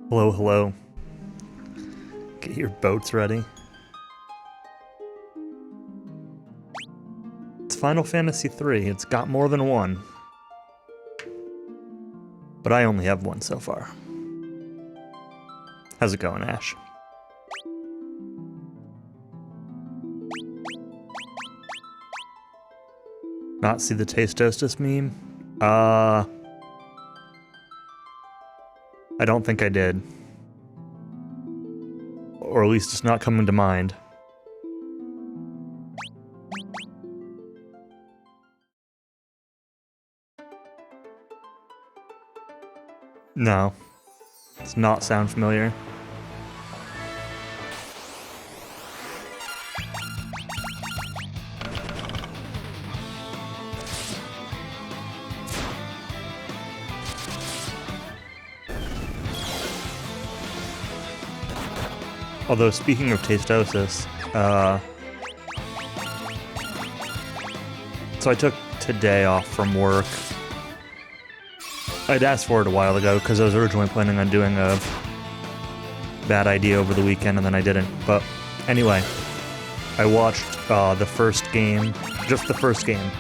Hello, hello. Get your boats ready. It's Final Fantasy III. It's got more than one. But I only have one so far. How's it going, Ash? Not see the Taste Hostess meme? I don't think I did. Or at least it's not coming to mind. No. Does not sound familiar. Although, speaking of Tastosis, so I took today off from work. I'd asked for it a while ago because I was originally planning on doing a bad idea over the weekend and then I didn't. But anyway, I watched the first game, just the first game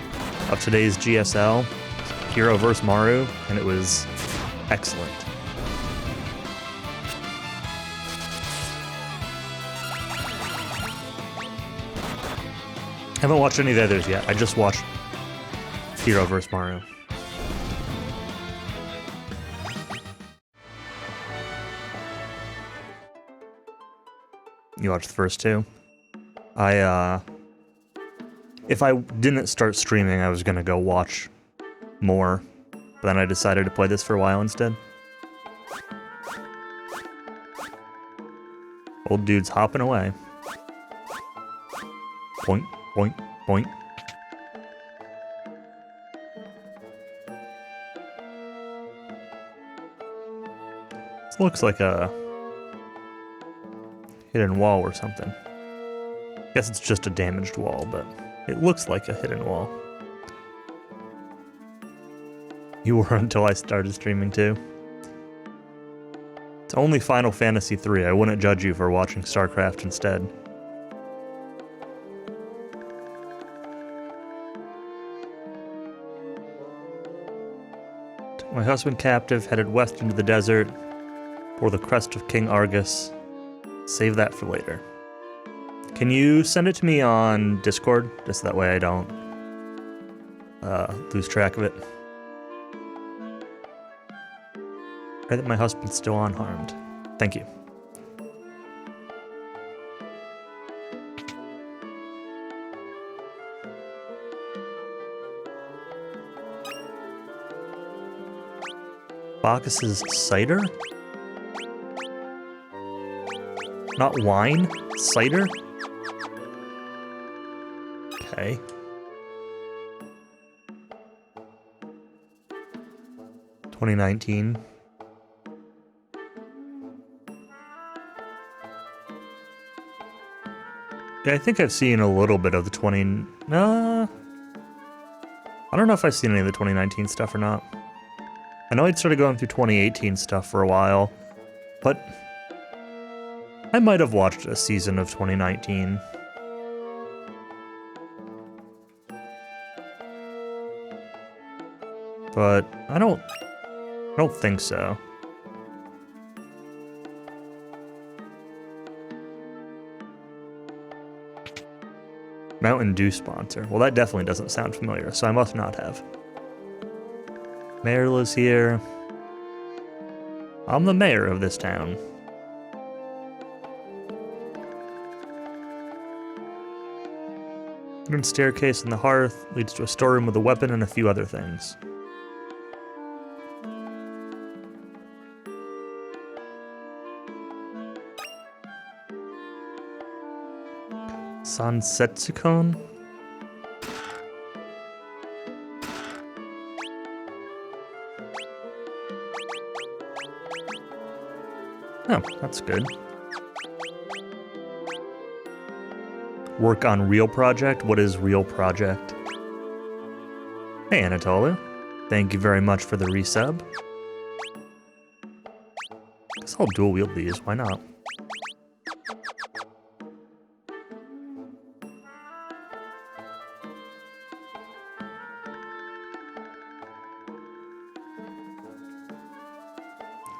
of today's GSL, Hero vs. Maru, and it was excellent. I haven't watched any of the others yet. I just watched Hero vs. Maru. You watched the first two? If I didn't start streaming, I was gonna go watch more, but then I decided to play this for a while instead. Old dude's hopping away. Boink, boink, boink. This looks like a hidden wall or something. Guess it's just a damaged wall, but it looks like a hidden wall. You were until I started streaming too. It's only Final Fantasy III. I wouldn't judge you for watching StarCraft instead. Took my husband captive, headed west into the desert, for the crest of King Argus. Save that for later. Can you send it to me on Discord? Just that way I don't lose track of it. Pray that my husband's still unharmed. Thank you. Bacchus's cider? Not wine? Cider? Okay. $2019. Yeah, I think I've seen a little bit of the I don't know if I've seen any of the 2019 stuff or not. I know I'd started going through 2018 stuff for a while, but I might have watched a season of 2019. But I don't think so. Mountain Dew sponsor. Well, that definitely doesn't sound familiar, so I must not have. Mayor lives here. I'm the mayor of this town. Wooden staircase in the hearth leads to a storeroom with a weapon and a few other things. Sansetsukon? Oh, that's good. Work on Real Project? What is Real Project? Hey, Anatolia. Thank you very much for the resub. Guess I'll dual wield these, why not?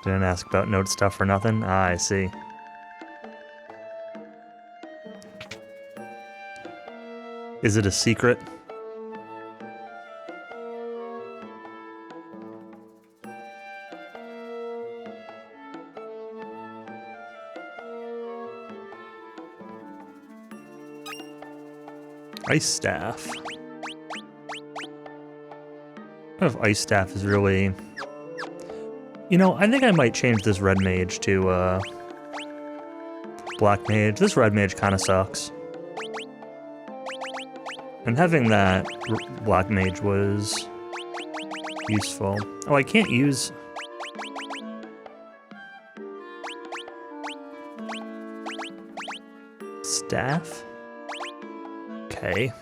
Didn't ask about note stuff for nothing? Ah, I see. Is it a secret? Ice Staff. I don't know if Ice Staff is really... You know, I think I might change this Red Mage to, Black Mage. This Red Mage kind of sucks. And having that Black Mage was useful. Oh, I can't use... Staff? Okay.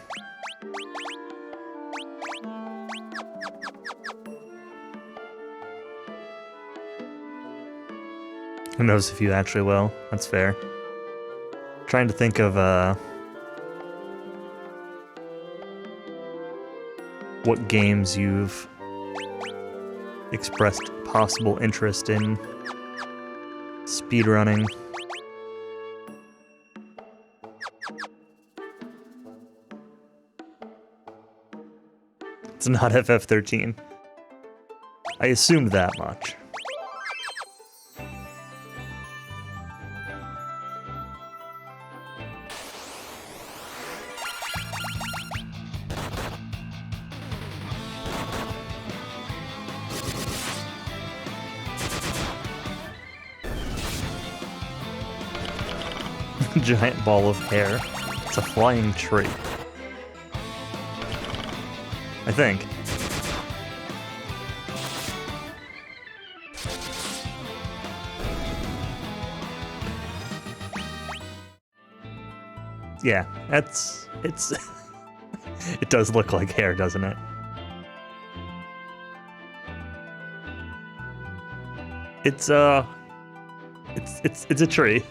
Who knows if you actually will. That's fair. Trying to think of, what games you've expressed possible interest in speedrunning. It's not FF13. I assumed that much. Giant ball of hair. It's a flying tree. I think. Yeah, it's... It does look like hair, doesn't it? It's a tree.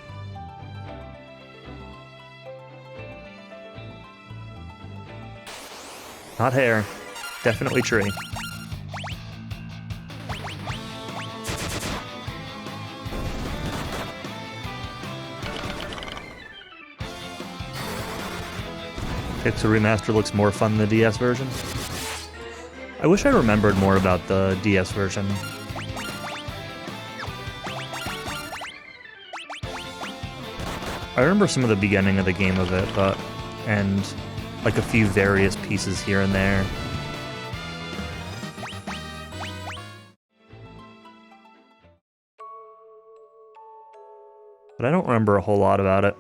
Not hair. Definitely tree. Pixel Remaster looks more fun than the DS version. I wish I remembered more about the DS version. I remember some of the beginning of the game of it, and like a few various pieces here and there. But I don't remember a whole lot about it.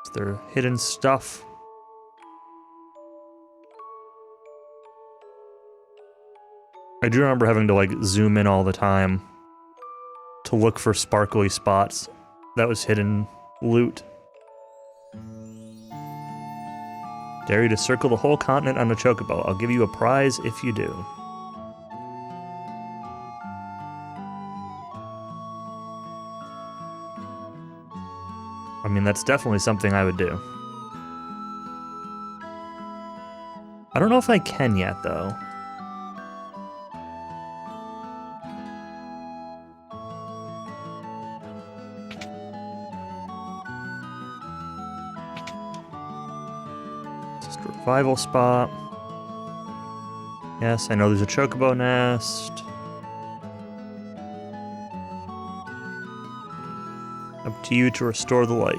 Is there hidden stuff? I do remember having to like zoom in all the time to look for sparkly spots. That was hidden loot. Dare you to circle the whole continent on a chocobo. I'll give you a prize if you do. I mean, that's definitely something I would do. I don't know if I can yet, though. Just a revival spot. Yes, I know there's a chocobo nest. Up to you to restore the light.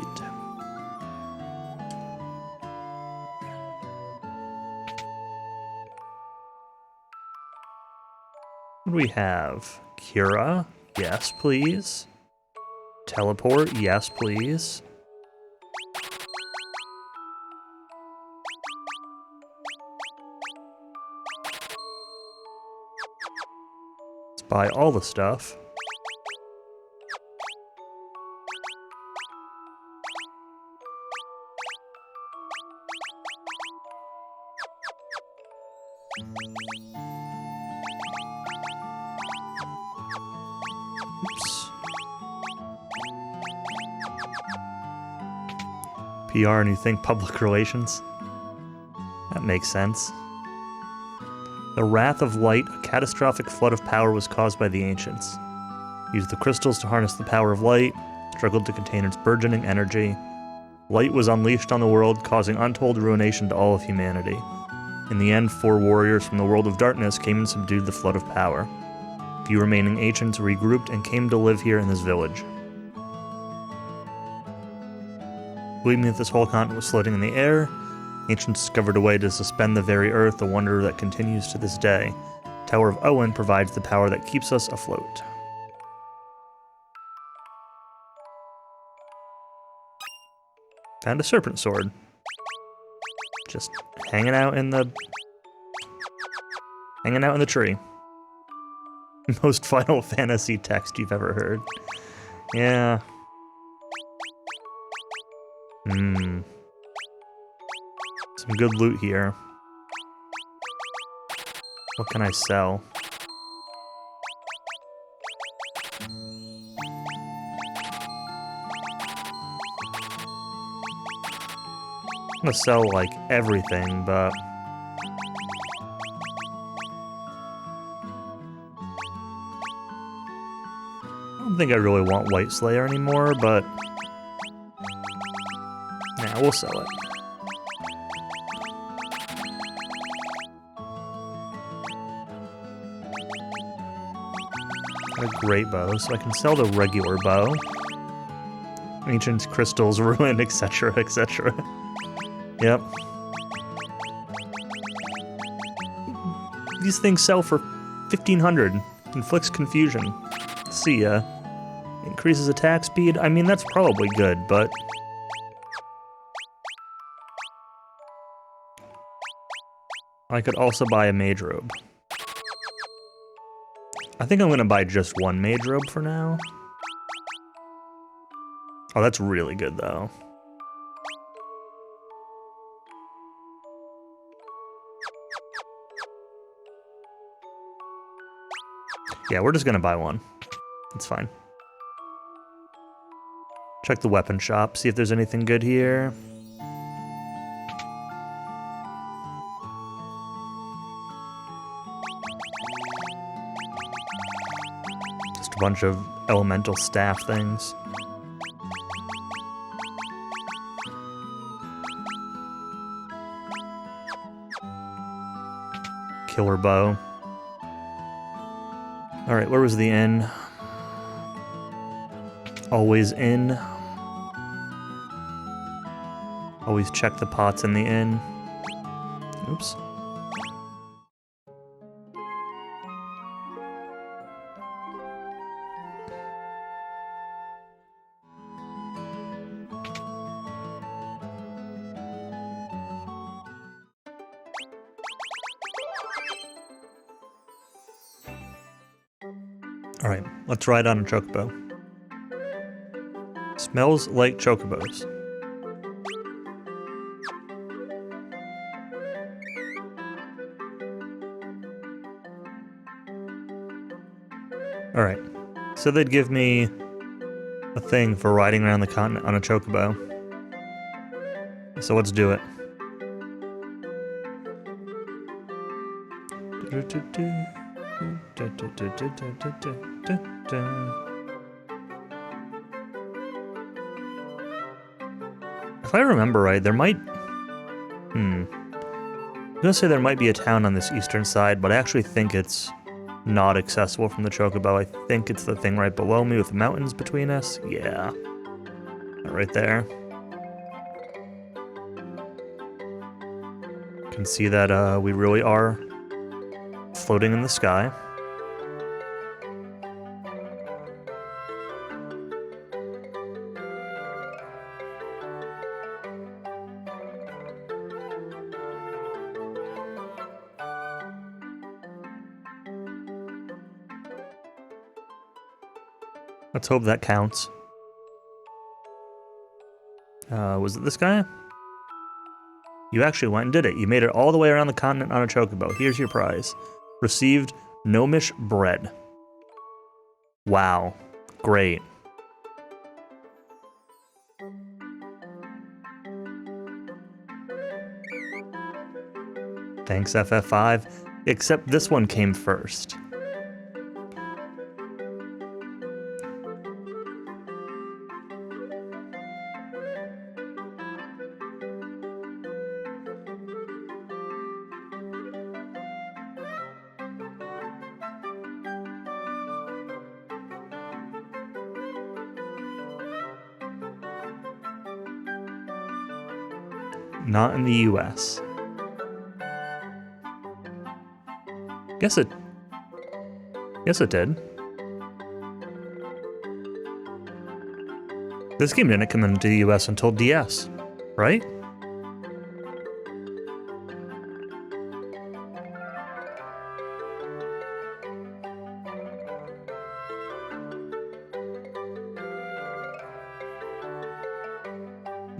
What do we have? Kira? Yes, please. Teleport? Yes, please. Let's buy all the stuff. Oops. PR and you think public relations? That makes sense. The Wrath of Light, a catastrophic flood of power was caused by the ancients. Used the crystals to harness the power of light, struggled to contain its burgeoning energy. Light was unleashed on the world, causing untold ruination to all of humanity. In the end, 4 warriors from the world of darkness came and subdued the flood of power. Few remaining ancients regrouped and came to live here in this village. Believing that this whole continent was floating in the air, ancients discovered a way to suspend the very earth, a wonder that continues to this day. Tower of Owen provides the power that keeps us afloat. Found a serpent sword. Just hanging out in the tree. Most Final Fantasy text you've ever heard. Yeah. Some good loot here. What can I sell? I'm gonna sell, like, everything, but... I don't think I really want White Slayer anymore, but... Nah, we'll sell it. Got a great bow, so I can sell the regular bow. Ancient crystals, ruin, etc., etc. Yep. These things sell for 1,500. Inflicts confusion. See ya. Increases attack speed. I mean, that's probably good, but... I could also buy a mage robe. I think I'm gonna buy just one mage robe for now. Oh, that's really good, though. Yeah, we're just gonna buy one. It's fine. Check the weapon shop, see if there's anything good here. Just a bunch of elemental staff things. Killer bow. Alright, where was the inn? Always in. Always check the pots in the inn. Oops. Alright, let's ride on a chocobo. Smells like chocobos. Alright, so they'd give me a thing for riding around the continent on a chocobo. So let's do it. If I remember right, there might... I'm gonna say there might be a town on this eastern side, but I actually think it's not accessible from the chocobo. I think it's the thing right below me with the mountains between us. Yeah. Right there. Can see that we really are floating in the sky. Let's hope that counts. Was it this guy? You actually went and did it. You made it all the way around the continent on a chocobo. Here's your prize. Received gnomish bread. Wow. Great. Thanks, FF5. Except this one came first. Not in the US. Guess it did. This game didn't come into the US until DS, right?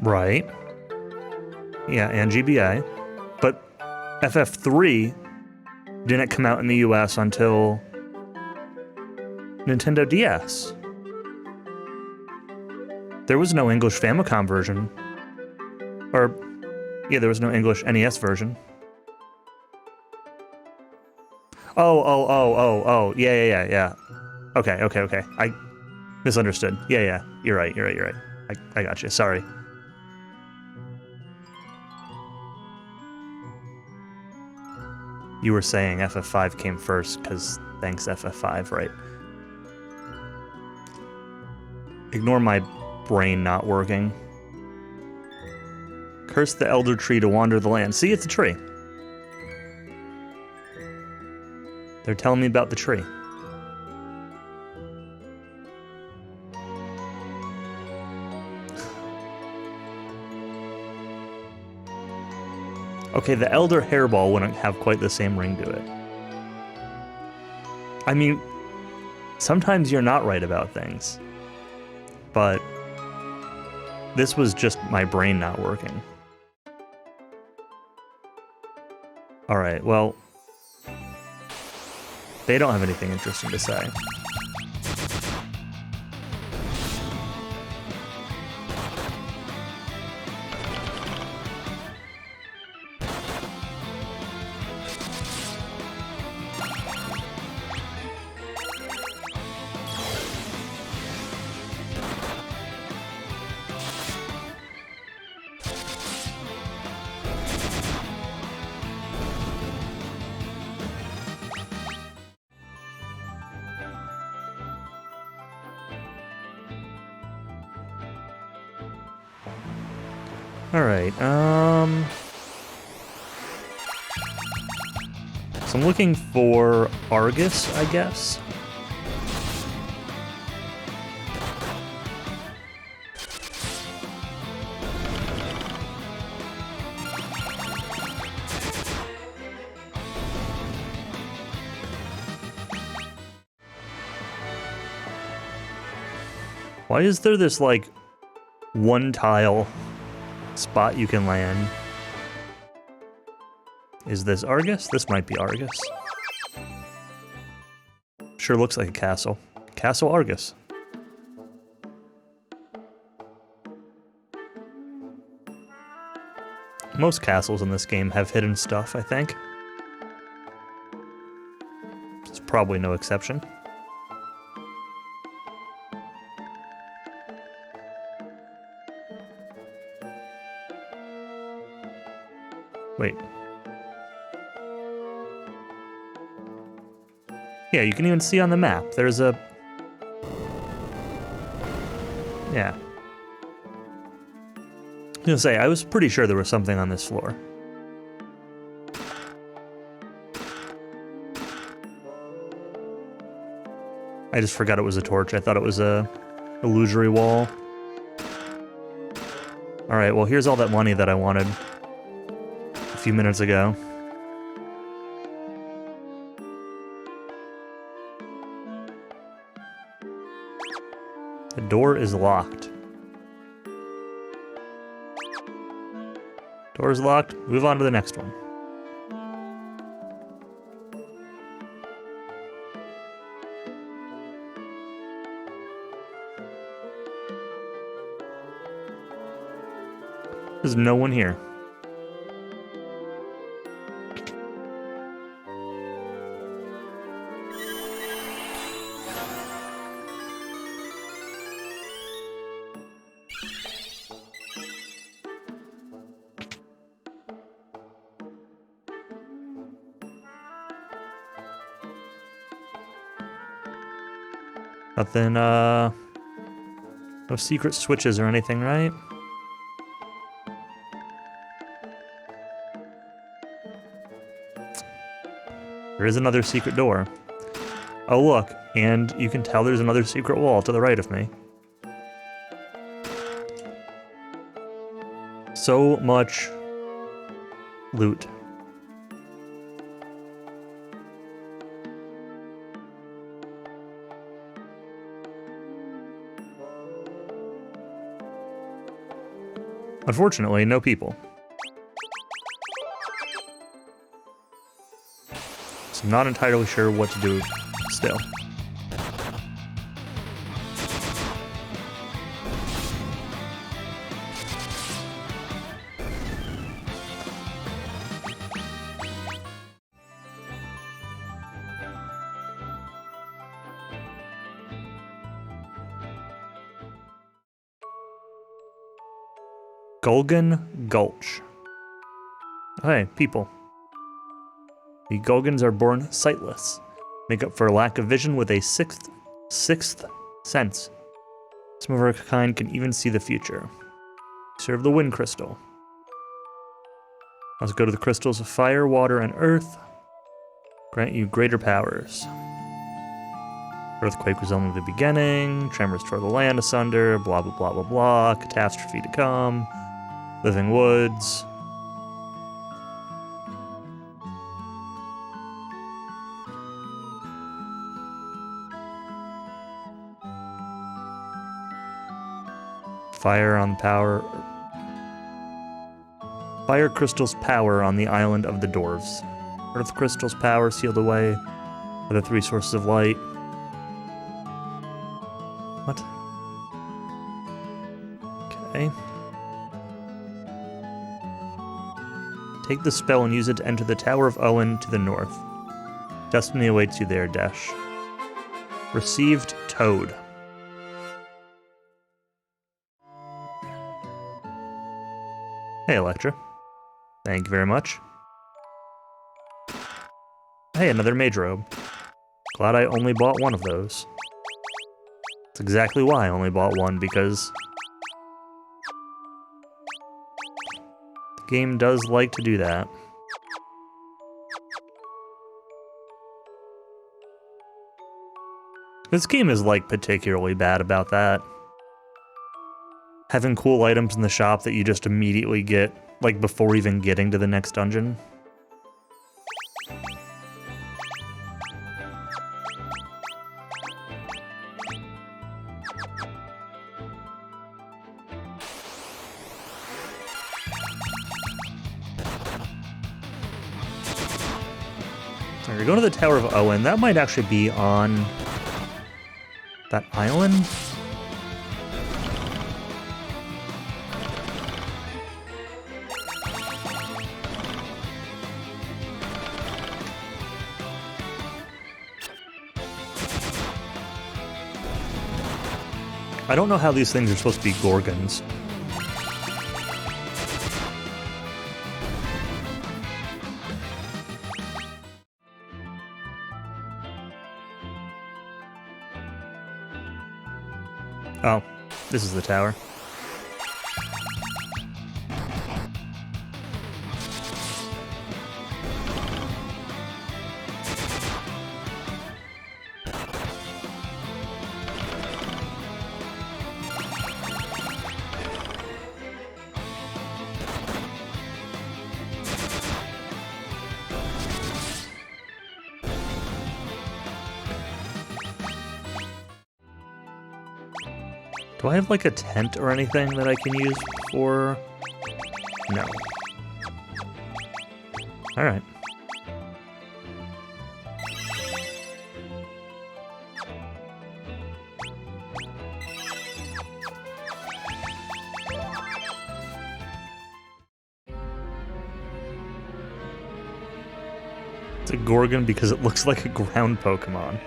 Right. Yeah, and GBA. But FF3 didn't come out in the US until Nintendo DS. There was no English Famicom version. Or, yeah, there was no English NES version. Oh. Yeah. Okay. I misunderstood. Yeah. You're right. I got you. Sorry. You were saying FF5 came first, because thanks FF5, right? Ignore my brain not working. Curse the elder tree to wander the land. See, it's a tree. They're telling me about the tree. Okay, the Elder Hairball wouldn't have quite the same ring to it. I mean, sometimes you're not right about things. But this was just my brain not working. Alright, well, they don't have anything interesting to say. Alright, so I'm looking for Argus, I guess. Why is there this, like, one tile spot you can land? Is this Argus? This might be Argus. Sure looks like a castle. Castle Argus. Most castles in this game have hidden stuff, I think. It's probably no exception. Wait. Yeah, you can even see on the map. There's a... Yeah. I was gonna say, I was pretty sure there was something on this floor. I just forgot it was a torch. I thought it was a illusory wall. Alright, well here's all that money that I wanted a few minutes ago. The door is locked. Door is locked. Move on to the next one. There's no one here. Nothing, no secret switches or anything, right? There is another secret door. Oh look, and you can tell there's another secret wall to the right of me. So much loot. Unfortunately, no people. So I'm not entirely sure what to do still. Gulgan Gulch. Hey, people. The Gulgans are born sightless, make up for a lack of vision with a sixth sense. Some of our kind can even see the future. Serve the wind crystal. Let's go to the crystals of fire, water, and earth. Grant you greater powers. Earthquake was only the beginning. Tremors tore the land asunder. Blah, blah, blah, blah, blah. Catastrophe to come. Living woods. Fire on power. Fire crystal's power on the island of the dwarves. Earth crystal's power sealed away by the three sources of light. What? Okay. Take the spell and use it to enter the Tower of Owen to the north. Destiny awaits you there, Dash. Received Toad. Hey, Electra. Thank you very much. Hey, another mage robe. Glad I only bought one of those. That's exactly why I only bought one, because the game does like to do that. This game is, like, particularly bad about that. Having cool items in the shop that you just immediately get, like, before even getting to the next dungeon. You're going to the Tower of Owen. That might actually be on that island. I don't know how these things are supposed to be Gorgons. Oh, this is the tower. Do I have, like, a tent or anything that I can use for... No. Alright. It's a Gorgon because it looks like a ground Pokemon.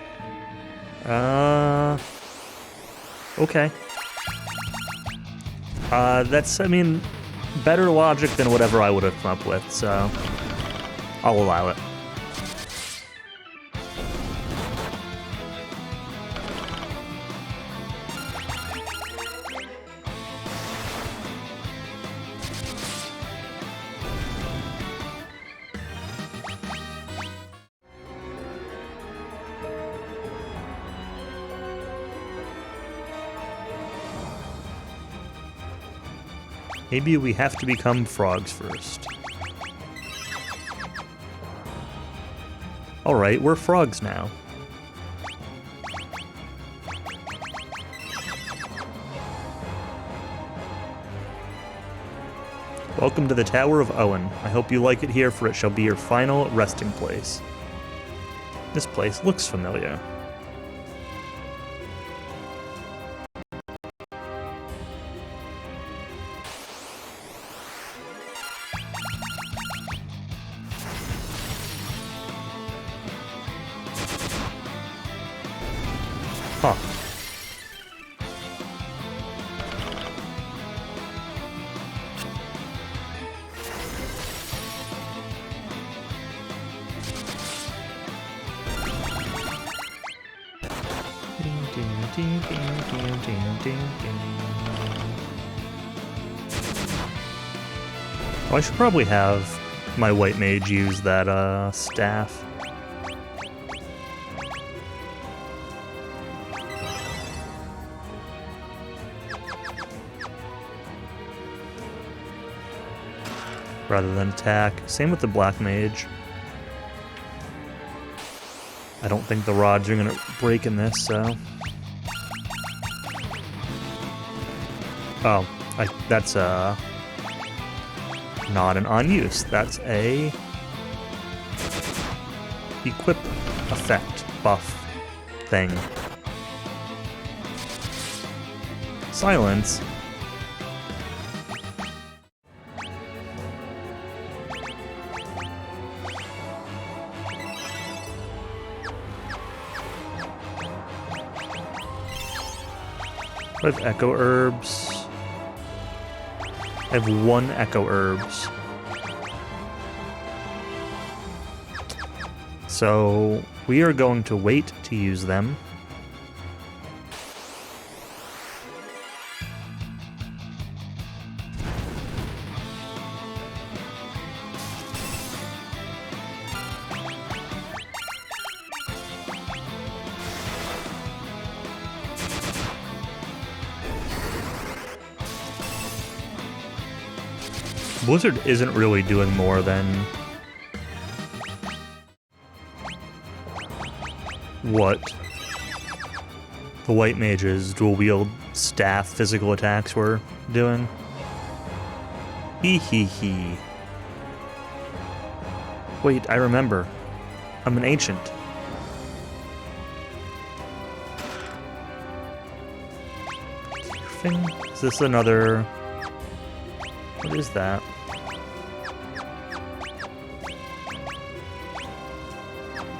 Okay. That's, I mean, better logic than whatever I would have come up with, so I'll allow it. Maybe we have to become frogs first. Alright, we're frogs now. Welcome to the Tower of Owen. I hope you like it here, for it shall be your final resting place. This place looks familiar. Huh. Oh, I should probably have my white mage use that staff. Rather than attack. Same with the black mage. I don't think the rods are gonna break in this, so... Oh, that's not an on-use. That's a equip effect buff thing. Silence. I have Echo Herbs. I have 1 Echo Herbs. So we are going to wait to use them. Blizzard isn't really doing more than what the white mage's dual wield staff physical attacks were doing. Hee hee hee. Wait, I remember. I'm an ancient. Is this another... What is that?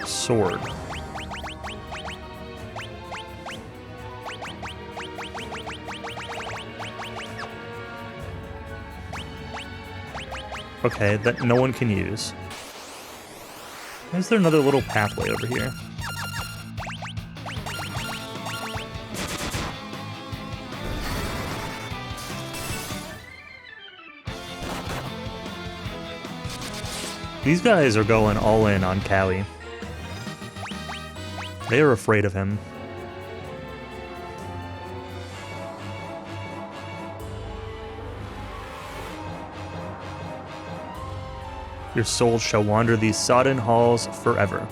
Sword. Okay, that no one can use. Why is there another little pathway over here? These guys are going all in on Callie. They are afraid of him. Your soul shall wander these sodden halls forever.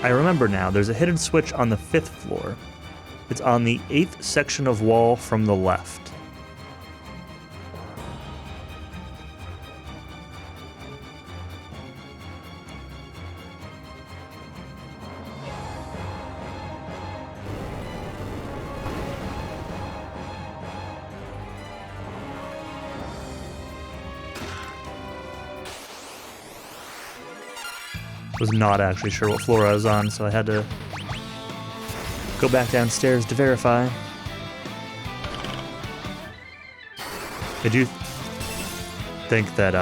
I remember now, there's a hidden switch on the 5th floor. It's on the 8th section of wall from the left. Was not actually sure what floor I was on, so I had to go back downstairs to verify. I do think that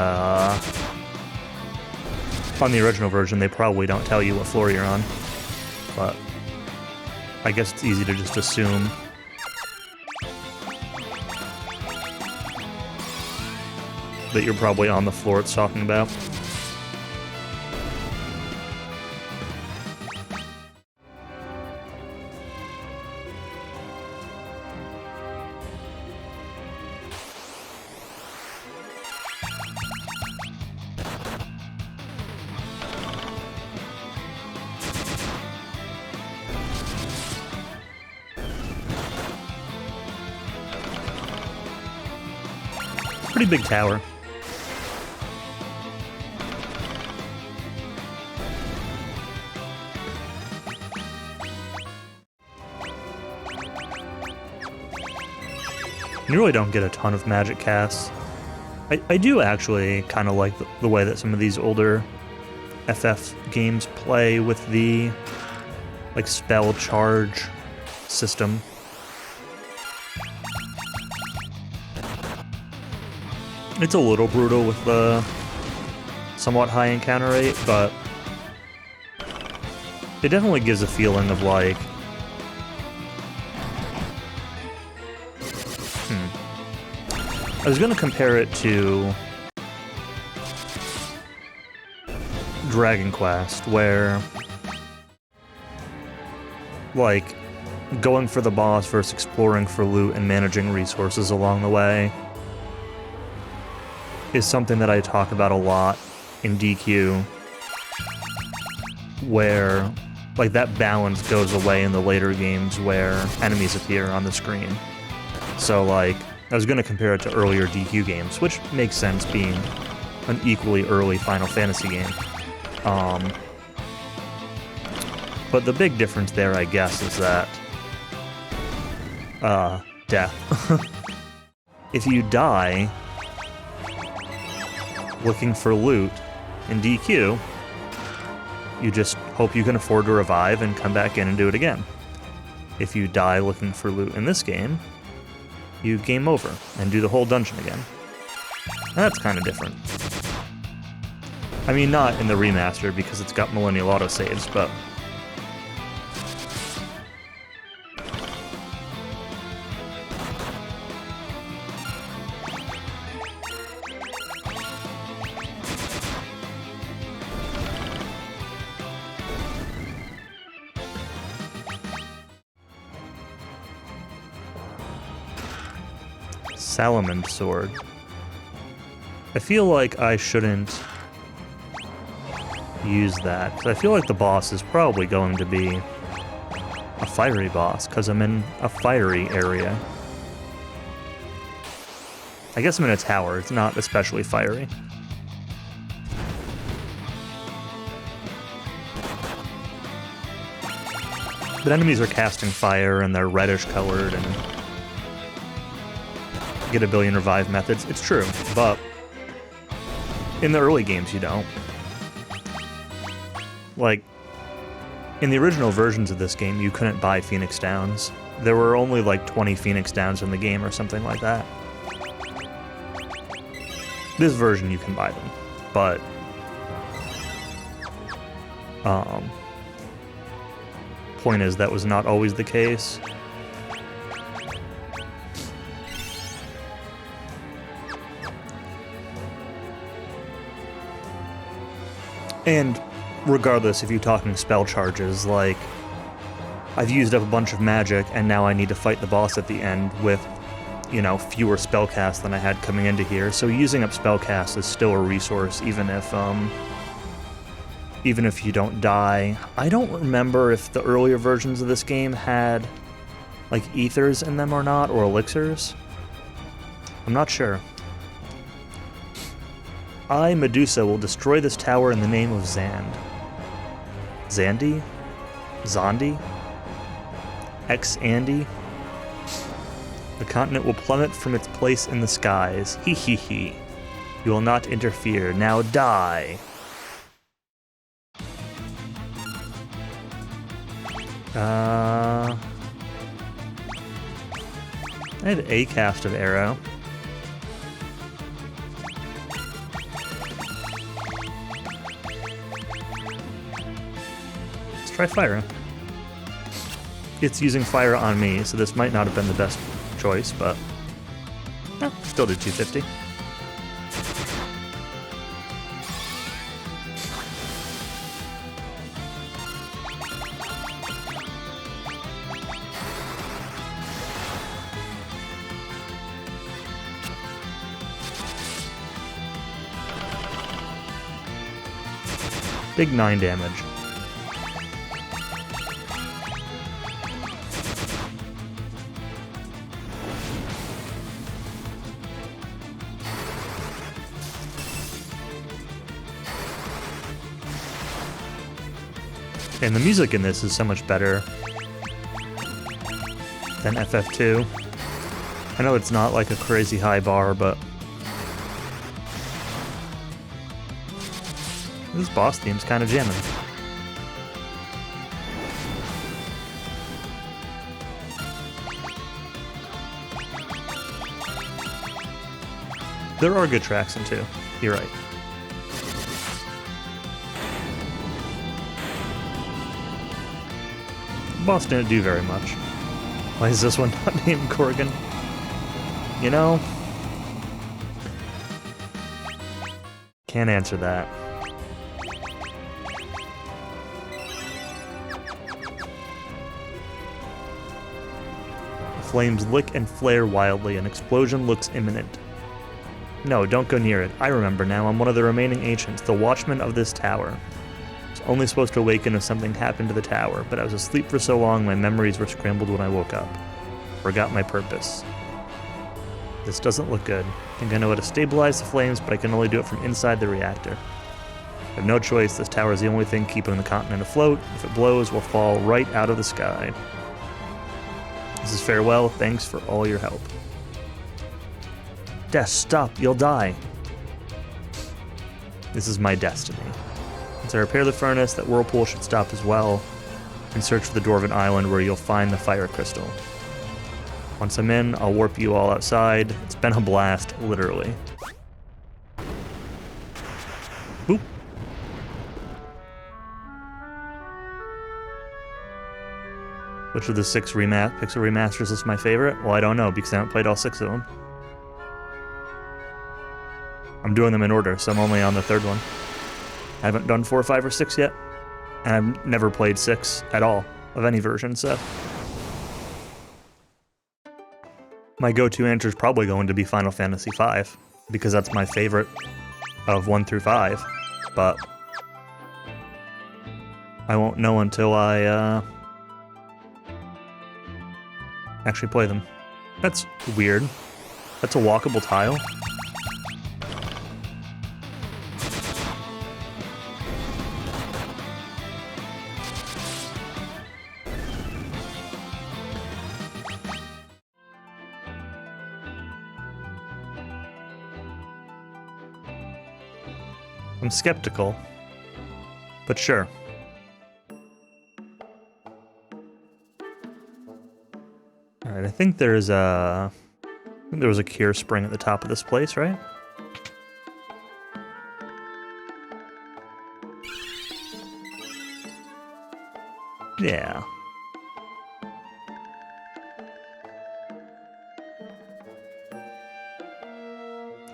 on the original version they probably don't tell you what floor you're on, but I guess it's easy to just assume. That you're probably on the floor it's talking about. Pretty big tower. You really don't get a ton of magic casts. I do actually kind of like the way that some of these older FF games play with the like spell charge system. It's a little brutal with the somewhat high encounter rate, but it definitely gives a feeling of like I was gonna compare it to Dragon Quest, where like going for the boss versus exploring for loot and managing resources along the way is something that I talk about a lot in DQ, where like that balance goes away in the later games where enemies appear on the screen. So like I was going to compare it to earlier DQ games, which makes sense being an equally early Final Fantasy game. But the big difference there, I guess, is that death. If you die looking for loot in DQ, you just hope you can afford to revive and come back in and do it again. If you die looking for loot in this game, you game over and do the whole dungeon again. That's kind of different. I mean, not in the remaster because it's got millennial autosaves, but Salamand Sword. I feel like I shouldn't use that, because I feel like the boss is probably going to be a fiery boss, because I'm in a fiery area. I guess I'm in a tower, it's not especially fiery. But enemies are casting fire, and they're reddish colored, and get a billion revive methods. It's true, but in the early games you don't. Like, in the original versions of this game, you couldn't buy Phoenix Downs. There were only like 20 Phoenix Downs in the game or something like that. This version you can buy them, but point is that was not always the case. And regardless, if you're talking spell charges, like, I've used up a bunch of magic, and now I need to fight the boss at the end with, you know, fewer spell casts than I had coming into here. So using up spell casts is still a resource, even if you don't die. I don't remember if the earlier versions of this game had, like, ethers in them or not, or elixirs. I'm not sure. I, Medusa, will destroy this tower in the name of Zand. Zandy? Zondi? Ex-Andy? The continent will plummet from its place in the skies. Hee hee hee. You will not interfere. Now die! I had a cast of arrow. Let's try fire. It's using fire on me, so this might not have been the best choice, but still did 250. Big 9 damage. And the music in this is so much better than FF2. I know it's not like a crazy high bar, but this boss theme's kind of jamming. There are good tracks in 2. You're right. Boss didn't do very much. Why is this one not named Corrigan? You know? Can't answer that. The flames lick and flare wildly. An explosion looks imminent. No, don't go near it. I remember now. I'm one of the remaining ancients, the watchman of this tower. Only supposed to awaken if something happened to the tower, but I was asleep for so long my memories were scrambled when I woke up. Forgot my purpose. This doesn't look good. I think I know how to stabilize the flames, but I can only do it from inside the reactor. I have no choice. This tower is the only thing keeping the continent afloat. If it blows, we'll fall right out of the sky. This is farewell. Thanks for all your help. Death, stop. You'll die. This is my destiny. Once I repair the furnace, that whirlpool should stop as well, and search for the Dwarven Island where you'll find the fire crystal. Once I'm in, I'll warp you all outside. It's been a blast, literally. Boop. Which of the 6 Pixel remasters is my favorite? Well, I don't know, because I haven't played all 6 of them. I'm doing them in order, so I'm only on the 3rd one. I haven't done 4, 5, or 6 yet, and I've never played 6 at all, of any version, so. My go-to answer is probably going to be Final Fantasy V, because that's my favorite of 1 through 5, but I won't know until I actually play them. That's weird. That's a walkable tile. I'm skeptical, but sure. Alright, I think there was a cure spring at the top of this place, right? Yeah.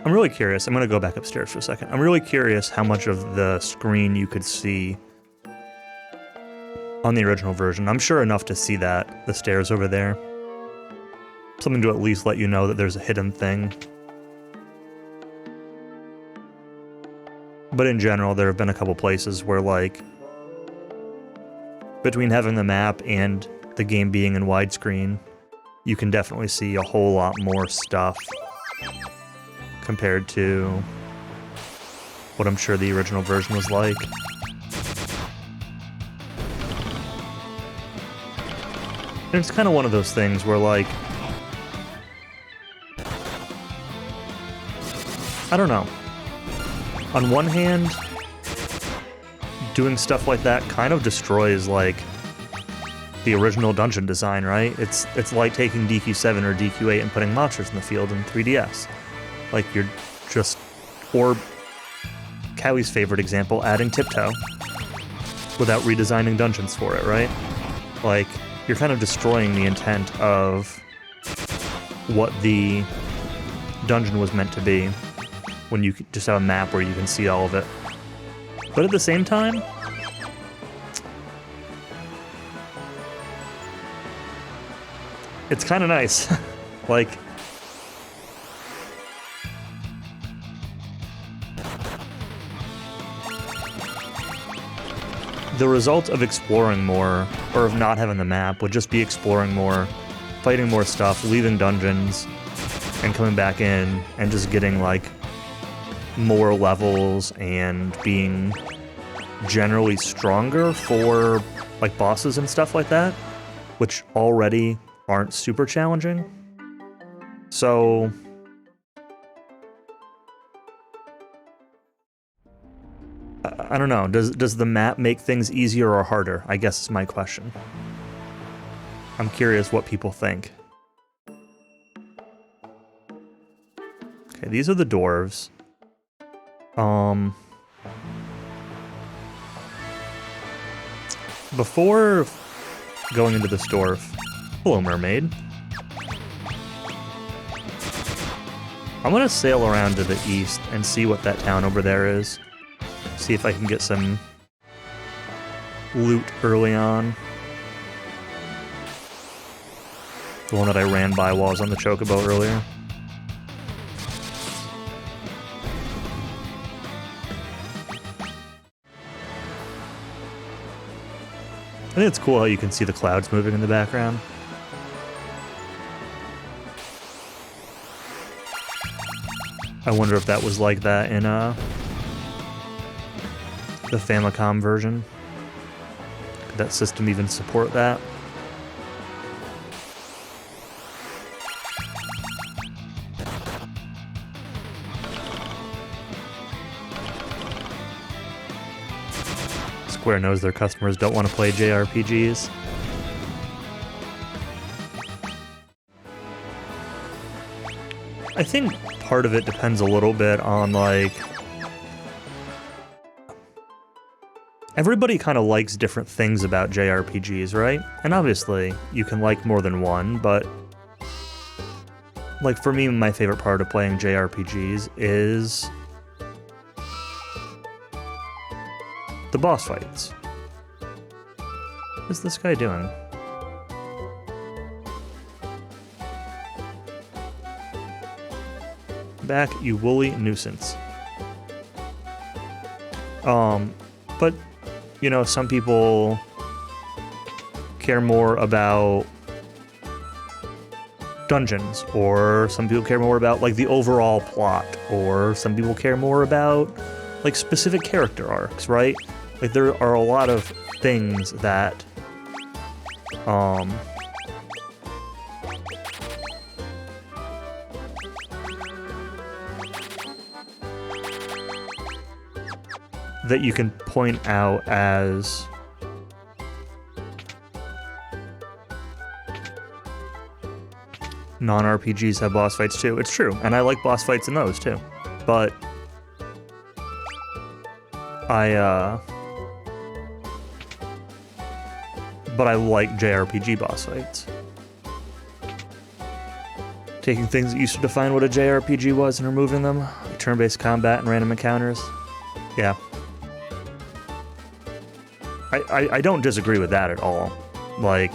I'm really curious. I'm going to go back upstairs for a second. I'm really curious how much of the screen you could see on the original version. I'm sure enough to see that, the stairs over there. Something to at least let you know that there's a hidden thing. But in general, there have been a couple places where, like, between having the map and the game being in widescreen, you can definitely see a whole lot more stuff compared to what I'm sure the original version was like. And it's kind of one of those things where, like, I don't know. On one hand, doing stuff like that kind of destroys, like, the original dungeon design, right? It's like taking DQ7 or DQ8 and putting monsters in the field in 3DS. Like, you're just... Or, Cowie's favorite example, adding Tiptoe without redesigning dungeons for it, right? Like, you're kind of destroying the intent of what the dungeon was meant to be when you just have a map where you can see all of it. But at the same time, it's kind of nice. Like, the result of exploring more, or of not having the map, would just be exploring more, fighting more stuff, leaving dungeons, and coming back in, and just getting, like, more levels, and being generally stronger for, like, bosses and stuff like that, which already aren't super challenging. So... I don't know, does the map make things easier or harder? I guess is my question. I'm curious what people think. Okay, these are the dwarves. Before going into this dwarf... Hello, mermaid. I'm gonna sail around to the east and see what that town over there is. See if I can get some loot early on. The one that I ran by while I was on the chocobo earlier. I think it's cool how you can see the clouds moving in the background. I wonder if that was like that in the Famicom version. Could that system even support that? Square knows their customers don't want to play JRPGs. I think part of it depends a little bit on, like... Everybody kind of likes different things about JRPGs, right? And obviously, you can like more than one, but... Like, for me, my favorite part of playing JRPGs is... the boss fights. What's this guy doing? Back, you woolly nuisance. But, you know, some people care more about dungeons, or some people care more about, like, the overall plot, or some people care more about, like, specific character arcs, right? Like, there are a lot of things that, that you can point out as non-RPGs have boss fights too. It's true, and I like boss fights in those too. But I like JRPG boss fights. Taking things that used to define what a JRPG was and removing them, like turn-based combat and random encounters. Yeah. I don't disagree with that at all. Like,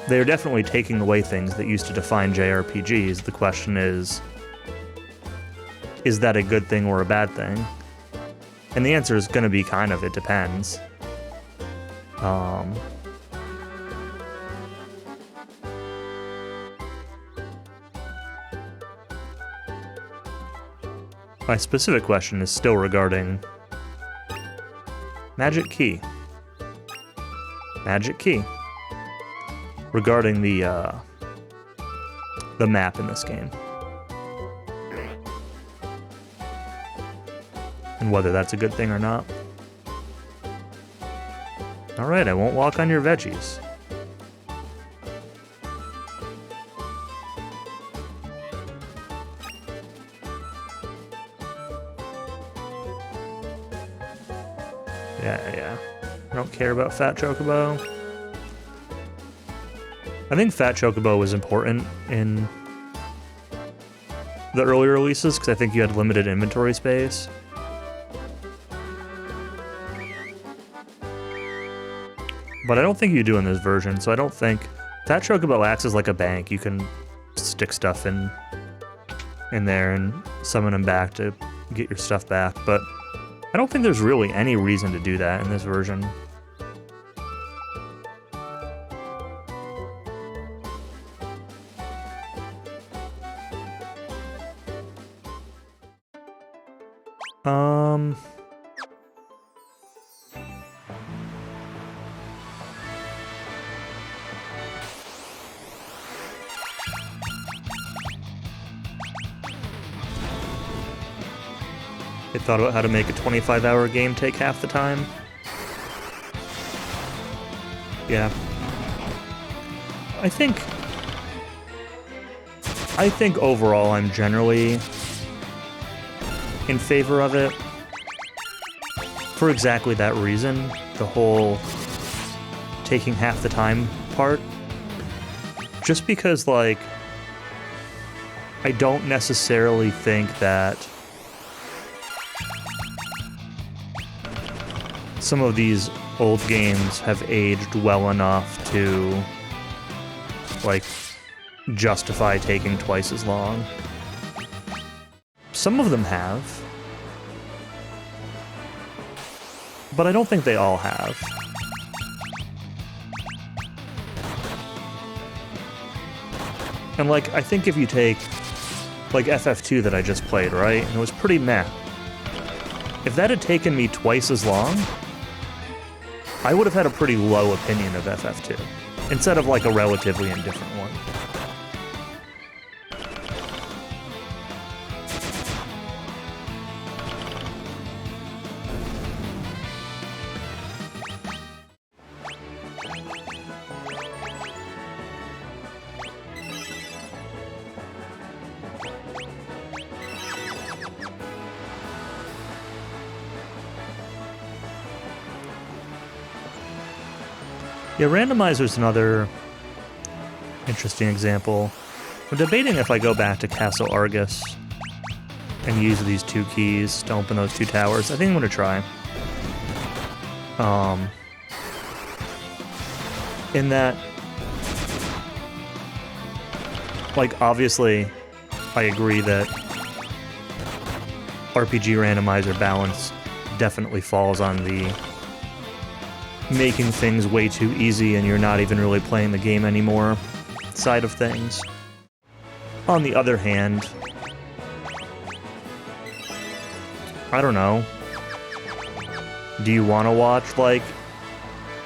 they're definitely taking away things that used to define JRPGs. The question is that a good thing or a bad thing? And the answer is going to be kind of, it depends. My specific question is still regarding Magic Key. Magic Key. Regarding the map in this game. And whether that's a good thing or not. Alright, I won't walk on your veggies. Yeah. I don't care about Fat Chocobo. I think Fat Chocobo was important in the early releases because I think you had limited inventory space. But I don't think you do in this version, so I don't think... Fat Chocobo acts as like a bank. You can stick stuff in there and summon them back to get your stuff back, but I don't think there's really any reason to do that in this version. They thought about how to make a 25-hour game take half the time. Yeah. I think overall I'm generally in favor of it. For exactly that reason, the whole taking half the time part. Just because, like, I don't necessarily think that some of these old games have aged well enough to, like, justify taking twice as long. Some of them have, but I don't think they all have. And, like, I think if you take, like, FF2 that I just played, right? And it was pretty meh. If that had taken me twice as long, I would have had a pretty low opinion of FF2, instead of, like, a relatively indifferent one. Yeah, Randomizer's another interesting example. I'm debating if I go back to Castle Argus and use these 2 keys to open those 2 towers. I think I'm gonna try. In that, like, obviously, I agree that RPG randomizer balance definitely falls on the making things way too easy and you're not even really playing the game anymore side of things. On the other hand, I don't know. Do you want to watch, like,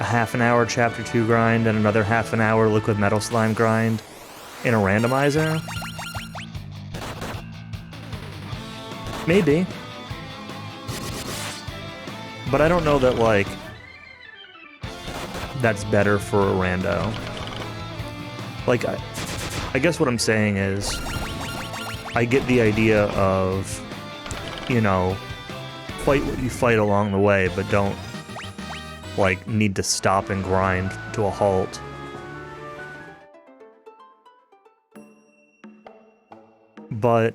a half-an-hour Chapter 2 grind and another half-an-hour Liquid Metal Slime grind in a randomizer? Maybe. But I don't know that, like, that's better for a rando. Like, I guess what I'm saying is, I get the idea of, you know, fight what you fight along the way, but don't, like, need to stop and grind to a halt. But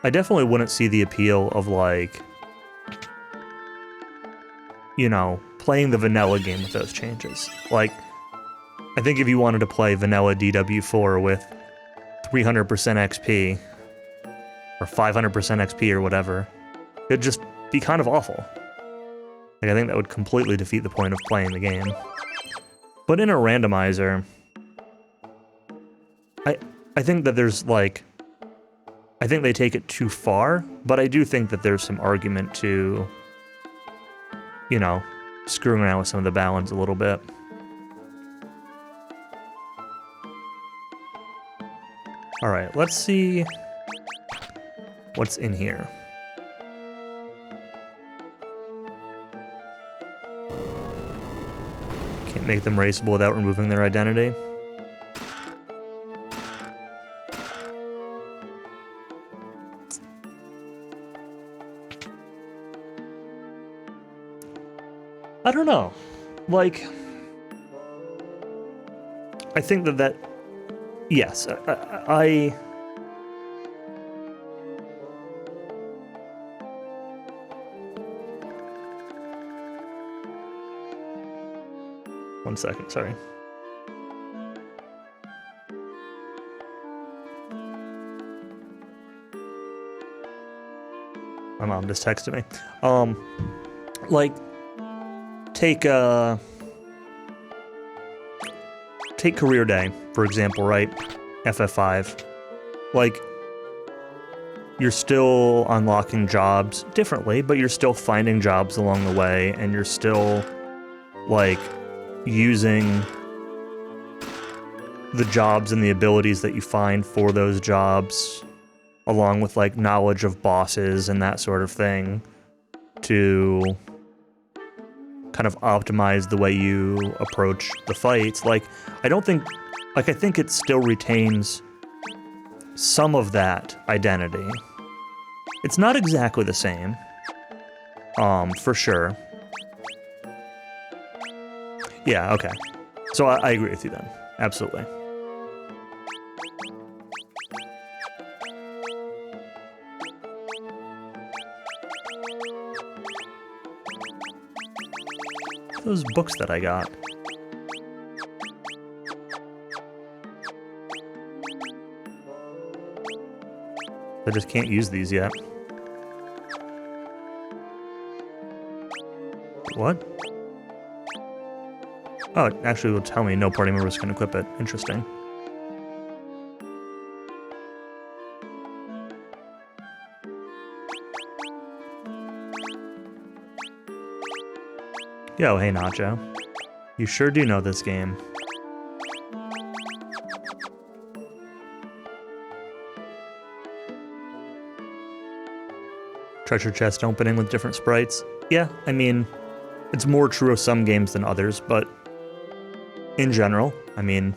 I definitely wouldn't see the appeal of, like, you know, playing the vanilla game with those changes. Like, I think if you wanted to play vanilla DW4 with 300% XP, or 500% XP or whatever, it'd just be kind of awful. Like, I think that would completely defeat the point of playing the game. But in a randomizer, I think that there's, like, I think they take it too far, but I do think that there's some argument to, you know, screwing around with some of the balance a little bit. Alright, let's see what's in here. make them raceable without removing their identity. I don't know. Like, I think that yes, I one second, sorry. My mom just texted me. Like, take Career Day, for example, right? FF5. Like, you're still unlocking jobs differently, but you're still finding jobs along the way, and you're still, like, using the jobs and the abilities that you find for those jobs, along with, like, knowledge of bosses and that sort of thing, to kind of optimize the way you approach the fights. Like, I think it still retains some of that identity. It's not exactly the same, for sure. Yeah, okay. So I agree with you then. Absolutely. Those books that I got. I just can't use these yet. What? Oh, it actually will tell me no party members can equip it. Interesting. Yo, hey Nacho. You sure do know this game. Treasure chest opening with different sprites. Yeah, I mean, it's more true of some games than others, but in general, I mean,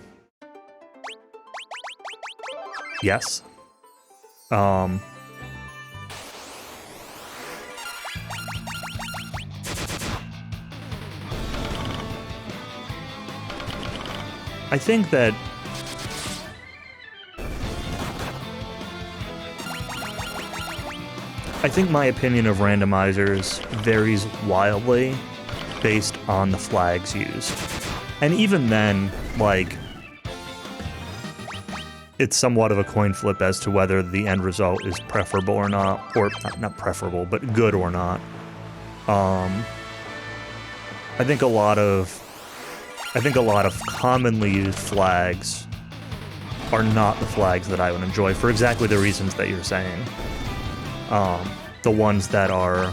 yes. I think that my opinion of randomizers varies wildly based on the flags used. And even then, like, it's somewhat of a coin flip as to whether the end result is preferable or not, or not preferable, but good or not. I think a lot of commonly used flags are not the flags that I would enjoy for exactly the reasons that you're saying. The ones that are,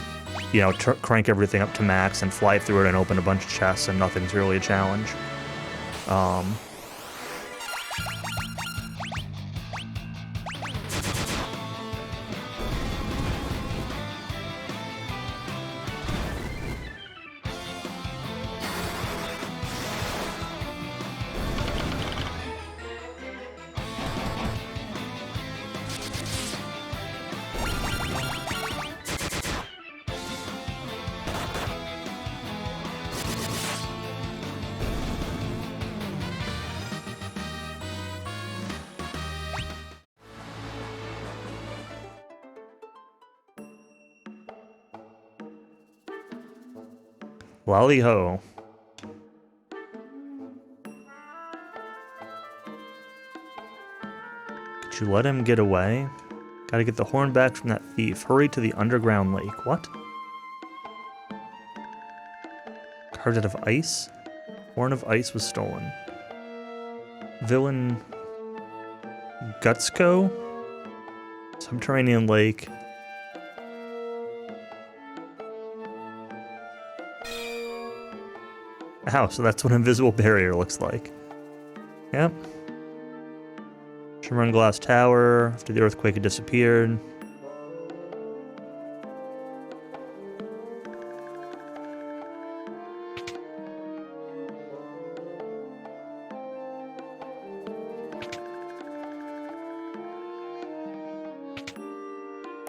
you know, crank everything up to max and fly through it and open a bunch of chests and nothing's really a challenge. Lolly ho. Could you let him get away? Gotta get the horn back from that thief. Hurry to the underground lake. What? Carved out of ice? Horn of ice was stolen. Villain Gutsko? Subterranean lake. Oh, so that's what invisible barrier looks like. Yep. Shimmer and Glass Tower. After the earthquake had disappeared.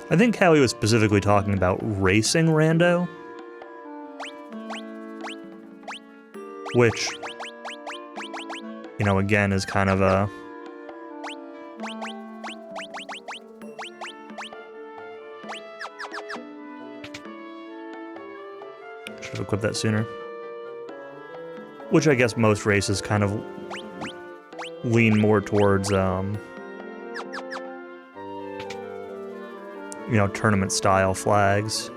I think Howie was specifically talking about racing rando, which, you know, again, is kind of a... Should have equipped that sooner. Which I guess most races kind of lean more towards, you know, tournament-style flags.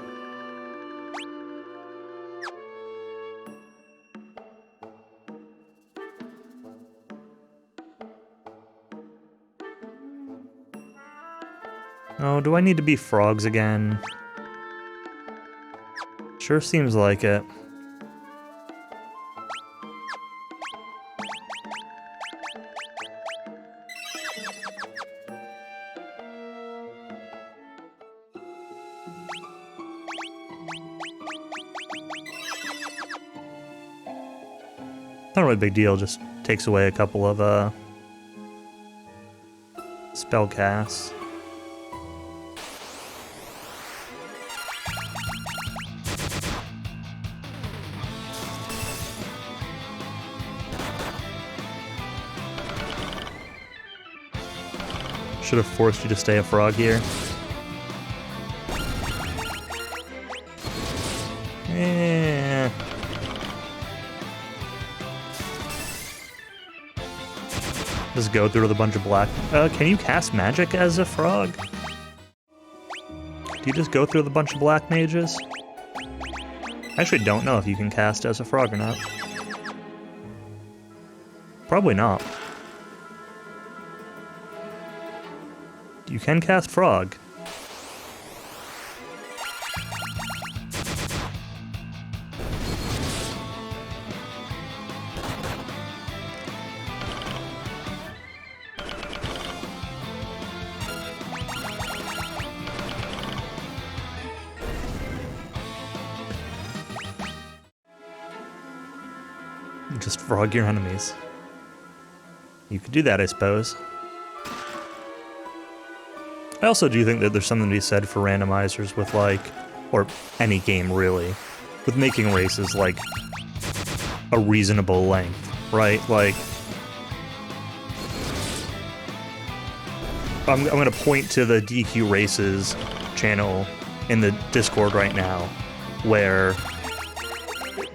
Oh, do I need to be frogs again? Sure seems like it. Not really a big deal, just takes away a couple of, spell casts. Should have forced you to stay a frog here. Yeah. Just go through with a bunch of black... can you cast magic as a frog? Do you just go through with a bunch of black mages? I actually don't know if you can cast as a frog or not. Probably not. You can cast frog. Just frog your enemies. You could do that, I suppose. I also do think that there's something to be said for randomizers with, like, or any game really, with making races, like, a reasonable length, right? Like, I'm gonna point to the DQ Races channel in the Discord right now, where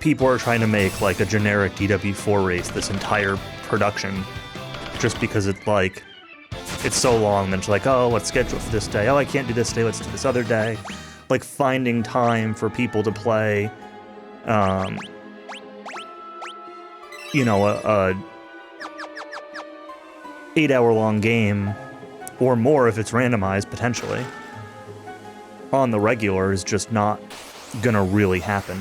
people are trying to make, like, a generic DW4 race this entire production, just because it's, like, it's so long, then it's like, oh, let's schedule it for this day. Oh, I can't do this day, let's do this other day. Like, finding time for people to play, you know, a 8-hour-long game, or more if it's randomized, potentially, on the regular is just not gonna really happen.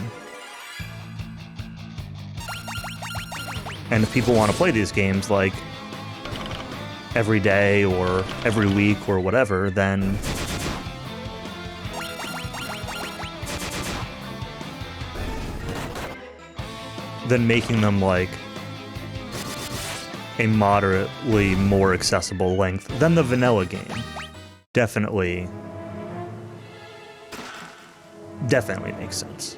And if people want to play these games, like, every day or every week or whatever, then making them, like, a moderately more accessible length than the vanilla game definitely makes sense.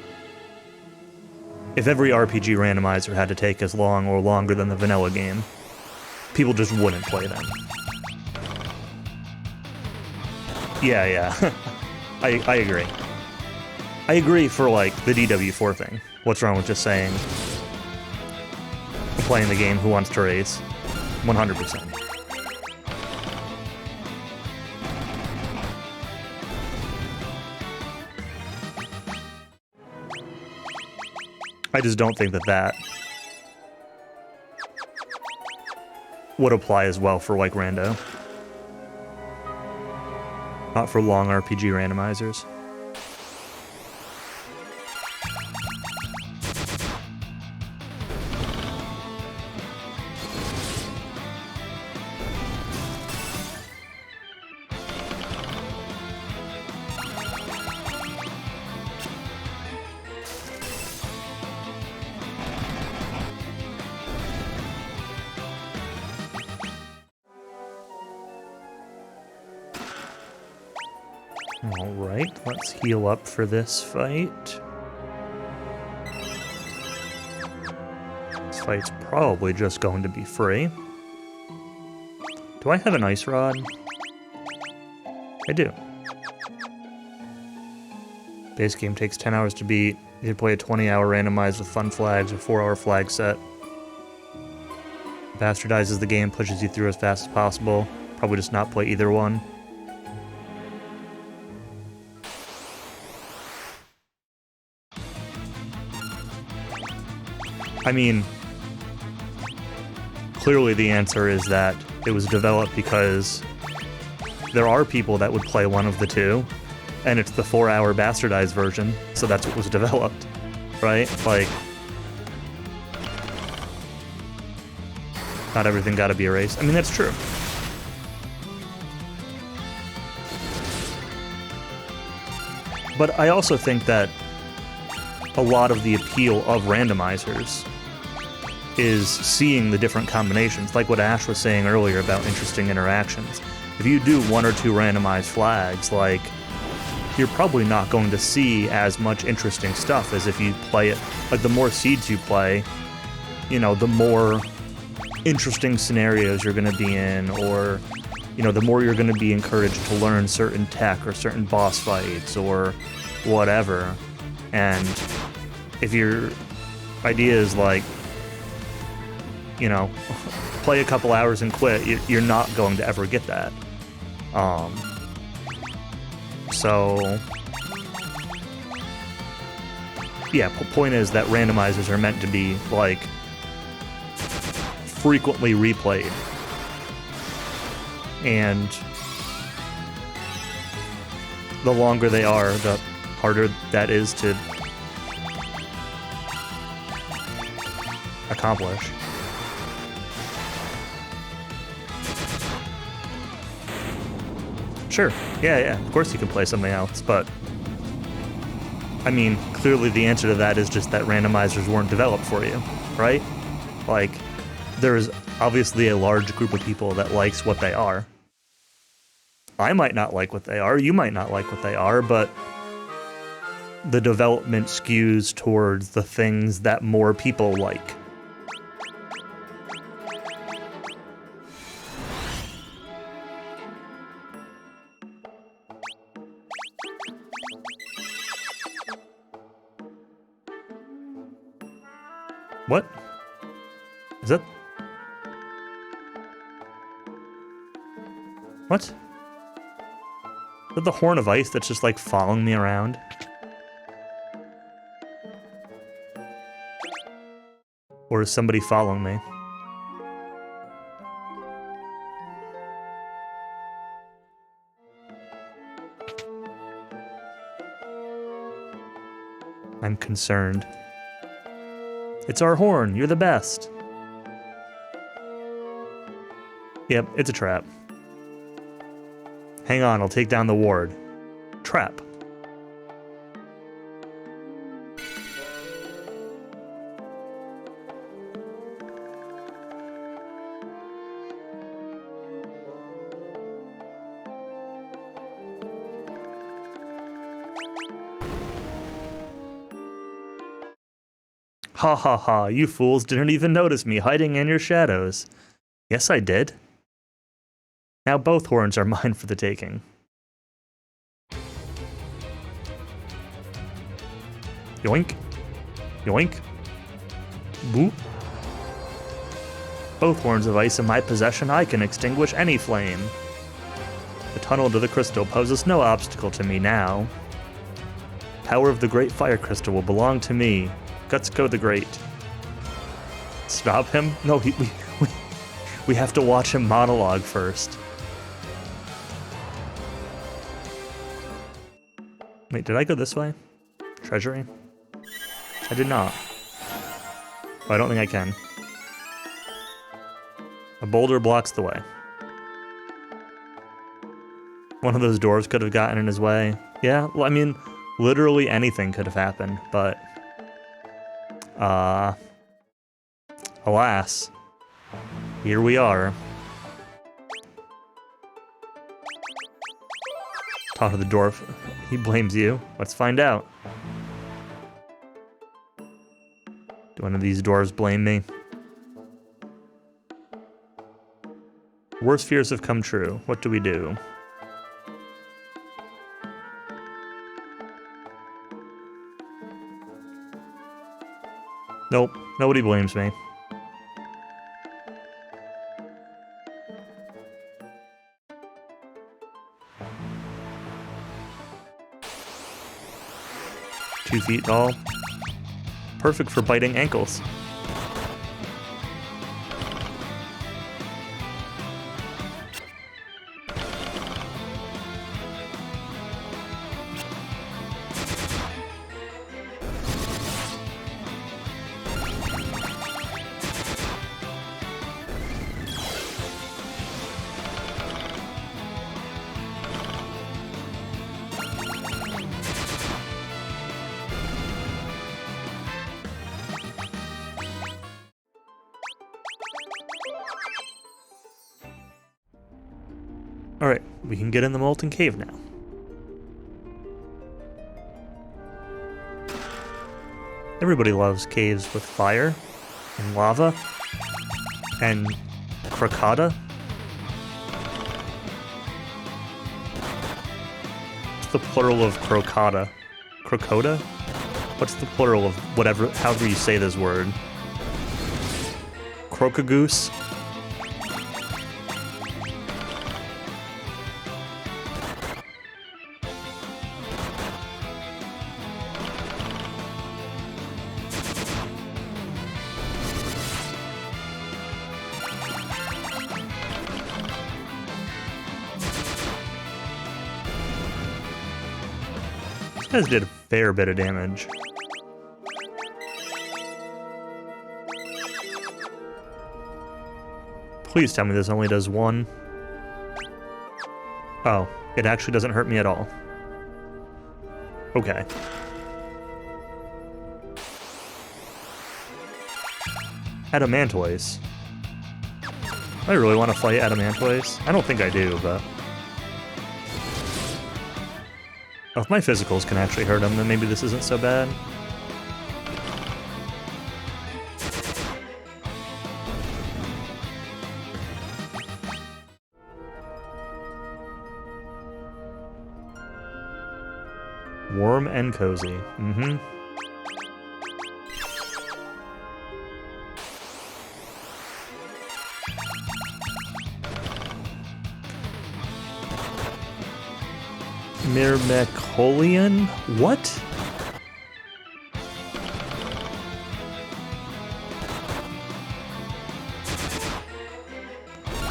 If every RPG randomizer had to take as long or longer than the vanilla game, people just wouldn't play them. Yeah. I agree. I agree for, like, the DW4 thing. What's wrong with just saying, playing the game, who wants to race? 100%. I just don't think that would apply as well for, like, rando. Not for long RPG randomizers. Alright, let's heal up for this fight. This fight's probably just going to be free. Do I have an ice rod? I do. Base game takes 10 hours to beat. You can play a 20-hour randomized with fun flags or 4-hour flag set. Bastardizes the game, pushes you through as fast as possible. Probably just not play either one. I mean, clearly the answer is that it was developed because there are people that would play one of the two, and it's the 4-hour bastardized version, so that's what was developed, right? Like, not everything gotta be erased. I mean, that's true. But I also think that a lot of the appeal of randomizers is seeing the different combinations, like what Ash was saying earlier about interesting interactions. If you do 1 or 2 randomized flags, like, you're probably not going to see as much interesting stuff as if you play it. Like, the more seeds you play, you know, the more interesting scenarios you're going to be in, or, you know, the more you're going to be encouraged to learn certain tech or certain boss fights or whatever. And if your idea is like, you know, play a couple hours and quit, you're not going to ever get that. So, yeah, point is that randomizers are meant to be, like, frequently replayed. And the longer they are, the harder that is to accomplish. Sure, yeah, of course you can play something else, but I mean, clearly the answer to that is just that randomizers weren't developed for you, right? Like, there's obviously a large group of people that likes what they are. I might not like what they are, you might not like what they are, but the development skews towards the things that more people like. What? Is that... What? Is that the horn of ice that's just, like, following me around? Or is somebody following me? I'm concerned. It's our horn, you're the best. Yep, it's a trap. Hang on, I'll take down the ward. Trap. Ha ha ha, you fools didn't even notice me hiding in your shadows. Yes, I did. Now both horns are mine for the taking. Yoink. Yoink. Boop. Both horns of ice in my possession, I can extinguish any flame. The tunnel to the crystal poses no obstacle to me now. Power of the great fire crystal will belong to me. Gutsuko the Great. Stop him? No, we have to watch him monologue first. Wait, did I go this way? Treasury? I did not. Oh, I don't think I can. A boulder blocks the way. One of those doors could have gotten in his way. Yeah, well, I mean, literally anything could have happened, but... alas, here we are. Talk to the dwarf. He blames you. Let's find out. Do one of these dwarves blame me? Worst fears have come true. What do we do? Nope, nobody blames me. Two feet tall. Perfect for biting ankles. Alright, we can get in the molten cave now. Everybody loves caves with fire, and lava, and crocata. What's the plural of crocata? Crocota? What's the plural of whatever, however you say this word? Crocagoose? These guys did a fair bit of damage. Please tell me this only does one. Oh, it actually doesn't hurt me at all. Okay. Adamantoise. I really want to fight Adamantoise. I don't think I do, but... Oh, if my physicals can actually hurt him, then maybe this isn't so bad. Warm and cozy. Mm-hmm. Myrmecolian? What?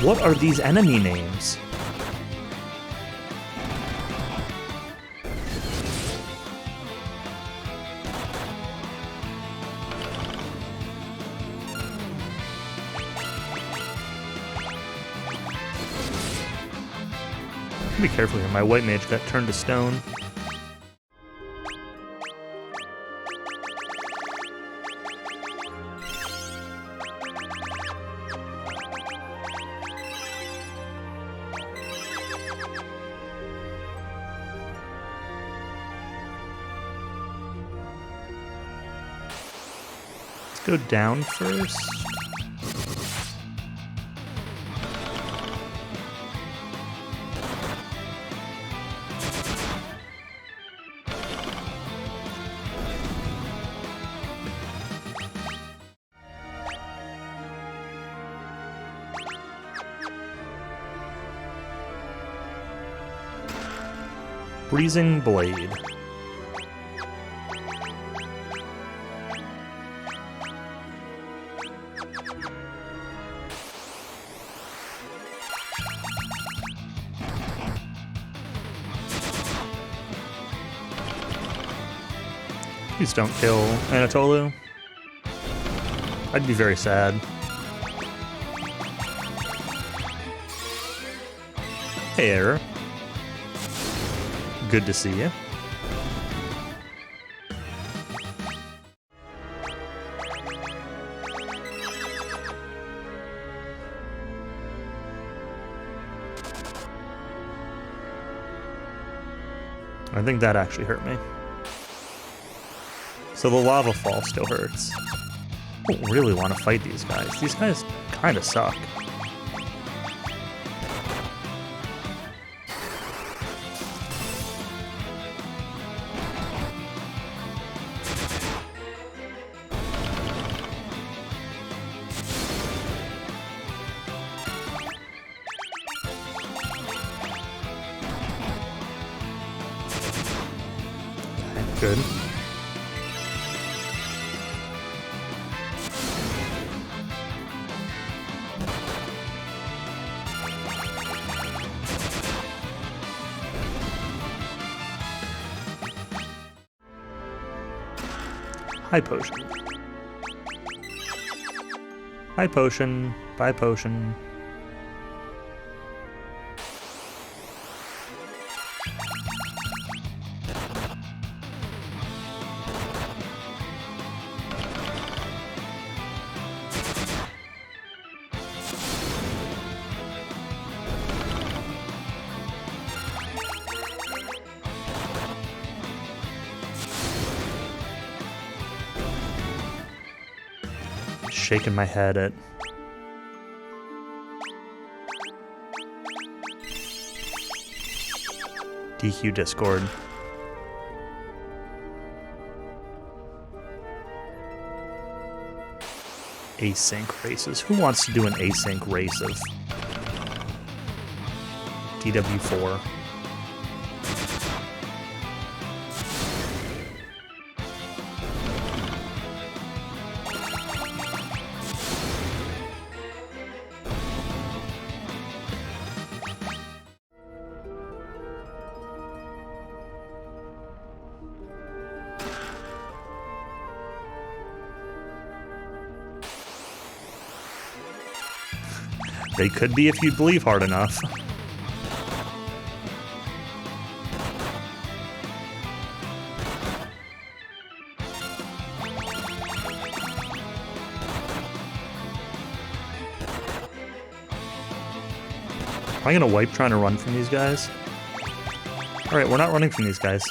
What are these enemy names? Be careful here, my white mage got turned to stone. Let's go down first. Freezing Blade. Please don't kill Anatolu. I'd be very sad. Hey, Error. Good to see you. I think that actually hurt me. So the lava fall still hurts. I don't really want to fight these guys. These guys kind of suck. Good. High potion. High potion. Bye potion. Shaking my head at DQ Discord. Async races. Who wants to do an async race of DW4? They could be if you believe hard enough. Am I gonna wipe trying to run from these guys? Alright, we're not running from these guys.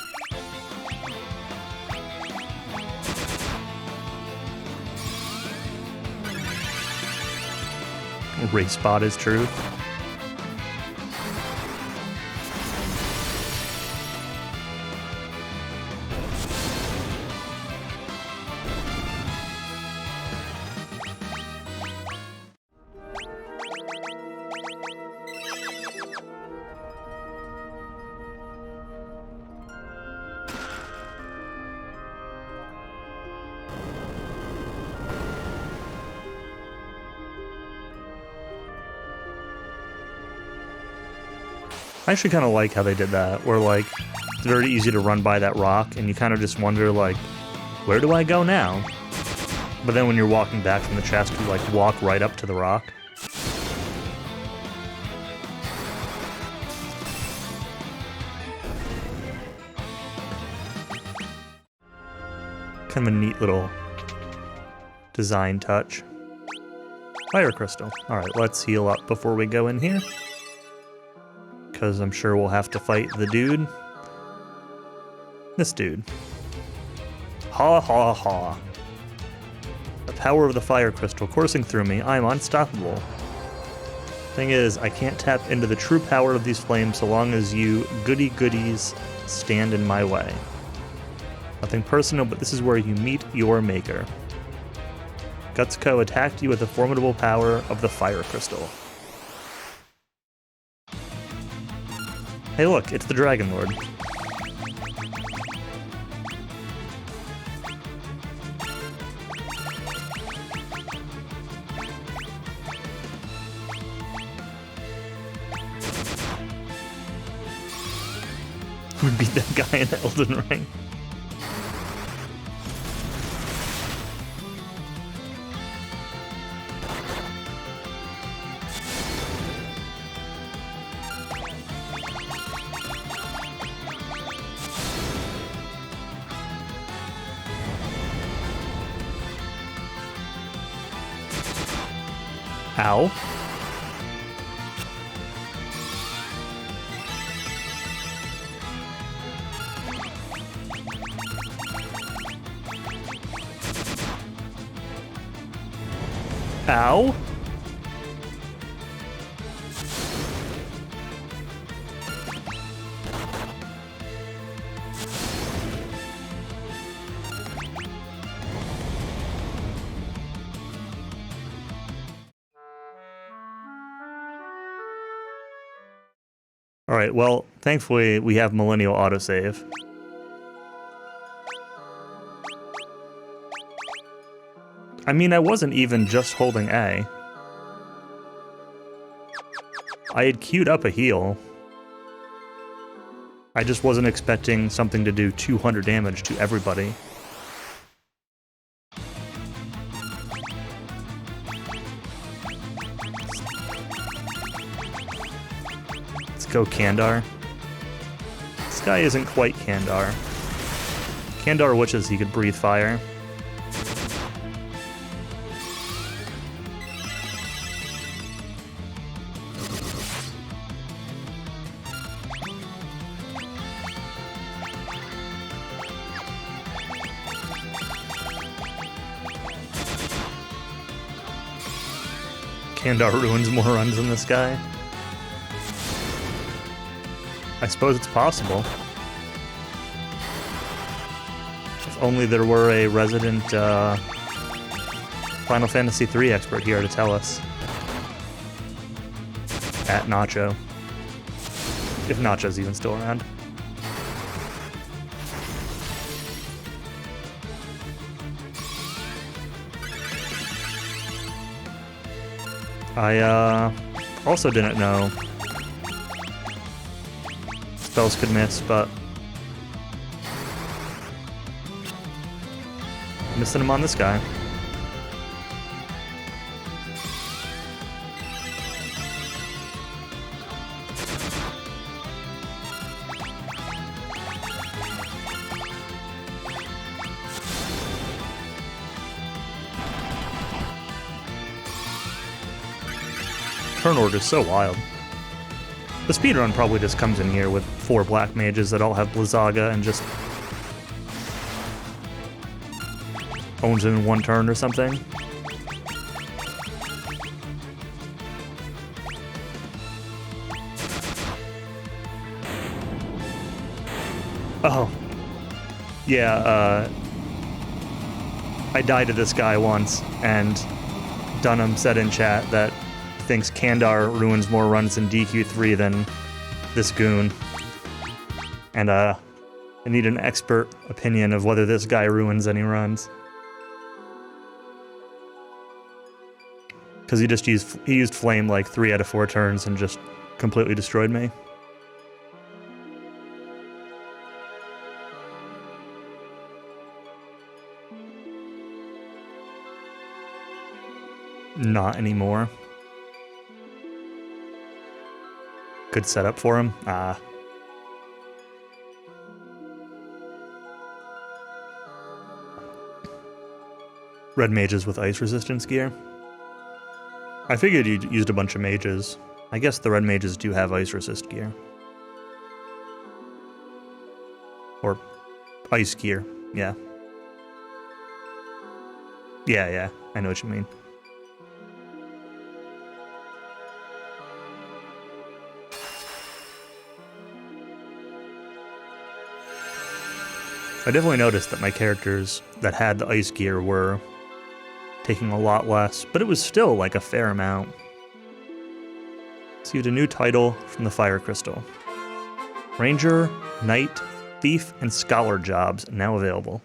Race bot is truth. I actually kind of like how they did that, where, like, it's very easy to run by that rock, and you kind of just wonder, like, where do I go now? But then when you're walking back from the chest, you, like, walk right up to the rock. Kind of a neat little design touch. Fire crystal. Alright, let's heal up before we go in here. Because I'm sure we'll have to fight the dude. This dude. Ha ha ha. The power of the fire crystal coursing through me, I'm unstoppable. Thing is, I can't tap into the true power of these flames so long as you goody-goodies stand in my way. Nothing personal, but this is where you meet your maker. Gutsuko attacked you with the formidable power of the fire crystal. Hey look, it's the Dragon Lord. We beat that guy in Elden Ring. Ow. Ow! Alright, well, thankfully we have Millennial autosave. I mean, I wasn't even just holding A. I had queued up a heal. I just wasn't expecting something to do 200 damage to everybody. Let's go Kandar. This guy isn't quite Kandar. Kandar wishes he could breathe fire. Kandar ruins more runs than this guy. I suppose it's possible. If only there were a resident Final Fantasy III expert here to tell us. At Nacho. If Nacho's even still around. I also didn't know spells could miss, but missing him on this guy. Turn order is so wild. The speedrun probably just comes in here with 4 black mages that all have Blizzaga and just owns him in 1 turn or something. Oh. Yeah, I died to this guy once, and Dunham said in chat that thinks Kandar ruins more runs in DQ3 than this goon. And I need an expert opinion of whether this guy ruins any runs. Because he used flame like 3 out of 4 turns and just completely destroyed me. Not anymore. Good setup for him. Ah. Red mages with ice resistance gear. I figured you'd used a bunch of mages. I guess the red mages do have ice resist gear. Or ice gear, yeah. Yeah, I know what you mean. I definitely noticed that my characters that had the ice gear were taking a lot less, but it was still like a fair amount. Received a new title from the Fire Crystal. Ranger, Knight, Thief, and Scholar jobs now available.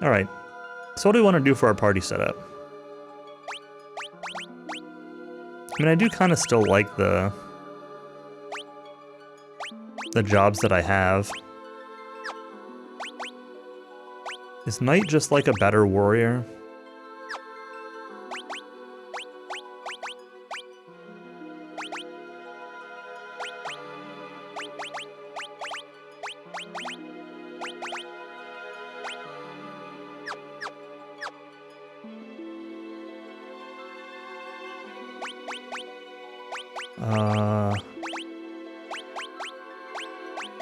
Alright, so what do we want to do for our party setup? I mean, I do kind of still like the jobs that I have. Is Knight just like a better warrior?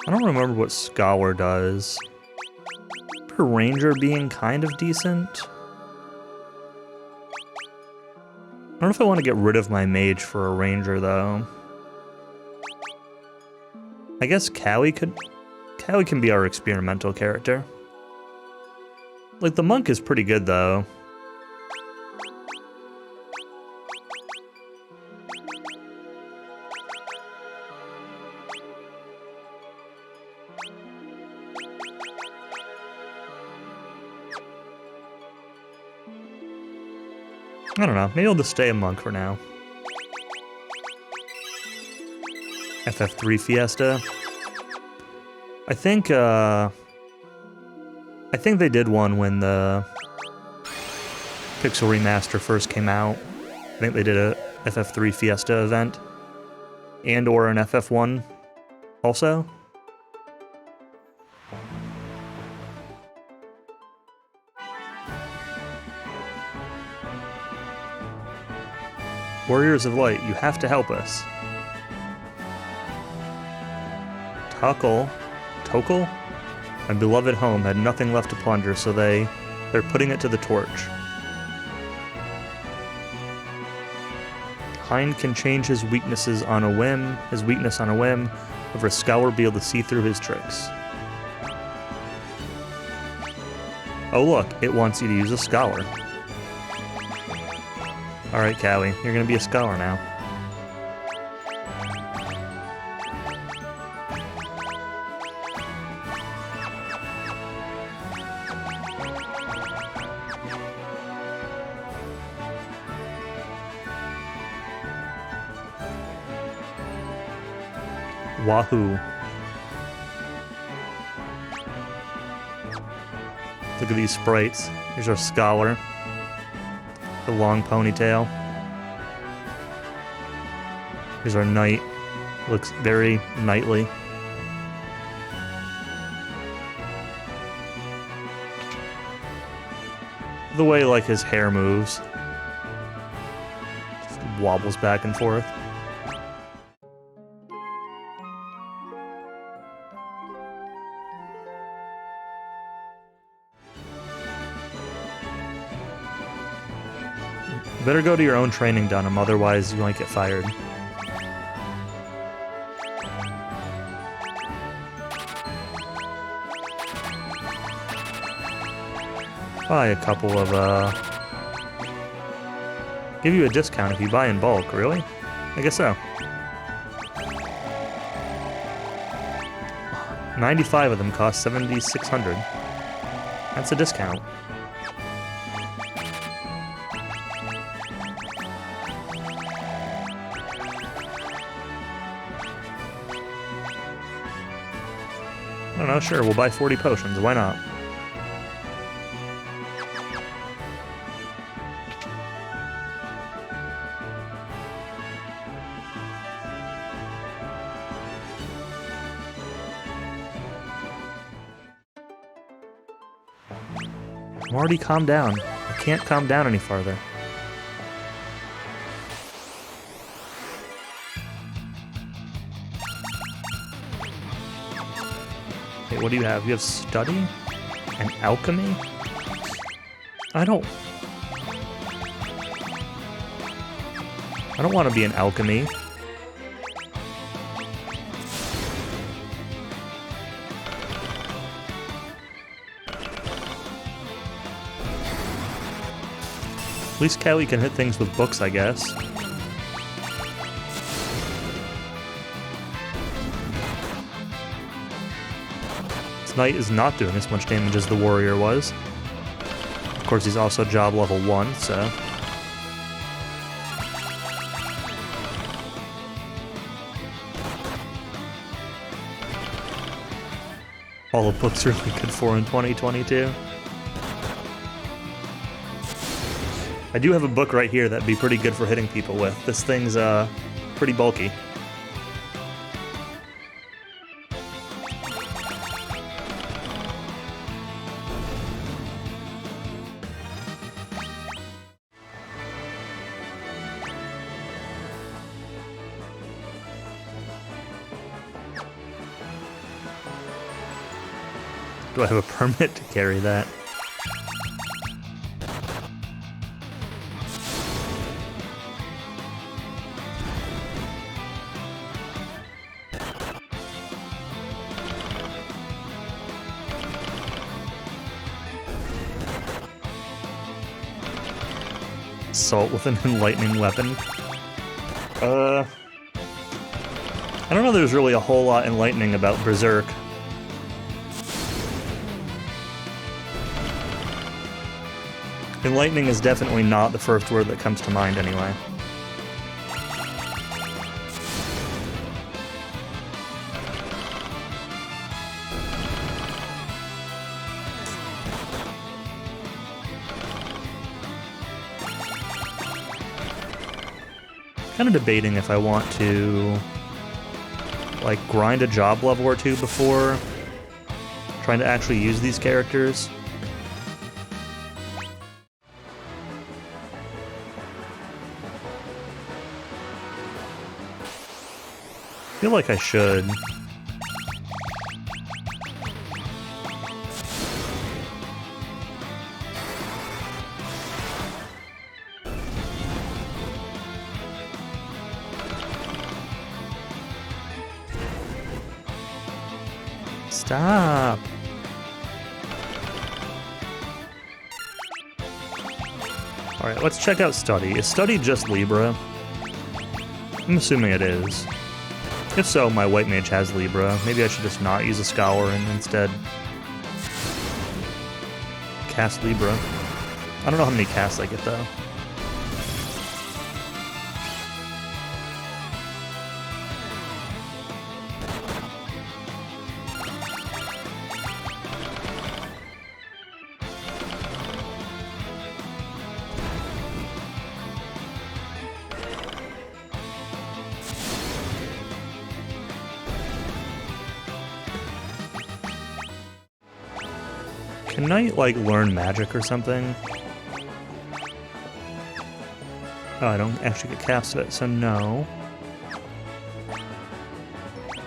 I don't remember what Scholar does. For Ranger being kind of decent. don't know if I want to get rid of my mage for a ranger, though. I guess Cowie can be our experimental character. Like, the monk is pretty good, though. I don't know, maybe I'll just stay a monk for now. FF3 Fiesta. I think they did one when the Pixel Remaster first came out. I think they did a FF3 Fiesta event. And or an FF1 also. Warriors of Light, you have to help us. Tokal? My beloved home had nothing left to plunder, so they're putting it to the torch. Hind can change his weakness on a whim, however a scholar will be able to see through his tricks. Oh look, it wants you to use a scholar. Alright, Cowie, you're gonna be a scholar now. Wahoo. Look at these sprites. Here's our scholar. The long ponytail. Here's our knight. Looks very knightly. The way, like, his hair moves. Just wobbles back and forth. You better go to your own training, Dunham, otherwise you might get fired. Buy a couple of, give you a discount if you buy in bulk, really? I guess so. 95 of them cost $7,600. That's a discount. I don't know, sure, we'll buy 40 potions, why not? I'm already calmed down. I can't calm down any farther. Okay, what do you have? You have study? And alchemy? I don't want to be an alchemy. At least Kelly can hit things with books, I guess. This knight is not doing as much damage as the warrior was. Of course, he's also job level 1, so... all the books are really good for in 2022. I do have a book right here that'd be pretty good for hitting people with. This thing's pretty bulky. Do I have a permit to carry that? assault with an enlightening weapon. I don't know there's really a whole lot enlightening about Berserk. Enlightening is definitely not the first word that comes to mind anyway. Kind of debating if I want to like grind a job level or two before trying to actually use these characters. I feel like I should. Stop. Alright, let's check out Study. Is Study just Libra? I'm assuming it is. If so, my white mage has Libra. Maybe I should just not use a Scholar and instead cast Libra. I don't know how many casts I get though. Can I, like, learn magic or something? Oh, I don't actually get cast it, so no.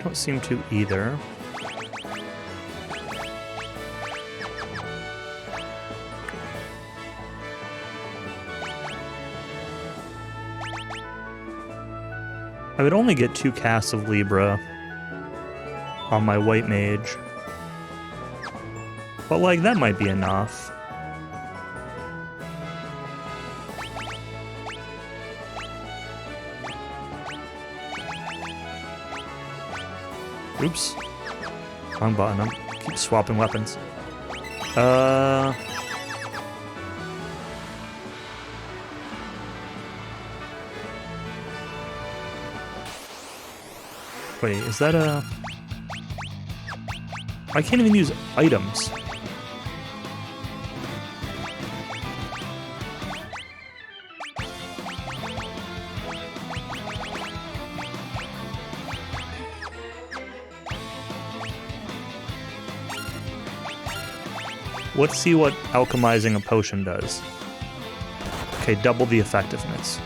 Don't seem to either. I would only get 2 casts of Libra on my white mage. But, like, that might be enough. Oops. Wrong button. I keep swapping weapons. Wait, is that a... I can't even use items. Let's see what alchemizing a potion does. Okay, double the effectiveness.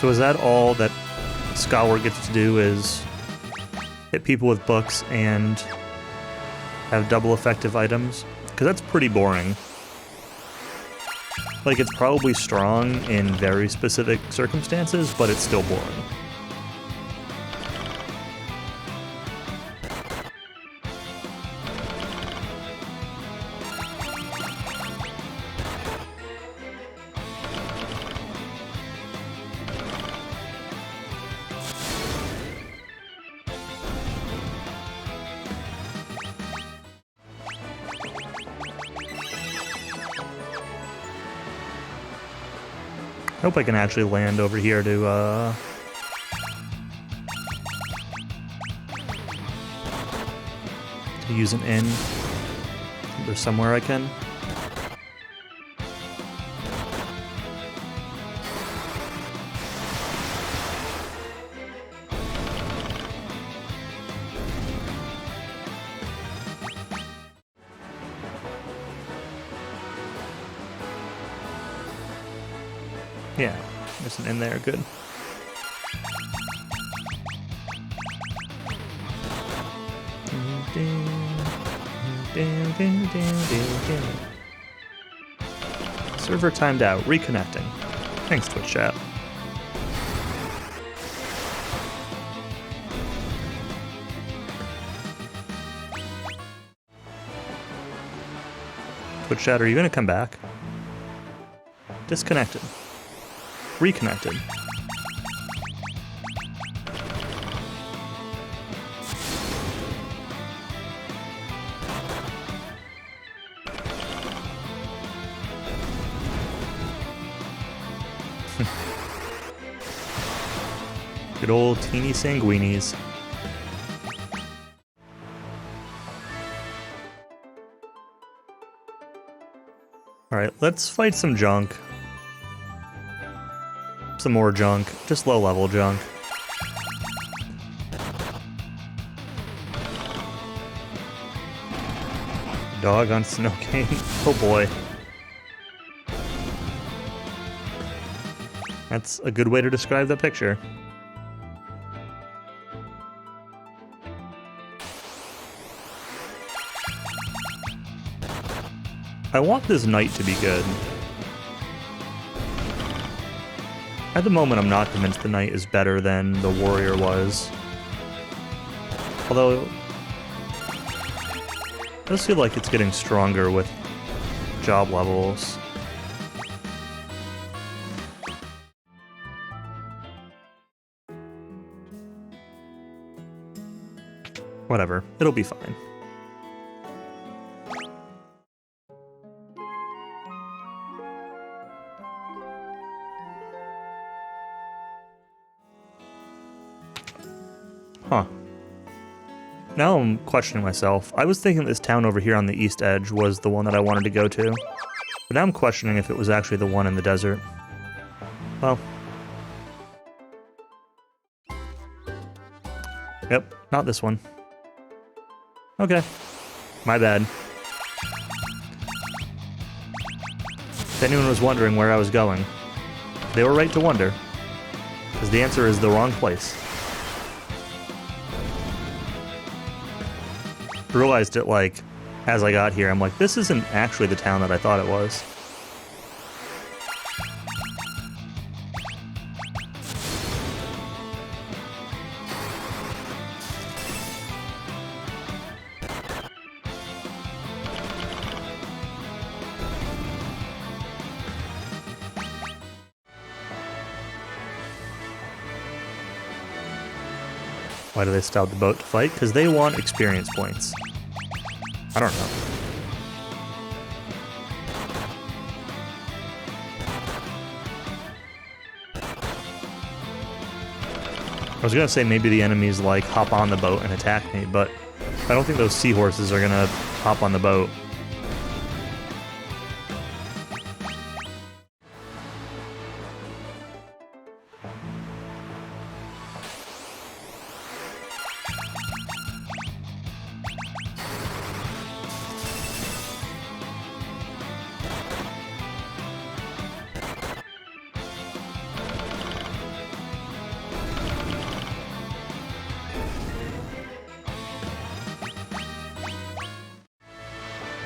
So is that all that Scholar gets to do, is hit people with books and have double effective items? Because that's pretty boring. Like, it's probably strong in very specific circumstances, but it's still boring. I hope I can actually land over here to use an inn. There's somewhere I can. Yeah, there's an inn there, good. Server timed out. Reconnecting. Thanks, Twitch chat. Twitch chat, are you gonna come back? Disconnected. Reconnected. Good old teeny sanguinies. Alright, let's fight some junk. Some more junk. Just low-level junk. Dog on snow cane. Oh boy. That's a good way to describe the picture. I want this knight to be good. At the moment, I'm not convinced the knight is better than the warrior was. Although, it does feel like it's getting stronger with job levels. Whatever, it'll be fine. Huh. Now I'm questioning myself. I was thinking this town over here on the east edge was the one that I wanted to go to. But now I'm questioning if it was actually the one in the desert. Well. Yep, not this one. Okay. My bad. If anyone was wondering where I was going, they were right to wonder. Because the answer is the wrong place. Realized it, like, as I got here. I'm like, this isn't actually the town that I thought it was. Why do they stop the boat to fight? Because they want experience points. I don't know. I was gonna say maybe the enemies like hop on the boat and attack me, but I don't think those seahorses are gonna hop on the boat.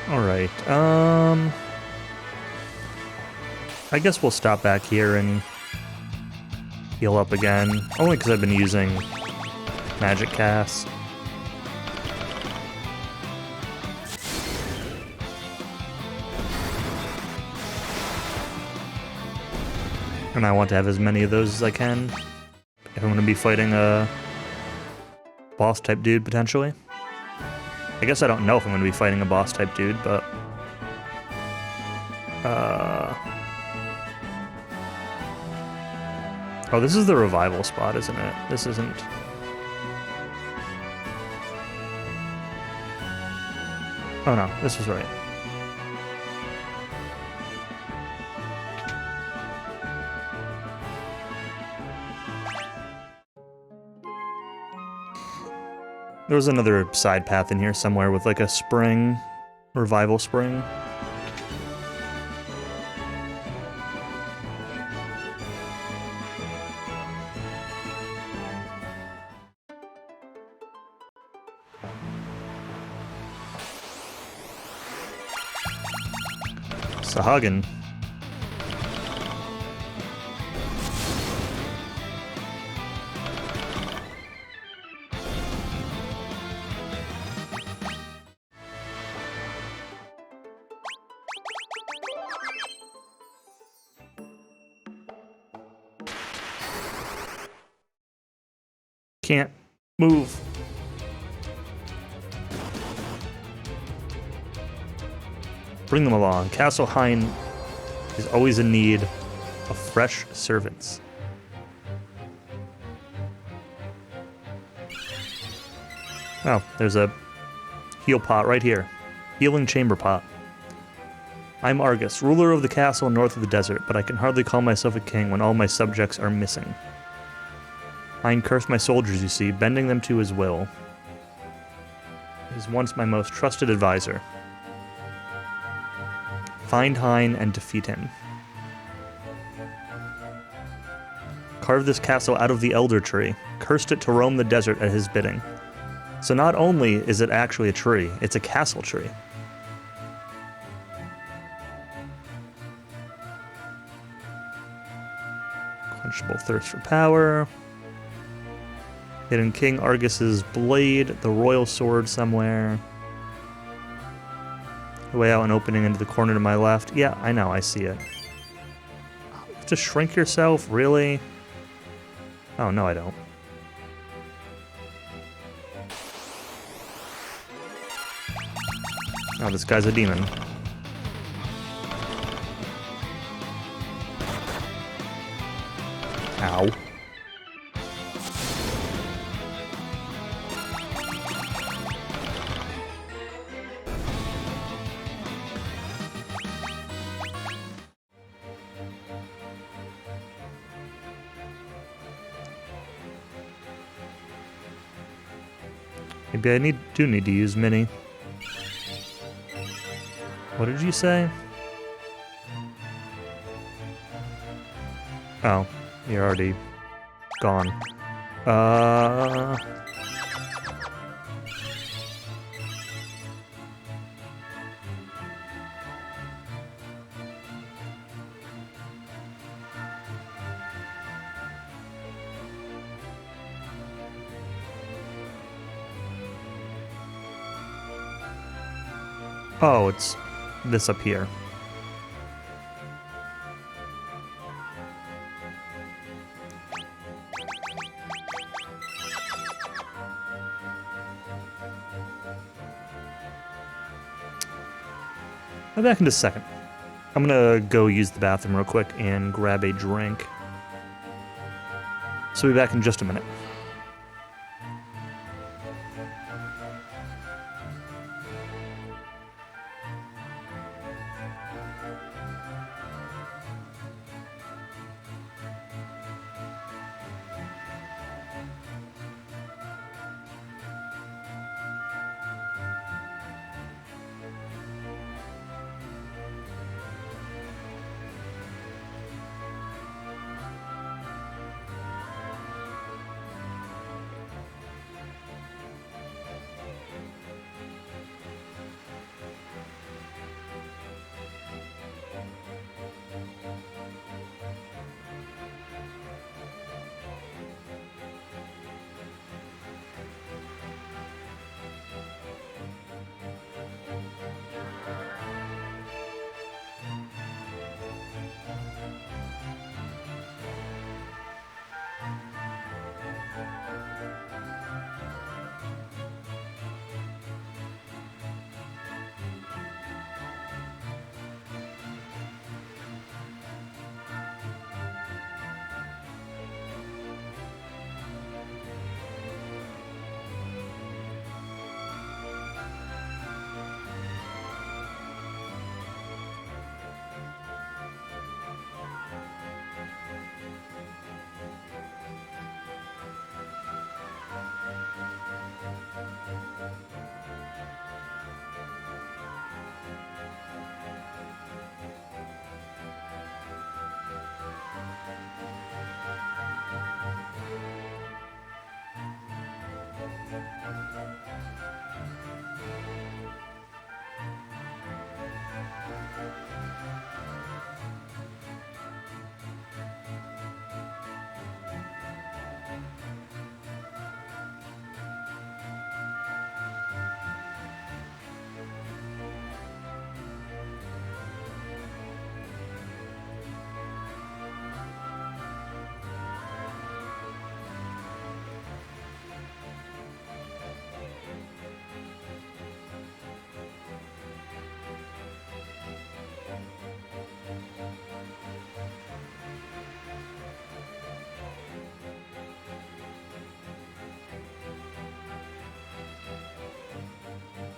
Alright, I guess we'll stop back here and heal up again, only because I've been using magic casts. And I want to have as many of those as I can if I'm going to be fighting a boss-type dude, potentially. I guess I don't know if I'm going to be fighting a boss-type dude, but... Oh, this is the revival spot, isn't it? This isn't... Oh no, this was right. There was another side path in here somewhere with like a spring, revival spring. Sahagin. can't move. Bring them along. Castle Hein is always in need of fresh servants. Oh, there's a heal pot right here. Healing chamber pot. I'm Argus, ruler of the castle north of the desert, but I can hardly call myself a king when all my subjects are missing. Hein cursed my soldiers, you see, bending them to his will. He was once my most trusted advisor. Find Hein and defeat him. Carve this castle out of the elder tree, cursed it to roam the desert at his bidding. So not only is it actually a tree, it's a castle tree. Quenchable thirst for power. Hidden King Argus's blade, the royal sword somewhere. Way out and opening into the corner to my left. Yeah, I know, I see it. You have to shrink yourself? Really? Oh, no, I don't. Oh, this guy's a demon. Ow. Maybe I do need to use Mini. What did you say? Oh, you're already gone. Oh, it's this up here. I'll be back in just a second. I'm gonna go use the bathroom real quick and grab a drink. So we'll be back in just a minute.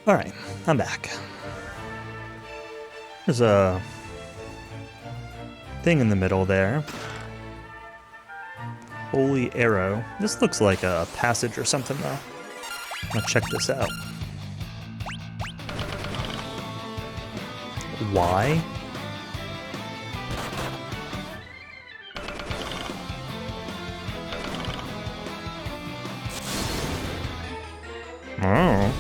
Alright, I'm back. There's a thing in the middle there. Holy arrow. This looks like a passage or something, though. I'm gonna check this out. Why? Oh.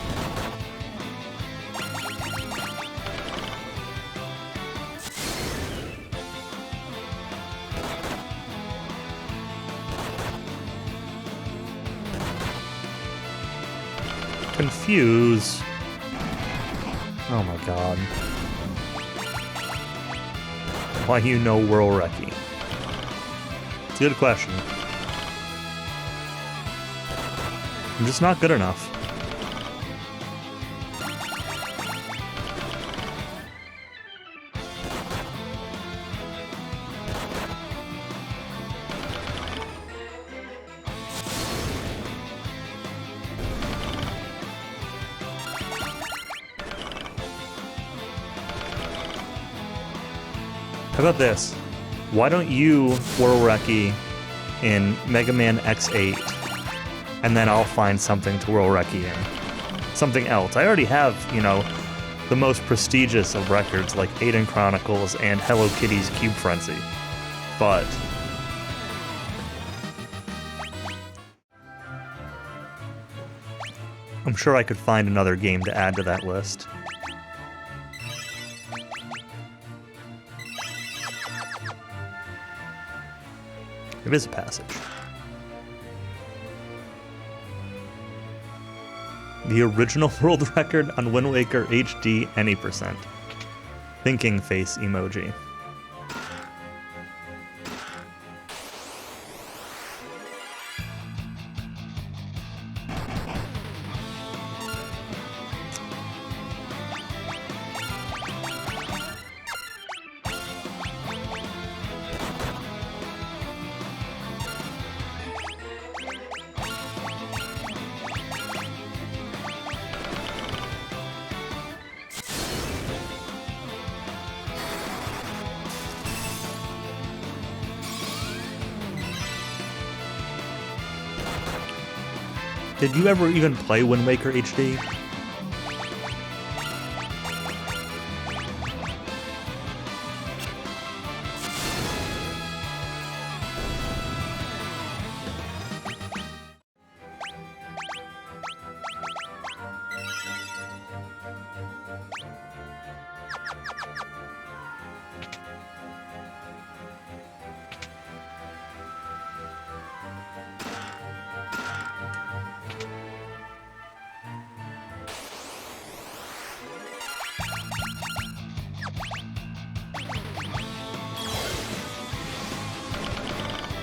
Confuse. Oh my god. Why you know Whirl Wrecky? It's a good question. I'm just not good enough. How about this? Why don't you Whirl Wrecky in Mega Man X8, and then I'll find something to Whirl Wrecky in. Something else. I already have, you know, the most prestigious of records like Aiden Chronicles and Hello Kitty's Cube Frenzy. But I'm sure I could find another game to add to that list. It is a passage. The original world record on Wind Waker HD any percent. Thinking face emoji. Did you ever even play Wind Waker HD?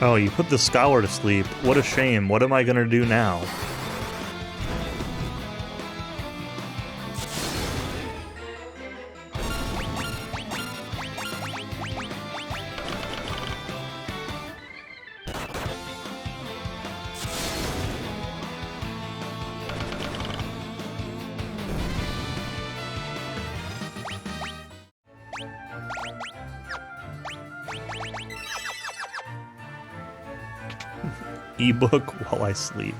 Oh, you put the scholar to sleep. What a shame. What am I gonna do now? Ebook while I sleep.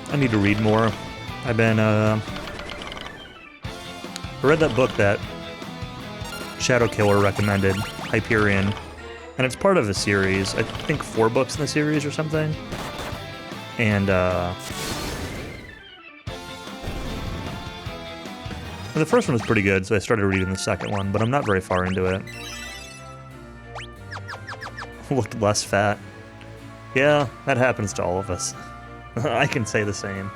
I need to read more. I've been, I read that book that Shadow Killer recommended, Hyperion. And it's part of a series, I think 4 books in the series or something. And, the first one was pretty good, so I started reading the second one, but I'm not very far into it. Looked less fat. Yeah, that happens to all of us. I can say the same.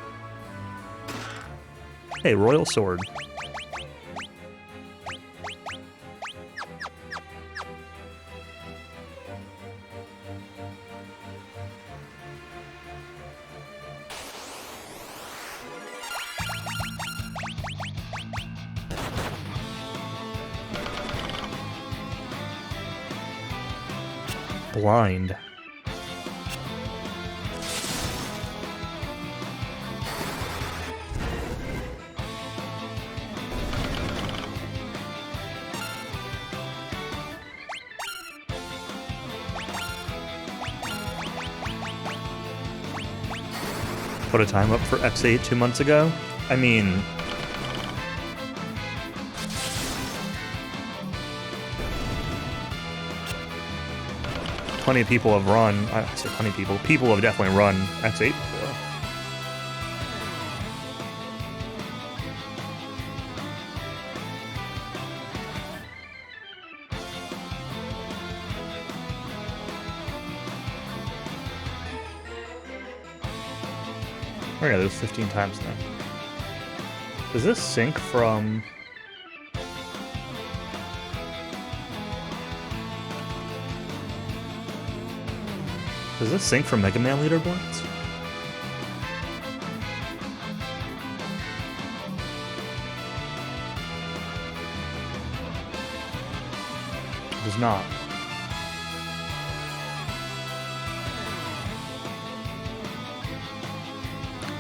Hey, Royal Sword. blind. Put a time up for X8 2 months ago? I mean... plenty of people have run... I say plenty of people. People have definitely run X8 before. Oh yeah, there's 15 times now. Does this sync from... Does this sync from Mega Man leaderboards? It does not.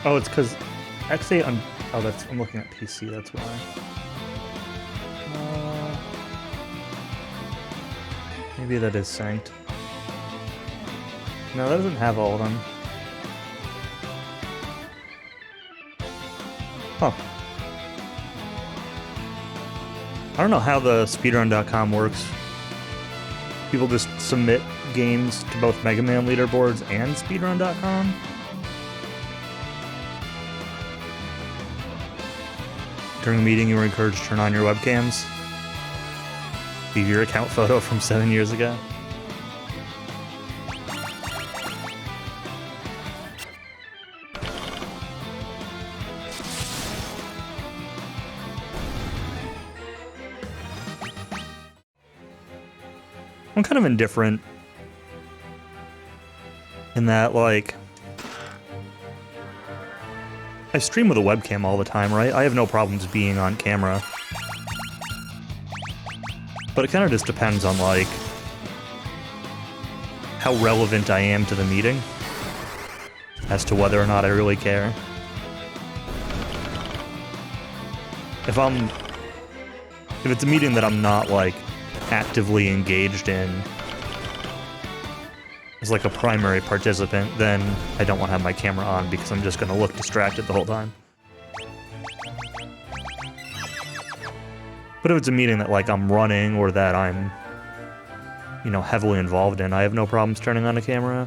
Oh, it's because X8 on... Oh, that's... I'm looking at PC, that's why. Maybe that is synced. No, that doesn't have all of them. Huh. I don't know how the speedrun.com works. People just submit games to both Mega Man leaderboards and speedrun.com? During the meeting, you were encouraged to turn on your webcams. Leave your account photo from 7 years ago. I'm kind of indifferent in that, like, I stream with a webcam all the time, right? I have no problems being on camera. But it kind of just depends on, like, how relevant I am to the meeting as to whether or not I really care. If it's a meeting that I'm not, like, actively engaged in as like a primary participant, then I don't want to have my camera on because I'm just going to look distracted the whole time. But if it's a meeting that like I'm running or that I'm, you know, heavily involved in, I have no problems turning on a camera.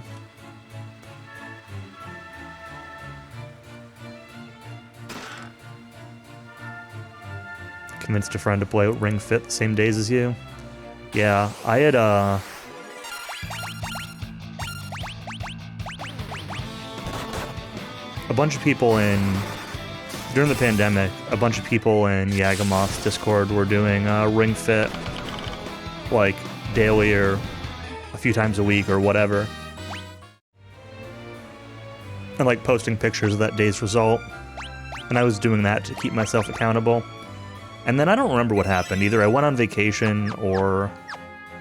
Convinced a friend to play Ring Fit the same days as you. Yeah, I had, a bunch of people during the pandemic, a bunch of people in Yagamoth's Discord were doing Ring Fit, like, daily or a few times a week or whatever. And, like, posting pictures of that day's result. And I was doing that to keep myself accountable. And then I don't remember what happened. Either I went on vacation or...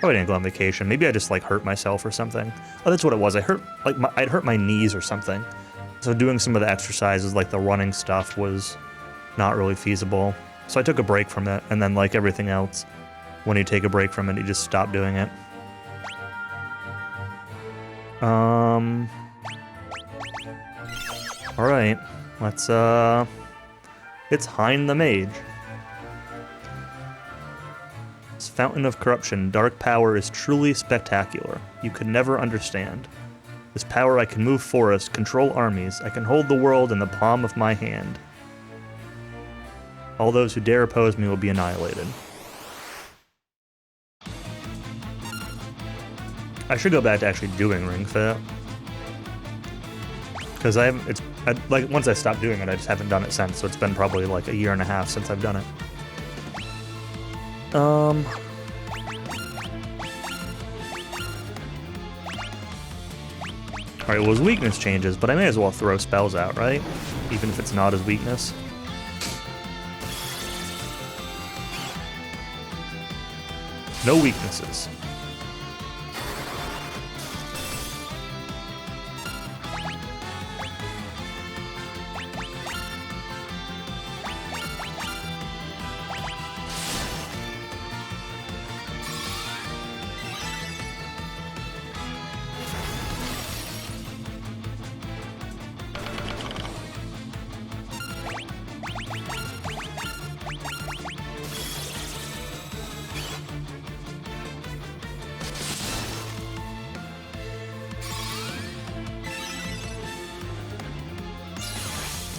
Oh, I didn't go on vacation. Maybe I just, like, hurt myself or something. Oh, that's what it was. I'd hurt my knees or something. So doing some of the exercises, like the running stuff, was not really feasible. So I took a break from it, and then, like everything else, when you take a break from it, you just stop doing it. Alright. Let's, It's Hein the Mage. This fountain of corruption, dark power is truly spectacular. You could never understand. This power, I can move forests, control armies, I can hold the world in the palm of my hand. All those who dare oppose me will be annihilated. I should go back to actually doing Ring Fit. Because like, once I stopped doing it, I just haven't done it since, so it's been probably like a year and a half since I've done it. Alright, well, his weakness changes, but I may as well throw spells out, right? Even if it's not his weakness. No weaknesses.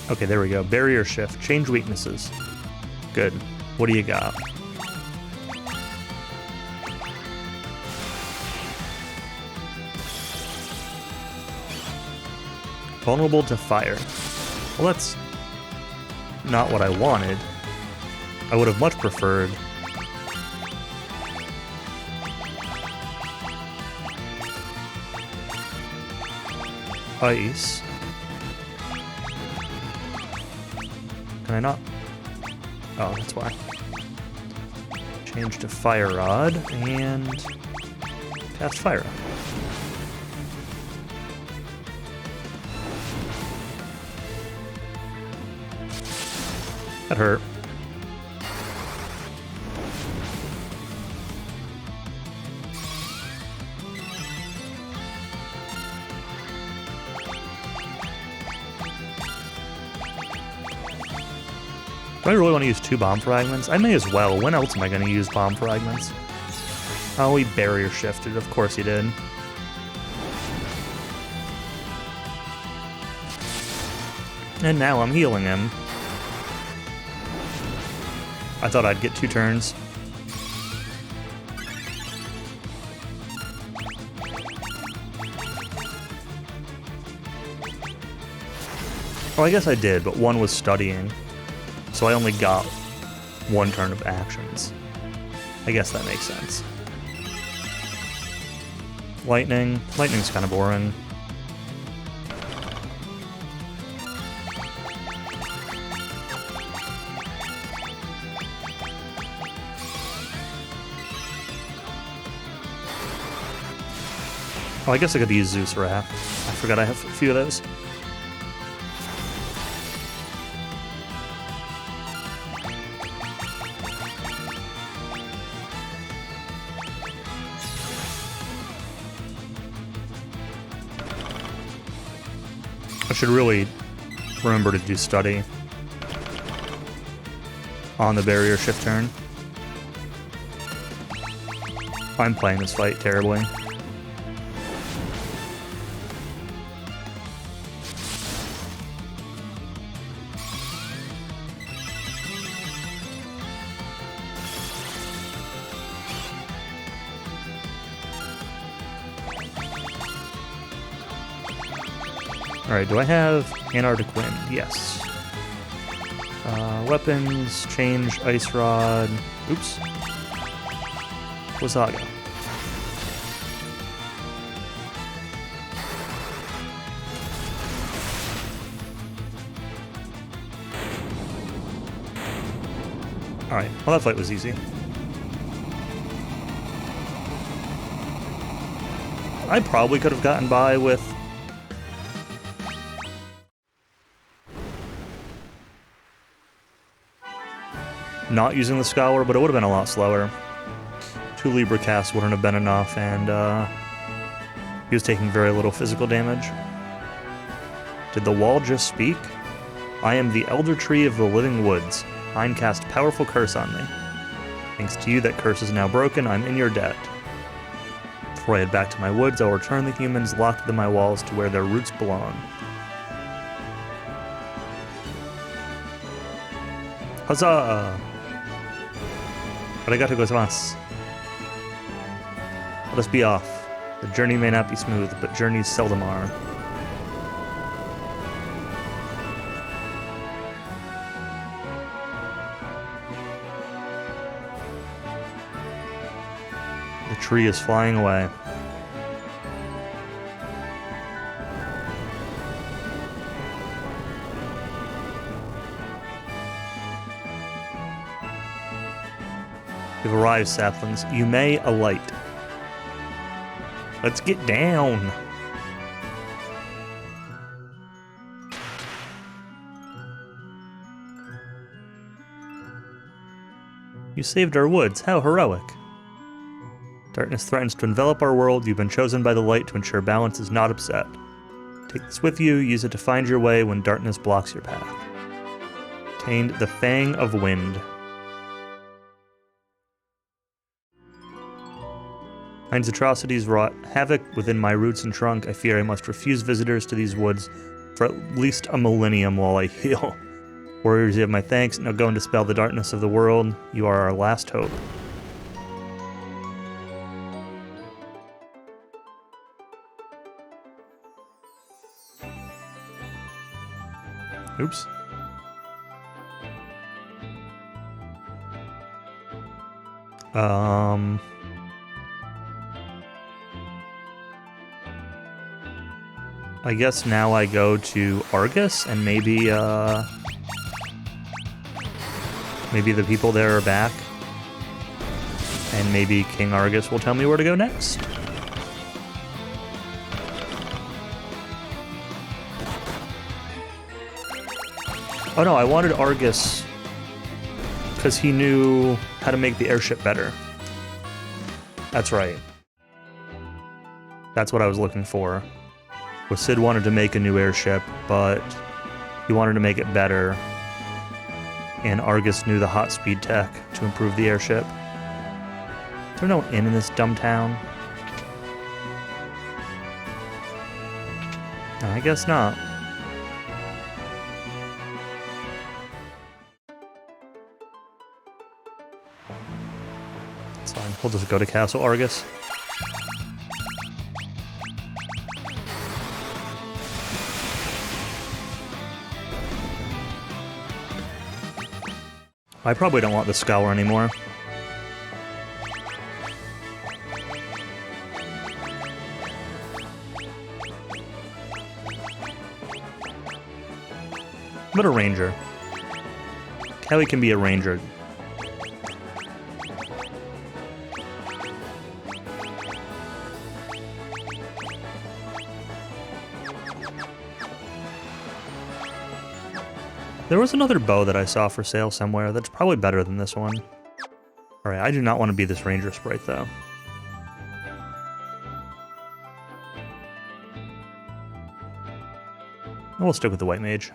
Okay, there we go. Barrier shift. Change weaknesses. Good. What do you got? Vulnerable to fire. Well, that's not what I wanted. I would have much preferred ice. Can I not? Oh, that's why. Change to Fire Rod and cast Fire Rod. That hurt. Do I really want to use 2 bomb fragments? I may as well. When else am I going to use bomb fragments? Oh, he barrier shifted. Of course he did. And now I'm healing him. I thought I'd get 2 turns. Oh, I guess I did, but 1 was studying. So I only got 1 turn of actions. I guess that makes sense. Lightning. Lightning's kind of boring. Oh, I guess I could use Zeus Wrath. I forgot I have a few of those. I should really remember to do study on the barrier shift turn. I'm playing this fight terribly. Alright, do I have Antarctic Wind? Yes. Weapons, change, Ice Rod. Oops. Wasaga. Alright, well that fight was easy. I probably could have gotten by with not using the Scholar, but it would have been a lot slower. 2 Libra casts wouldn't have been enough, and he was taking very little physical damage. Did the wall just speak? I am the Elder Tree of the Living Woods. Mine cast powerful curse on me. Thanks to you, that curse is now broken. I'm in your debt. Before I head back to my woods, I'll return the humans locked within my walls to where their roots belong. Huzzah! Arigato gozaimasu. Let us be off. The journey may not be smooth, but journeys seldom are. The tree is flying away. You've arrived, saplings. You may alight. Let's get down. You saved our woods. How heroic. Darkness threatens to envelop our world. You've been chosen by the light to ensure balance is not upset. Take this with you. Use it to find your way when darkness blocks your path. Obtained the Fang of Wind. Mind's atrocities wrought havoc within my roots and trunk. I fear I must refuse visitors to these woods for at least a millennium while I heal. Warriors, you have my thanks. Now go and dispel the darkness of the world. You are our last hope. Oops. I guess now I go to Argus and maybe the people there are back. And maybe King Argus will tell me where to go next. Oh no, I wanted Argus because he knew how to make the airship better. That's right. That's what I was looking for. Was Sid wanted to make a new airship, but he wanted to make it better. And Argus knew the hot speed tech to improve the airship. Is there no inn in this dumb town? No, I guess not. It's fine. We'll just go to Castle Argus. I probably don't want the Scour anymore. But a ranger. Kelly can be a ranger. There was another bow that I saw for sale somewhere that's probably better than this one. Alright, I do not want to be this ranger sprite though. We'll stick with the white mage.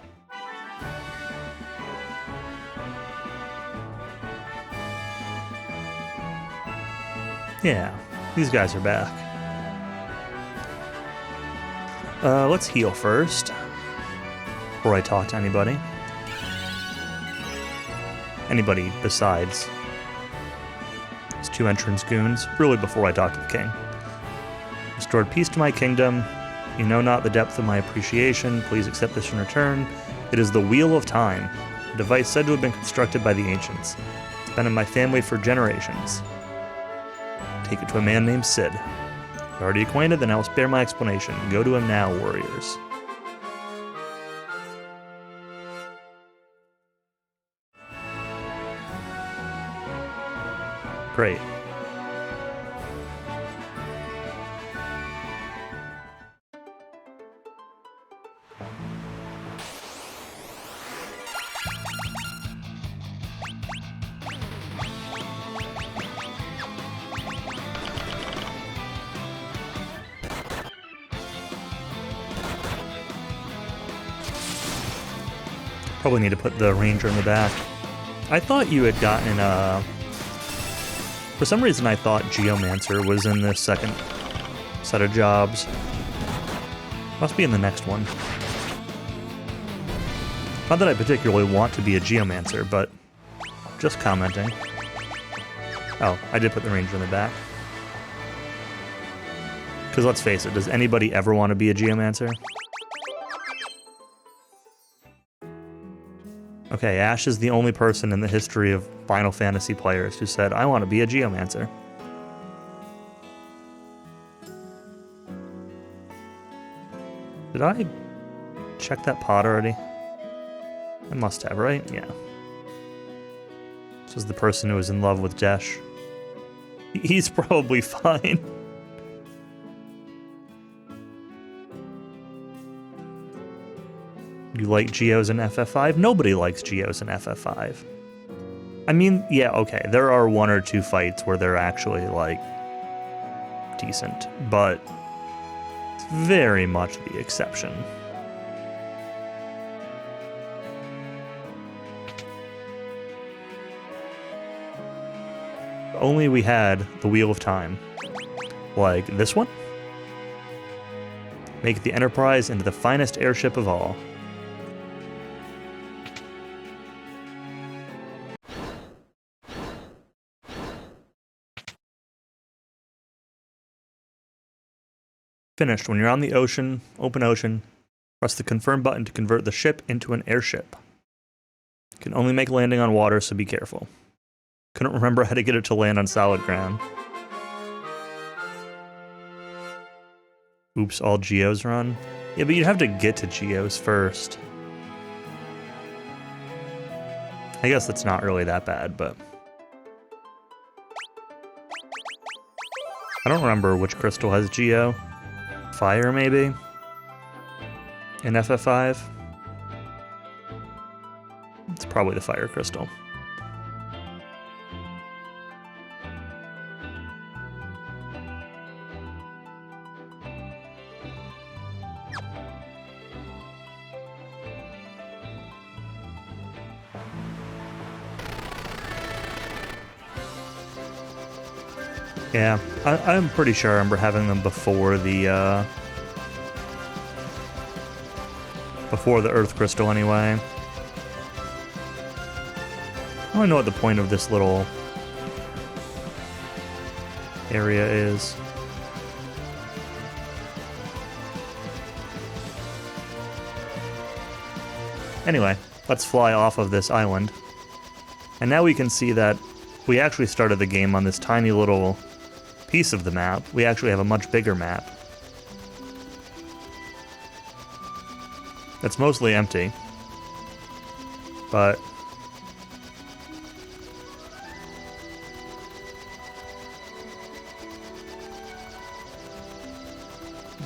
Yeah, these guys are back. Let's heal first, before I talk to anybody. Anybody besides these two entrance goons, really before I talk to the king. Restored peace to my kingdom. You know not the depth of my appreciation. Please accept this in return. It is the Wheel of Time, a device said to have been constructed by the ancients. It's been in my family for generations. Take it to a man named Sid. You're already acquainted, then I will spare my explanation. Go to him now, warriors. Great. Probably need to put the ranger in the back. I thought you had gotten for some reason I thought Geomancer was in this second set of jobs. Must be in the next one. Not that I particularly want to be a Geomancer, but just commenting. Oh, I did put the ranger in the back. Because let's face it, does anybody ever want to be a Geomancer? Okay, Ash is the only person in the history of Final Fantasy players who said, I want to be a Geomancer. Did I check that pod already? I must have, right? Yeah. This is the person who was in love with Desh. He's probably fine. You like Geos in FF5? Nobody likes Geos in FF5. I mean, yeah, okay, there are one or two fights where they're actually, like, decent, but it's very much the exception. If only we had the Wheel of Time. Like this one? Make the Enterprise into the finest airship of all. Finished. When you're on the ocean, open ocean, press the confirm button to convert the ship into an airship. You can only make landing on water, so be careful. Couldn't remember how to get it to land on solid ground. Oops, all geos run. Yeah, but you'd have to get to geos first. I guess that's not really that bad, but... I don't remember which crystal has geo. Fire, maybe? In FF5? It's probably the fire crystal. Yeah, I'm pretty sure I remember having them before the Earth Crystal anyway. I don't know what the point of this little area is. Anyway, let's fly off of this island. And now we can see that we actually started the game on this tiny little piece of the map. We actually have a much bigger map. It's mostly empty. But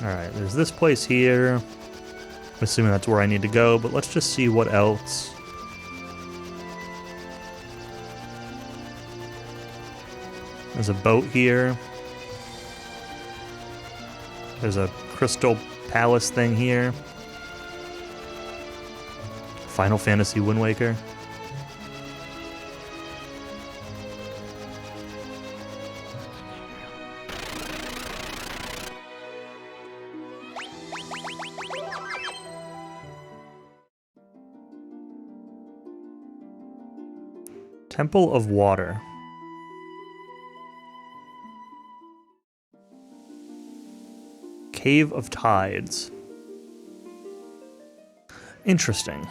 alright, there's this place here. I'm assuming that's where I need to go, but let's just see what else. There's a boat here. There's a crystal palace thing here. Final Fantasy Wind Waker. Temple of Water. Cave of Tides. Interesting.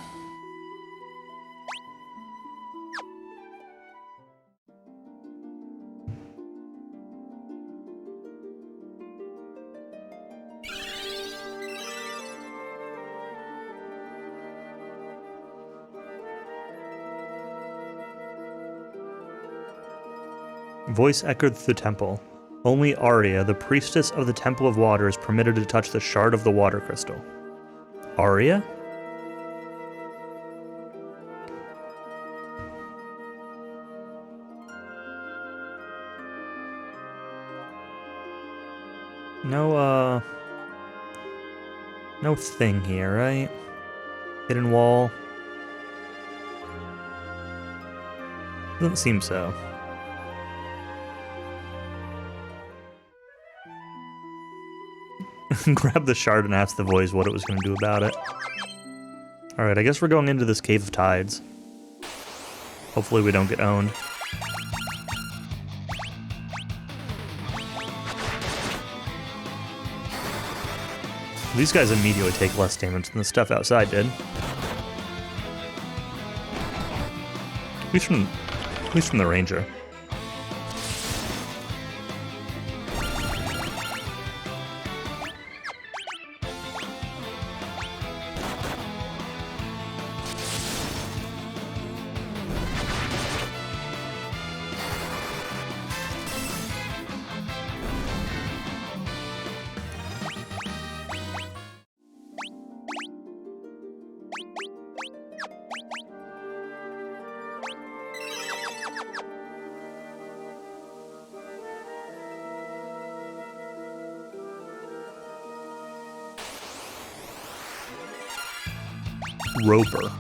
Voice echoed through the temple. Only Arya, the priestess of the Temple of Water, is permitted to touch the shard of the water crystal. Arya? No thing here, right? Hidden wall? Doesn't seem so. Grab the shard and ask the voice what it was going to do about it. Alright, I guess we're going into this Cave of Tides. Hopefully we don't get owned. These guys immediately take less damage than the stuff outside did. At least from the Ranger. Roper.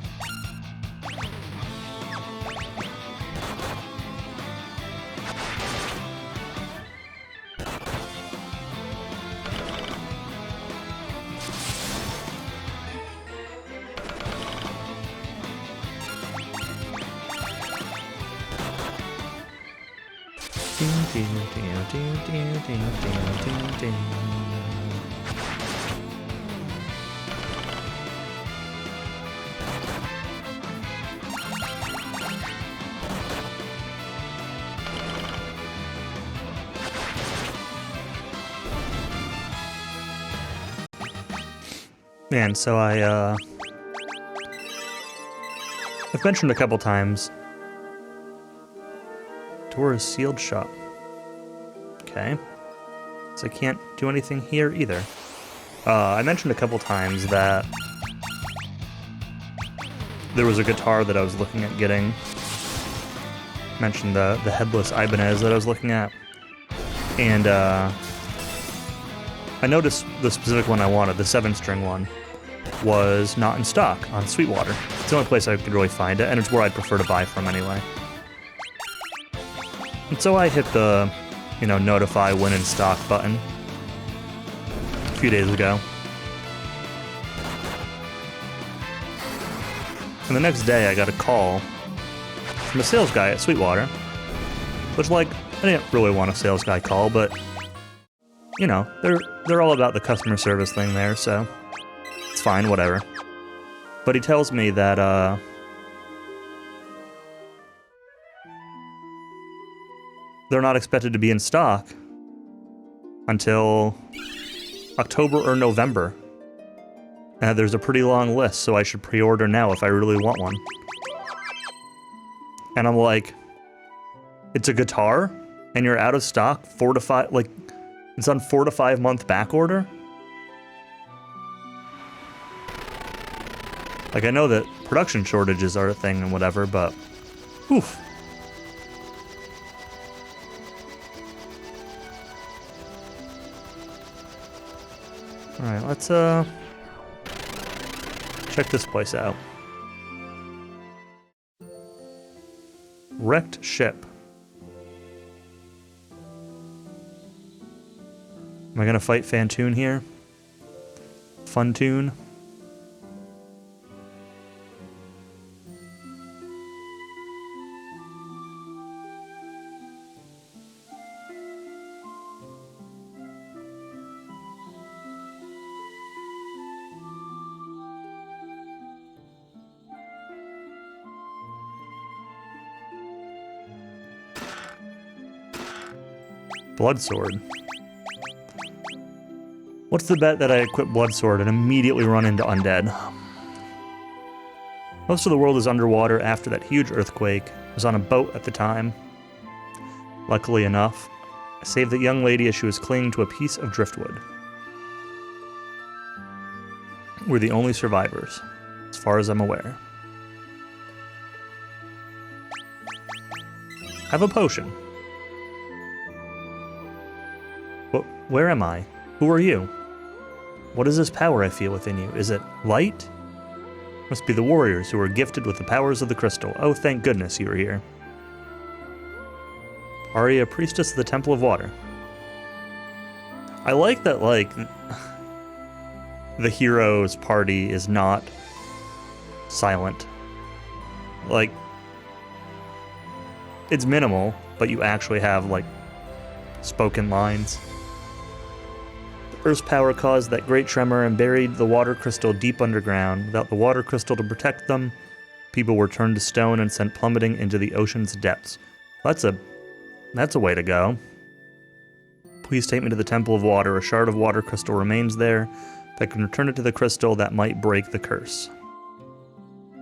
And so I've mentioned a couple times, door is sealed shut. Okay. So I can't do anything here either. I mentioned a couple times that there was a guitar that I was looking at getting. Mentioned the headless Ibanez that I was looking at. And I noticed the specific one I wanted, the 7-string one, was not in stock on Sweetwater. It's the only place I could really find it, and it's where I'd prefer to buy from anyway. And so I hit the, notify when in stock button a few days ago. And the next day I got a call from a sales guy at Sweetwater, which, I didn't really want a sales guy call, but, they're all about the customer service thing there, so it's fine, whatever. But he tells me that, they're not expected to be in stock until October or November. And there's a pretty long list, so I should pre-order now if I really want one. And I'm like, it's a guitar? And you're out of stock? 4 to 5, it's on 4 to 5 month back order? I know that production shortages are a thing and whatever, but oof. Alright, let's check this place out. Wrecked ship. Am I gonna fight Fantoon here? Funtoon? Bloodsword. What's the bet that I equip Bloodsword and immediately run into undead? Most of the world is underwater after that huge earthquake. I was on a boat at the time. Luckily enough, I saved the young lady as she was clinging to a piece of driftwood. We're the only survivors, as far as I'm aware. I have a potion. Where am I? Who are you? What is this power I feel within you? Is it light? Must be the warriors who are gifted with the powers of the crystal. Oh, thank goodness you are here. Aria, priestess of the Temple of Water. I like that, the hero's party is not silent. It's minimal, but you actually have, spoken lines. Earth's power caused that great tremor and buried the water crystal deep underground. Without the water crystal to protect them, people were turned to stone and sent plummeting into the ocean's depths. That's a way to go. Please take me to the Temple of Water. A shard of water crystal remains there. If I can return it to the crystal, that might break the curse.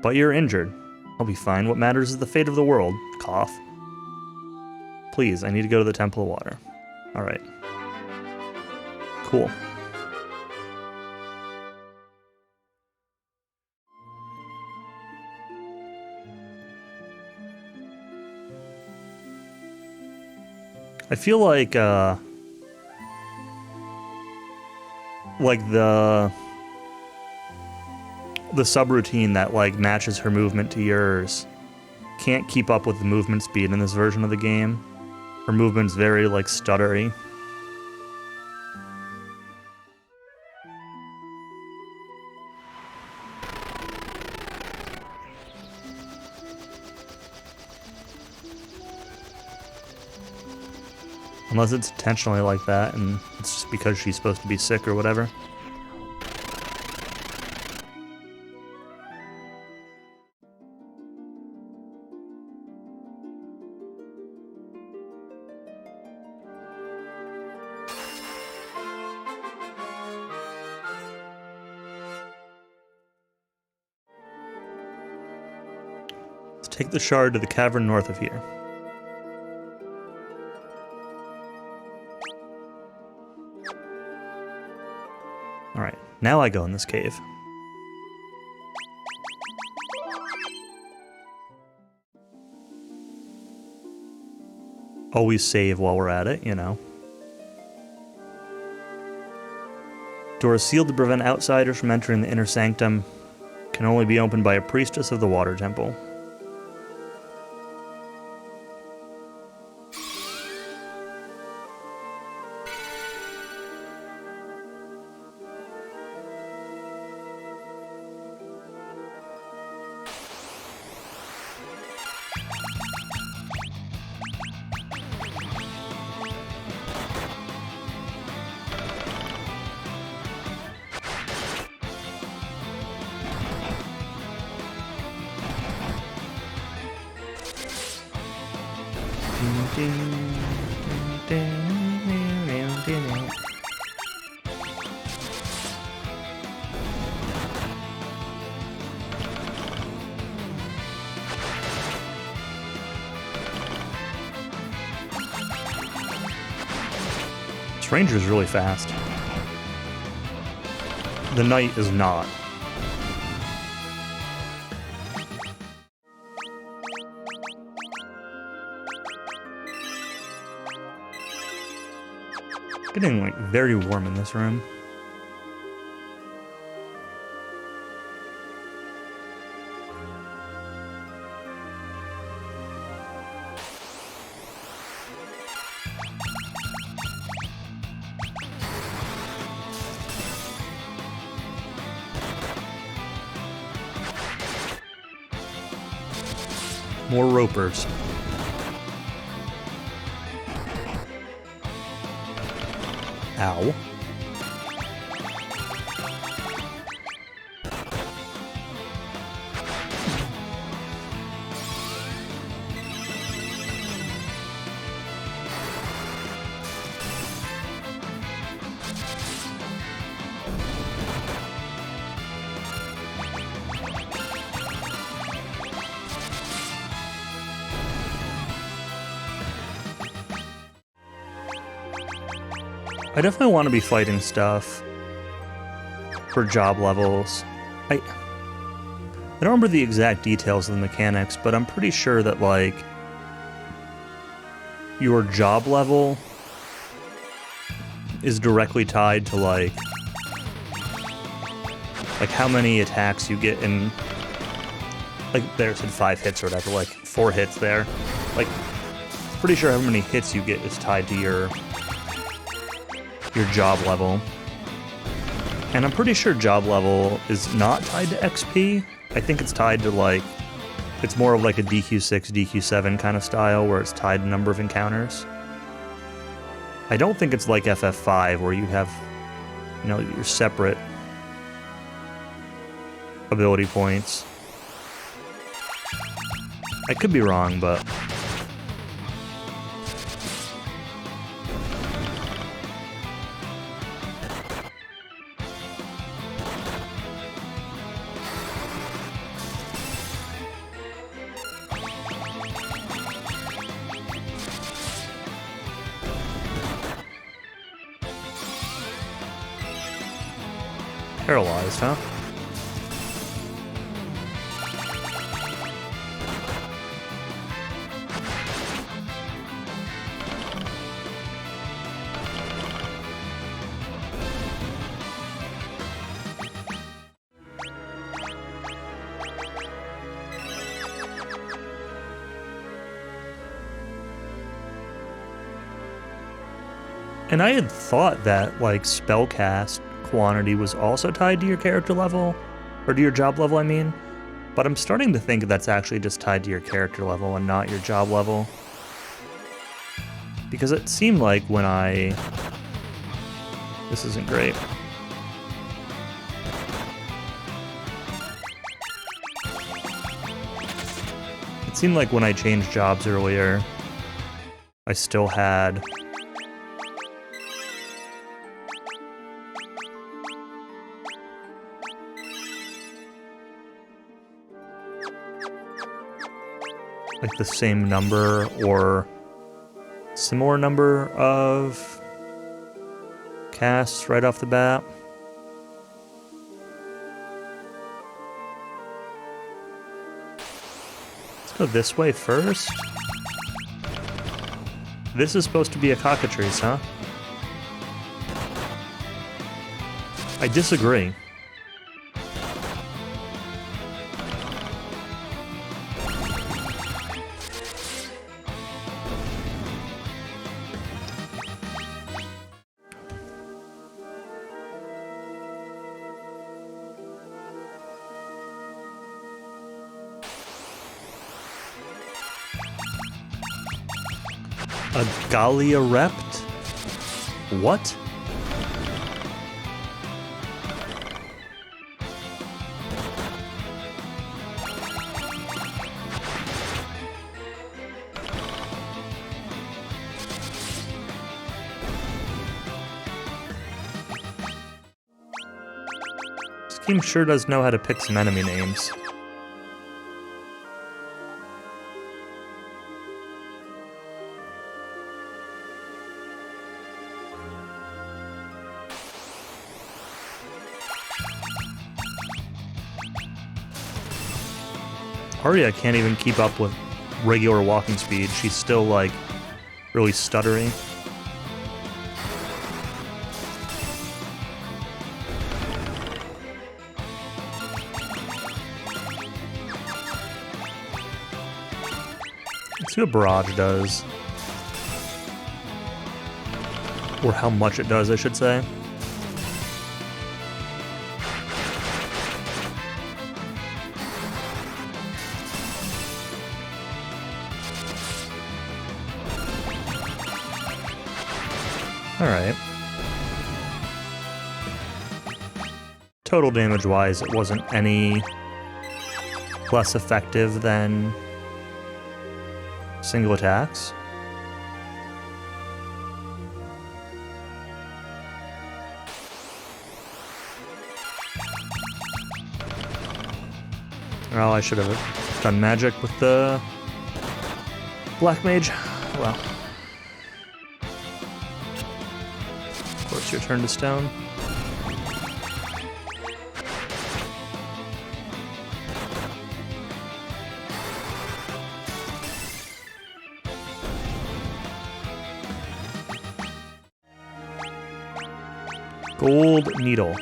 But you're injured. I'll be fine. What matters is the fate of the world. Cough. Please, I need to go to the Temple of Water. Alright. Cool. I feel like the subroutine that matches her movement to yours can't keep up with the movement speed in this version of the game. Her movement's very stuttery. Unless it's intentionally like that, and it's just because she's supposed to be sick or whatever. Let's take the shard to the cavern north of here. Alright, now I go in this cave. Always save while we're at it, you know. Doors sealed to prevent outsiders from entering the inner sanctum. Can only be opened by a priestess of the water temple. This ranger's really fast. The knight is not. Getting like very warm in this room. More ropers. Ow. I definitely want to be fighting stuff for job levels. I don't remember the exact details of the mechanics, but I'm pretty sure that, like, your job level is directly tied to, like how many attacks you get in, like, there said 5 hits or whatever, like 4 hits there. Like, pretty sure how many hits you get is tied to your job level. And I'm pretty sure job level is not tied to XP. I think it's tied to, like, it's more of like a DQ6, DQ7 kind of style where it's tied to number of encounters. I don't think it's like FF5 where you have, you know, your separate ability points. I could be wrong, but paralyzed, huh? And I had thought that, like, spellcast quantity was also tied to your character level, or to your job level, I mean. But I'm starting to think that's actually just tied to your character level and not your job level. Because it seemed like when I... This isn't great. It seemed like when I changed jobs earlier, I still had... like the same number or similar number of casts right off the bat. Let's go this way first. This is supposed to be a cockatrice, huh? I disagree. A Galliarept? What? This game sure does know how to pick some enemy names. Arya can't even keep up with regular walking speed. She's still, like, really stuttery. Let's see what Barrage does. Or how much it does, I should say. Alright. Total damage-wise, it wasn't any less effective than single attacks. Well, I should have done magic with the Black Mage. Well. Of course, your turn to stone. Gold needle.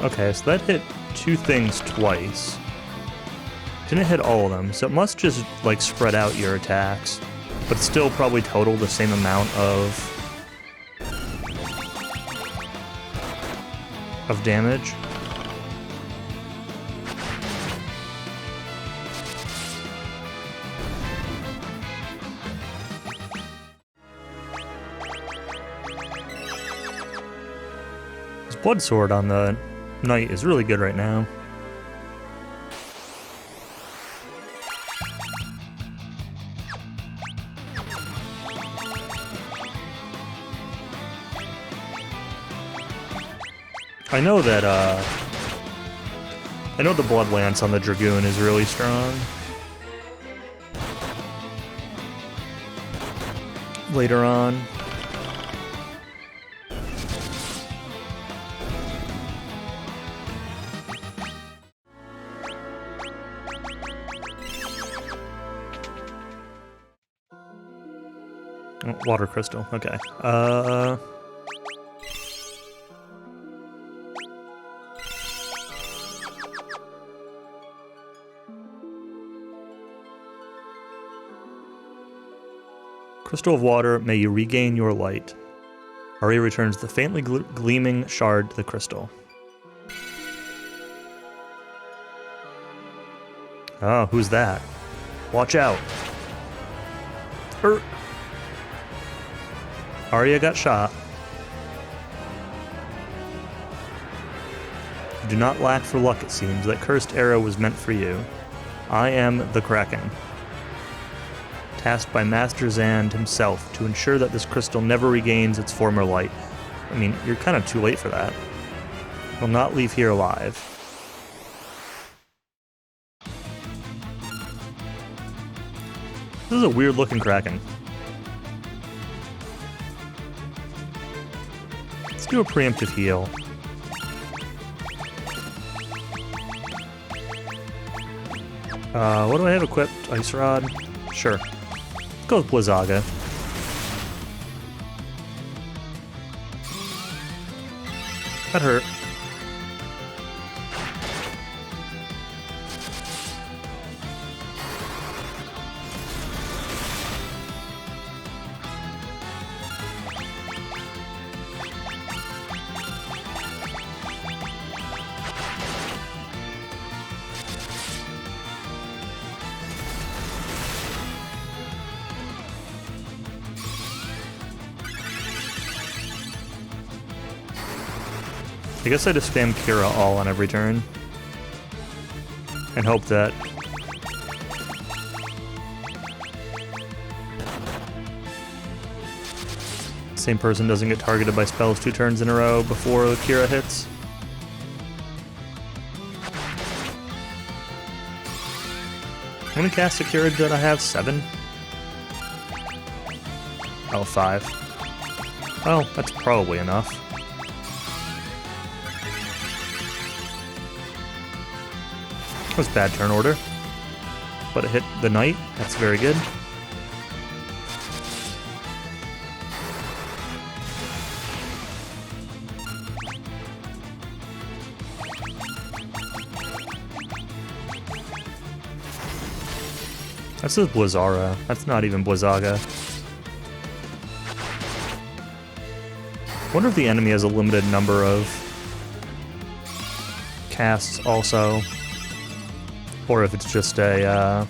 Okay, so that hit two things twice. Didn't hit all of them, so it must just, like, spread out your attacks, but still probably total the same amount of damage. His blood sword on the knight is really good right now. I know that, I know the Blood Lance on the Dragoon is really strong. Later on. Oh, water crystal, okay. Crystal of water, may you regain your light. Arya returns the faintly gleaming shard to the crystal. Oh, who's that? Watch out. Arya got shot. You do not lack for luck, it seems. That cursed arrow was meant for you. I am the Kraken, tasked by Master Zand himself to ensure that this crystal never regains its former light. I mean, you're kind of too late for that. Will not leave here alive. This is a weird looking Kraken. Let's do a preemptive heal. What do I have equipped? Ice Rod? Sure. Let's go with Blizzaga. That hurt. I guess I just spam Kira all on every turn. And hope that... same person doesn't get targeted by spells 2 turns in a row before Kira hits. How many casts of Kira did I have? 7? Oh, 5. Well, that's probably enough. That was bad turn order, but it hit the knight. That's very good. This is Blizzara. That's not even Blizzaga. Wonder if the enemy has a limited number of casts also. Or if it's just a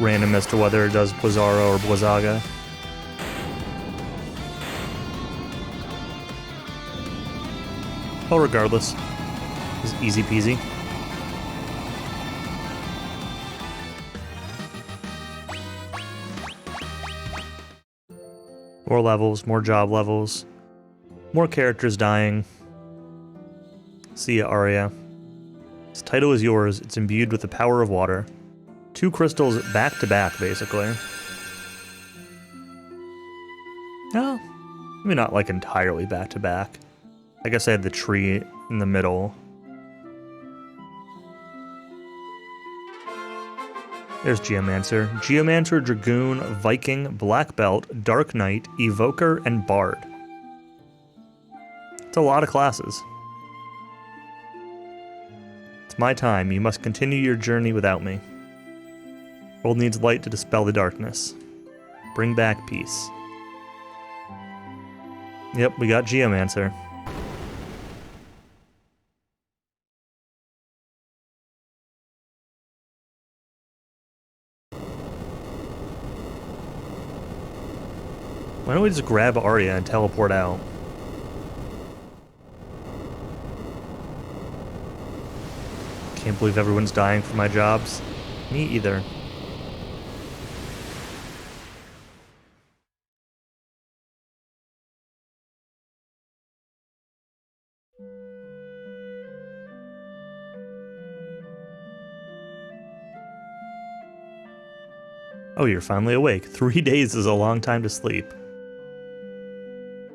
random as to whether it does Blizzara or Blizzaga. Well, regardless, it's easy peasy. More levels, more job levels, more characters dying. See ya, Arya. This title is yours. It's imbued with the power of water. 2 crystals back to back, basically. Oh, maybe not like entirely back to back. I guess I had the tree in the middle. There's Geomancer. Geomancer, Dragoon, Viking, Black Belt, Dark Knight, Evoker, and Bard. It's a lot of classes. My time, you must continue your journey without me. World needs light to dispel the darkness. Bring back peace. Yep, we got Geomancer. Why don't we just grab Arya and teleport out? Can't believe everyone's dying for my jobs. Me either. Oh, you're finally awake. 3 days is a long time to sleep.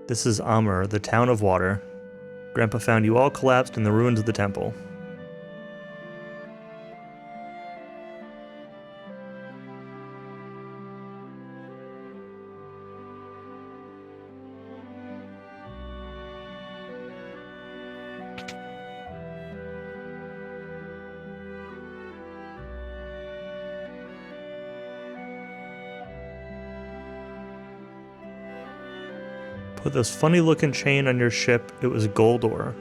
This is Amur, the town of water. Grandpa found you all collapsed in the ruins of the temple. Put this funny-looking chain on your ship. It was gold ore.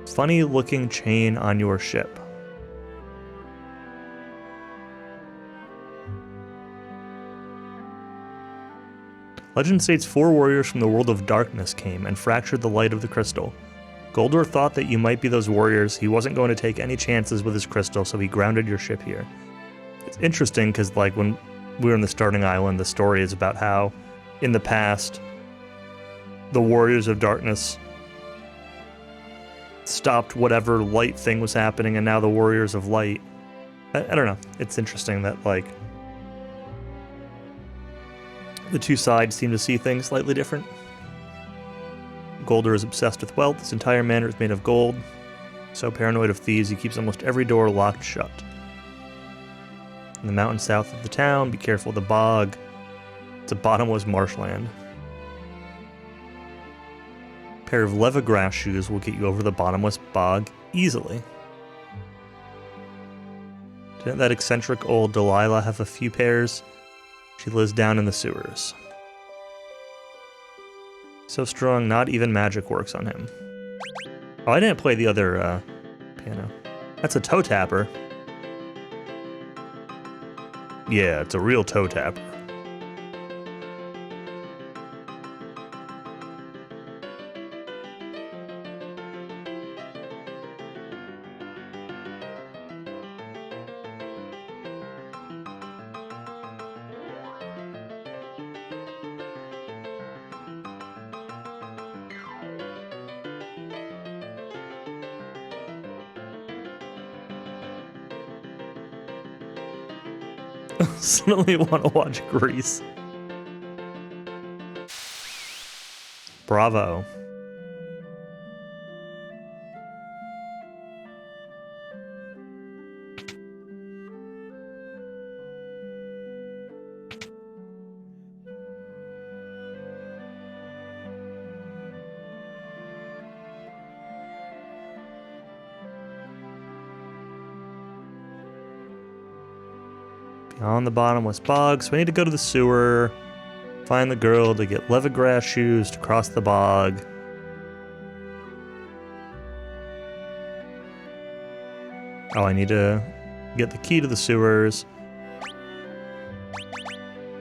Funny-looking chain on your ship. Legend states 4 warriors from the world of darkness came and fractured the light of the crystal. Goldor thought that you might be those warriors. He wasn't going to take any chances with his crystal, so he grounded your ship here. It's interesting because, like, when we were in the starting island, the story is about how, in the past, the warriors of darkness stopped whatever light thing was happening, and now the warriors of light... I don't know. It's interesting that, like, the two sides seem to see things slightly different. Goldor is obsessed with wealth. His entire manor is made of gold. So paranoid of thieves, he keeps almost every door locked shut. In the mountains south of the town, be careful of the bog. It's a bottomless marshland. A pair of leather-grass shoes will get you over the bottomless bog easily. Didn't that eccentric old Delilah have a few pairs? She lives down in the sewers. So strong, not even magic works on him. Oh, I didn't play the other piano. That's a toe tapper. Yeah, it's a real toe tapper. Suddenly want to watch Grease. Bravo. On the bottomless bog, so we need to go to the sewer, find the girl to get leather-grass shoes to cross the bog. Oh, I need to get the key to the sewers.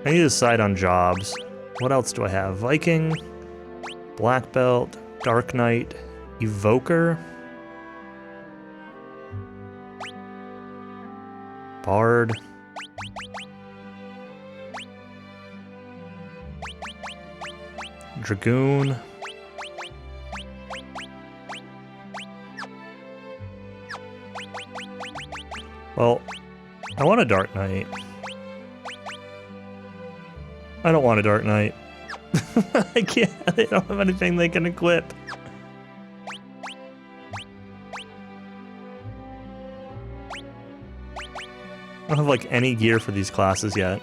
I need to decide on jobs. What else do I have? Viking, Black Belt, Dark Knight, Evoker, Bard. Dragoon. Well, I want a Dark Knight. I don't want a Dark Knight. I can't. I don't have anything they can equip. I don't have, like, any gear for these classes yet.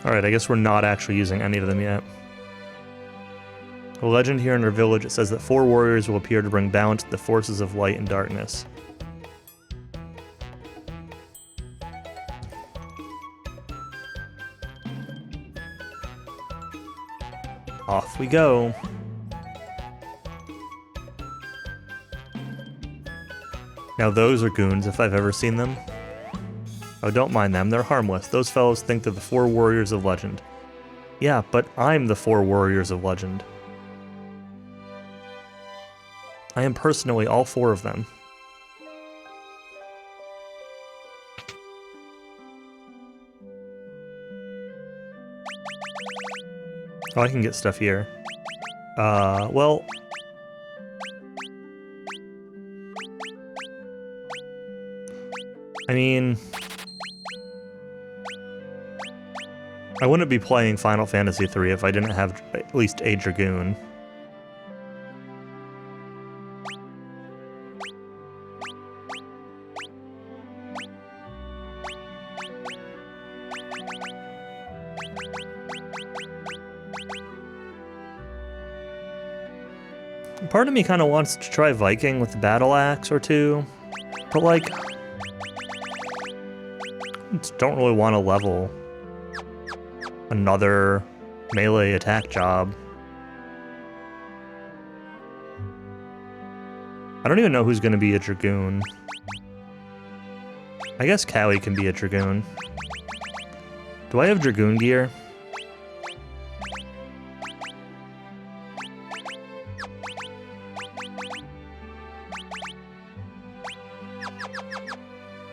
Alright, I guess we're not actually using any of them yet. A legend here in our village, it says that 4 warriors will appear to bring balance to the forces of light and darkness. Off we go. Now those are goons, if I've ever seen them. Oh, don't mind them, they're harmless. Those fellows think they're the 4 warriors of legend. Yeah, but I'm the 4 warriors of legend. I am personally all 4 of them. Oh, I can get stuff here. Well... I mean... I wouldn't be playing Final Fantasy III if I didn't have at least a Dragoon. Part of me kind of wants to try Viking with the battle axe or 2, but like, don't really want to level another melee attack job. I don't even know who's going to be a Dragoon. I guess Cowie can be a Dragoon. Do I have Dragoon gear?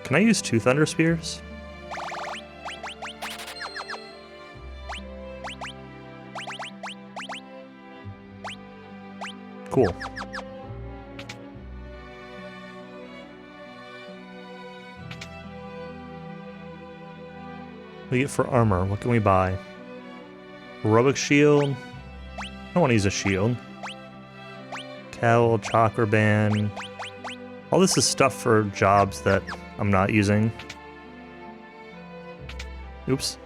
Can I use 2 Thunder Spears? Cool. We get for armor. What can we buy? Heroic shield. I don't want to use a shield. Cowl, chakra band. All this is stuff for jobs that I'm not using. Oops.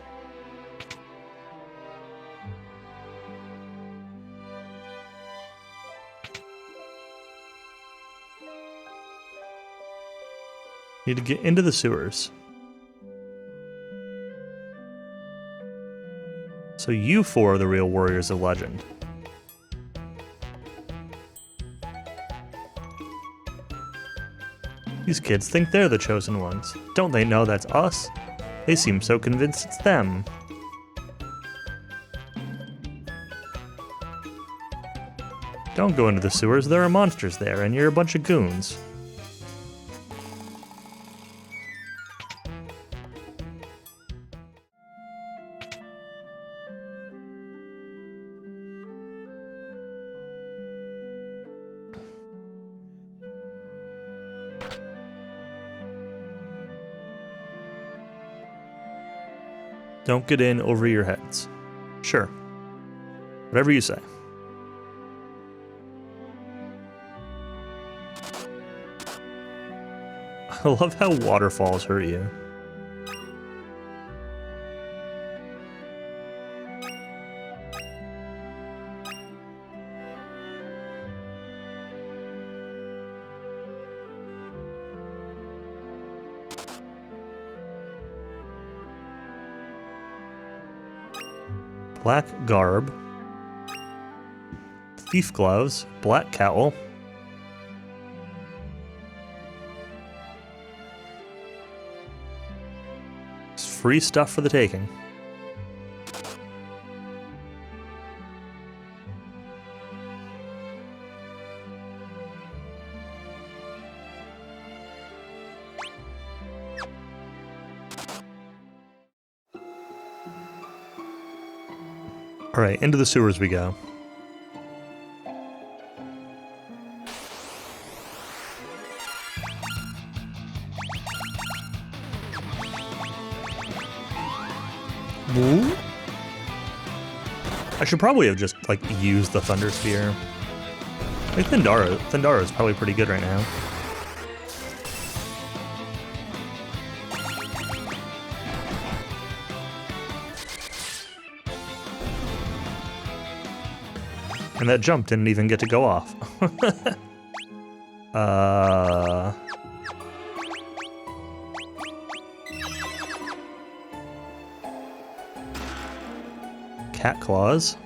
Need to get into the sewers. So you 4 are the real warriors of legend. These kids think they're the chosen ones. Don't they know that's us? They seem so convinced it's them. Don't go into the sewers, there are monsters there, and you're a bunch of goons. Don't get in over your heads. Sure. Whatever you say. I love how waterfalls hurt you. Black garb, thief gloves, black cowl, it's free stuff for the taking. Alright, into the sewers we go. Ooh. I should probably have just, like, used the Thunder Spear. Like, Thundara is probably pretty good right now. And that jump didn't even get to go off. Cat claws.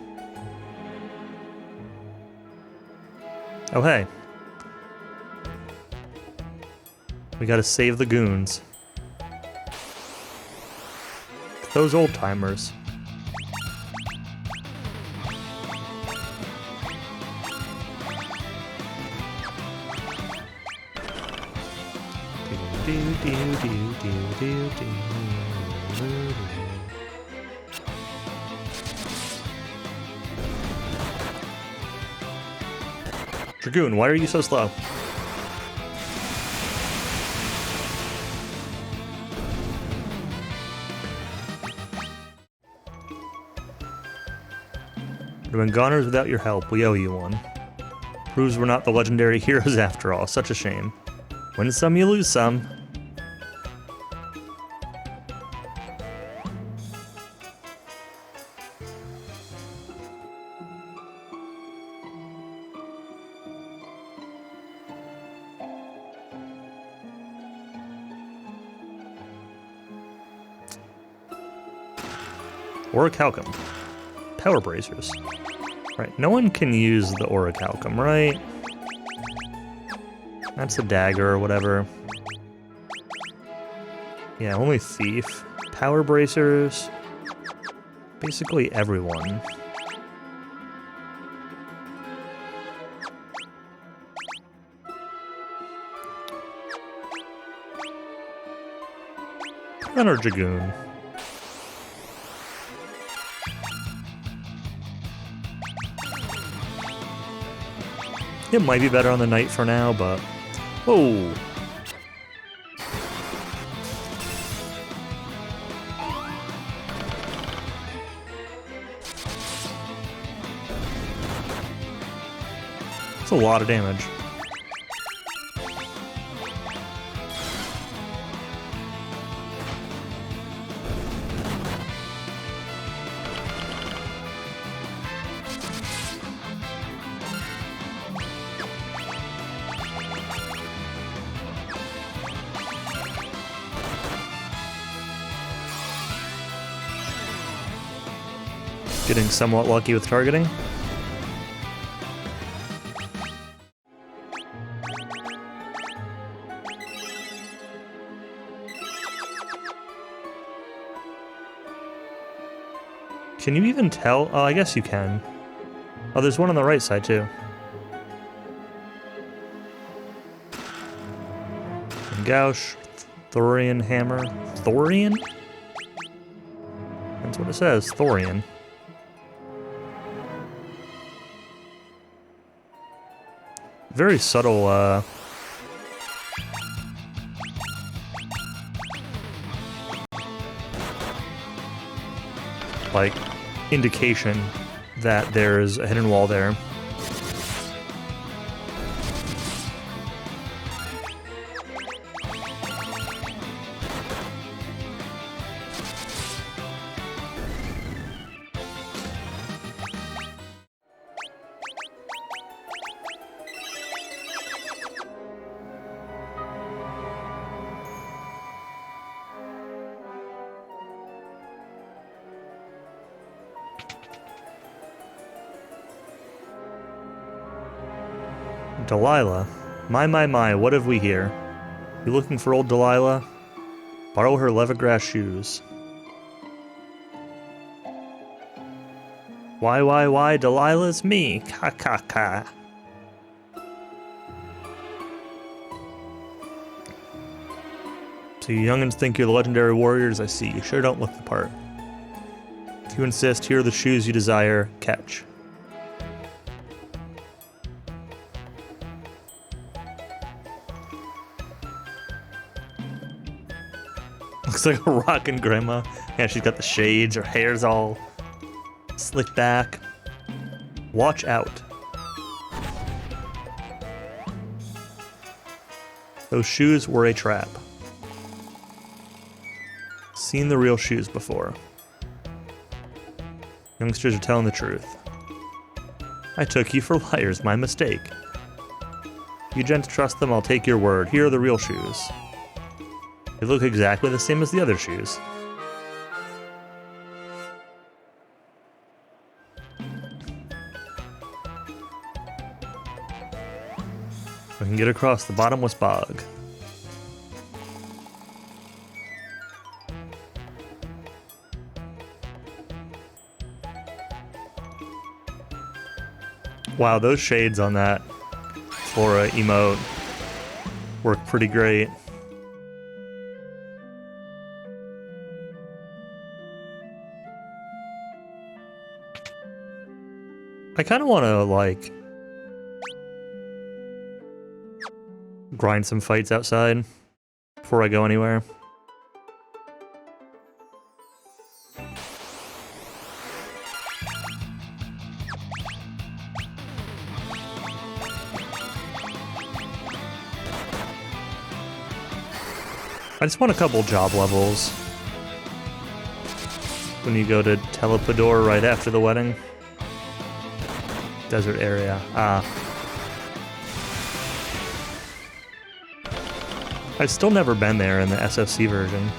Oh, hey. We gotta save the goons. Those old timers. Dragoon, why are you so slow? We've been goners without your help. We owe you one. Proves we're not the legendary heroes after all. Such a shame. Win some, you lose some. Orichalcum. Power bracers. Right, no one can use the Orichalcum, right? That's a dagger or whatever. Yeah, only Thief. Power bracers. Basically everyone. And our Dragoon. It might be better on the Knight for now, but... Whoa! That's a lot of damage. Getting somewhat lucky with targeting. Can you even tell? Oh, I guess you can. Oh, there's one on the right side, too. Gauche, Thorian Hammer. Thorian? That's what it says, Thorian. Very subtle, like, indication that there's a hidden wall there. Delilah. My, what have we here? You looking for old Delilah? Borrow her leathergrass shoes. Why, Delilah's me. Ka. So you youngins think you're the legendary warriors? I see. You sure don't look the part. If you insist, here are the shoes you desire. Catch. Looks like a rockin' grandma. Yeah, she's got the shades, her hair's all slicked back. Watch out. Those shoes were a trap. Seen the real shoes before. Youngsters are telling the truth. I took you for liars, my mistake. You gents trust them, I'll take your word. Here are the real shoes. They look exactly the same as the other shoes. We can get across the bottomless bog. Wow, those shades on that Flora emote work pretty great. I kind of want to, like, grind some fights outside before I go anywhere. I just want a couple job levels when you go to Telepador right after the wedding. Desert area. I've still never been there in the SFC version.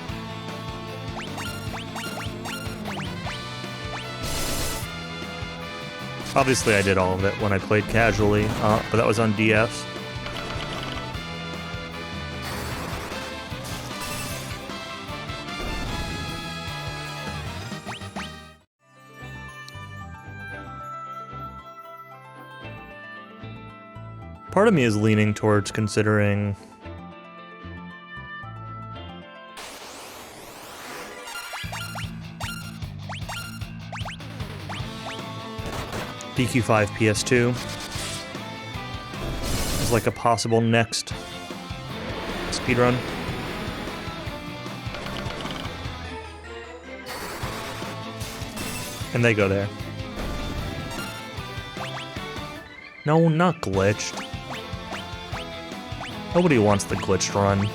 Obviously, I did all of it when I played casually, but that was on DS. Part of me is leaning towards considering DQ5 PS2 is like a possible next speedrun. And they go there. No, not glitched. Nobody wants the glitched run.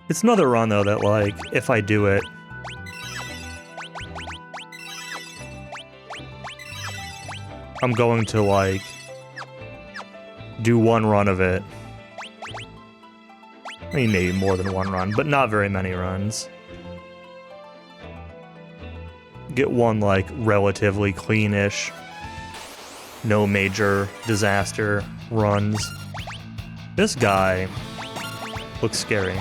It's another run, though, that, like, if I do it, I'm going to, like, do one run of it. I mean, maybe more than one run, but not very many runs. Get one, like, relatively cleanish, no major disaster runs. This guy looks scary.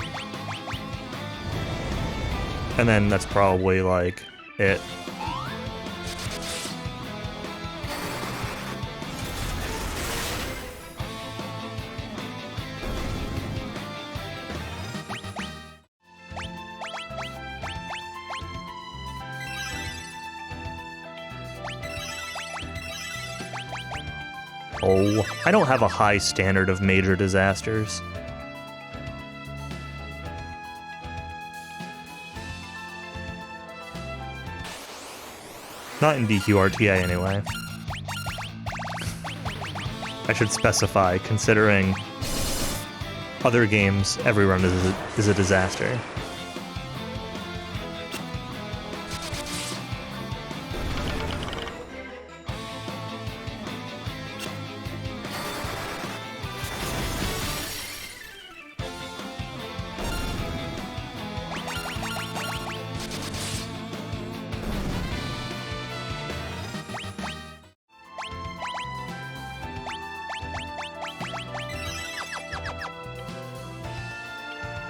And then that's probably, like, it. Oh, I don't have a high standard of major disasters. Not in DQRTA, anyway. I should specify, considering other games, every run is a disaster.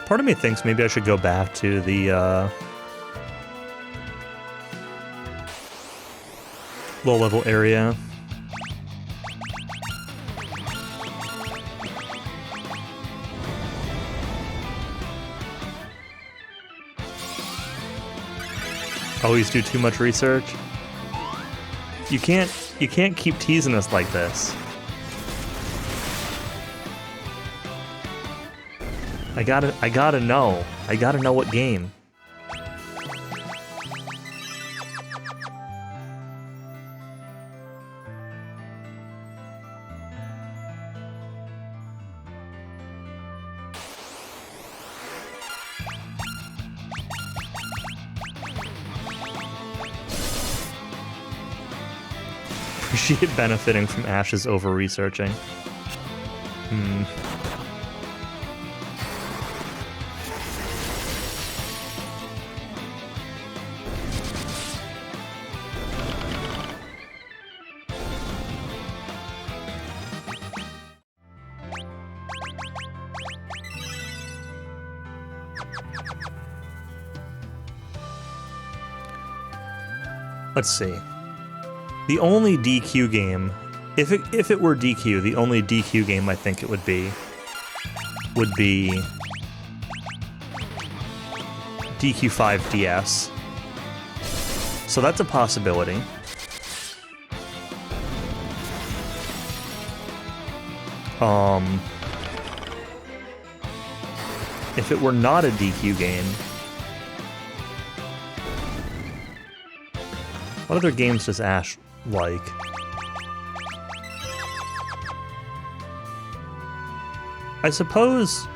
Part of me thinks maybe I should go back to the low-level area. Always do too much research. You can't keep teasing us like this. I gotta know. I gotta know what game. Appreciate benefiting from Ash's over-researching. Let's see. The only DQ game, if it were DQ, the only DQ game I think it would be DQ5 DS. So that's a possibility. If it were not a DQ game, what other games does Ash like? I suppose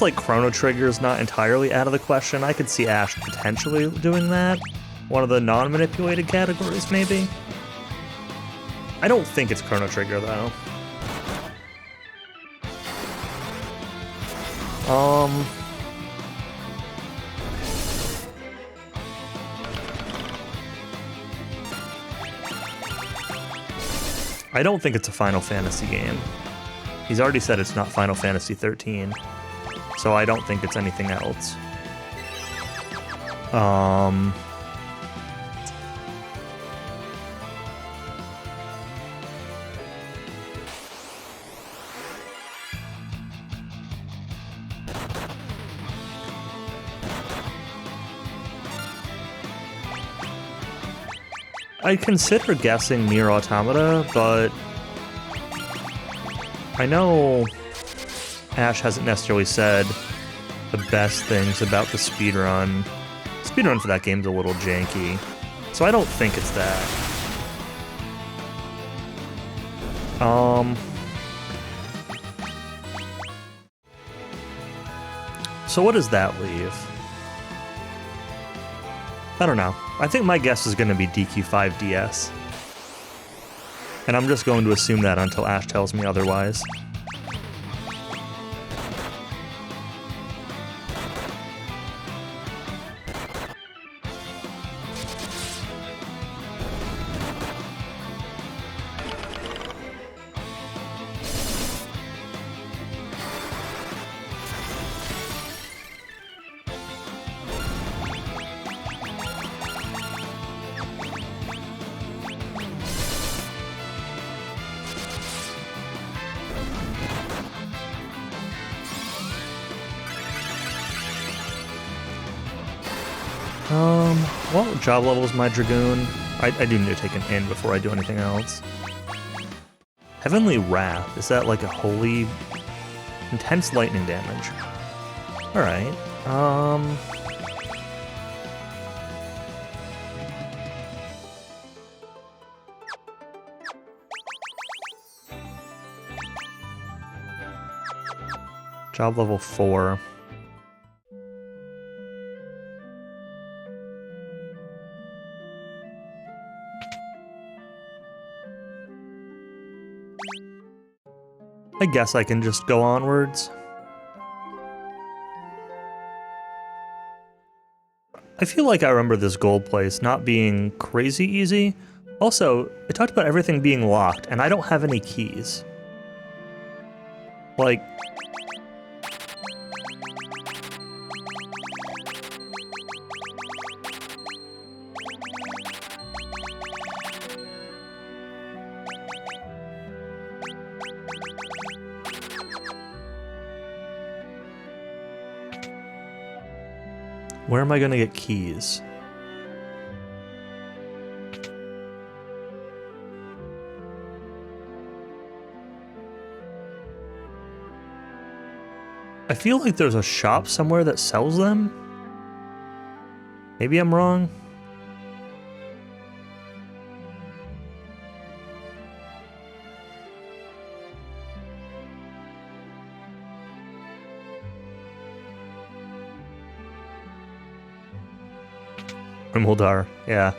like Chrono Trigger is not entirely out of the question. I could see Ash potentially doing that. One of the non-manipulated categories, maybe? I don't think it's Chrono Trigger, though. I don't think it's a Final Fantasy game. He's already said it's not Final Fantasy 13, so I don't think it's anything else. I consider guessing Nier Automata, but I know Ash hasn't necessarily said the best things about the speedrun. Speedrun for that game's a little janky, so I don't think it's that. So what does that leave? I don't know. I think my guess is going to be DQ5DS. And I'm just going to assume that until Ash tells me otherwise. What job level is my Dragoon? I do need to take an in before I do anything else. Heavenly Wrath, is that like a holy... intense lightning damage? Alright, job level 4. I guess I can just go onwards. I feel like I remember this gold place not being crazy easy. Also, it talked about everything being locked, and I don't have any keys. Like... where am I gonna get keys? I feel like there's a shop somewhere that sells them. Maybe I'm wrong. Muldar, yeah.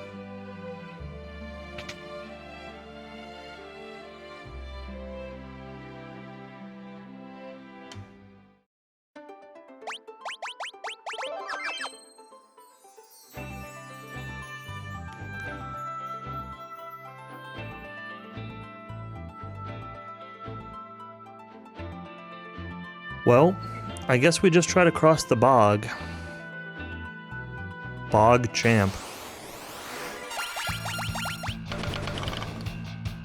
Well, I guess we just try to cross the bog. Bog Champ.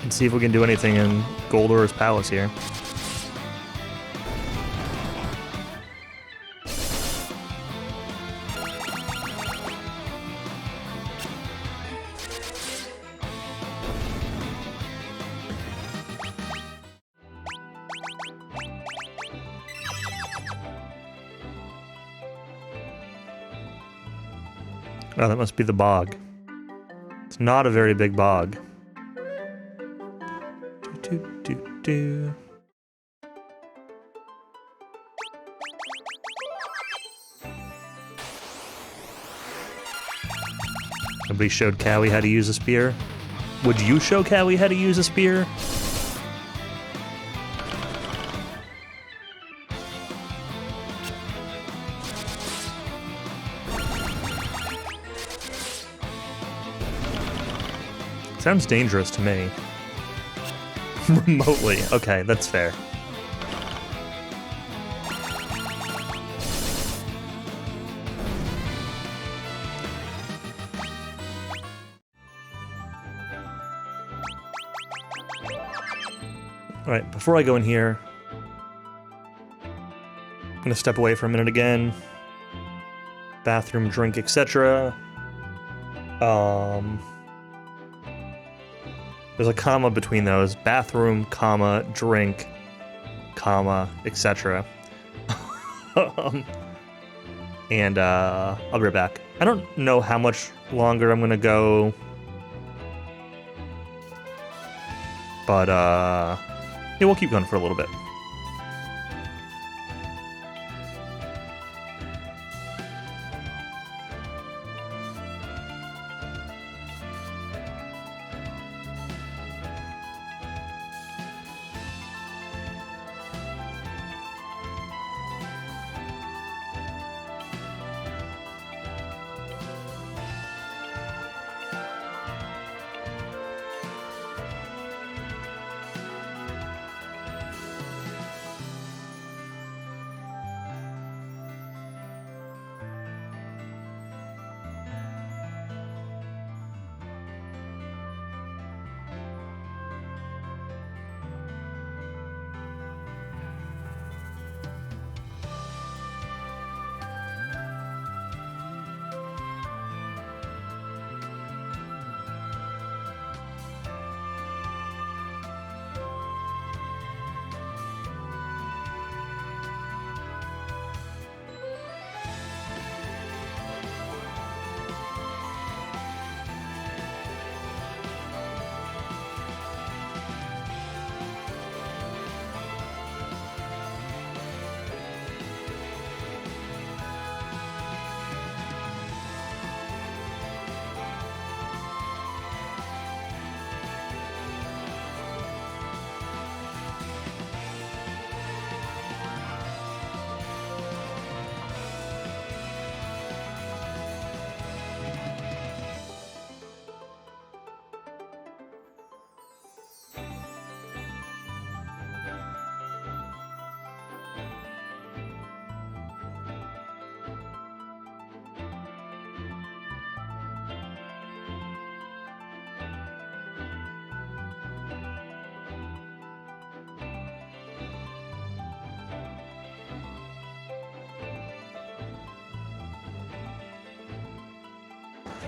And see if we can do anything in Goldor's Palace here. Oh, that must be the bog. It's not a very big bog. Nobody showed Cowie how to use a spear? Would you show Callie how to use a spear? Sounds dangerous to me. Remotely. Okay, that's fair. Alright, before I go in here, I'm gonna step away for a minute again. Bathroom, drink, etc. There's a comma between those. Bathroom, comma, drink, comma, etc. And I'll be right back. I don't know how much longer I'm gonna go, but yeah, we'll keep going for a little bit.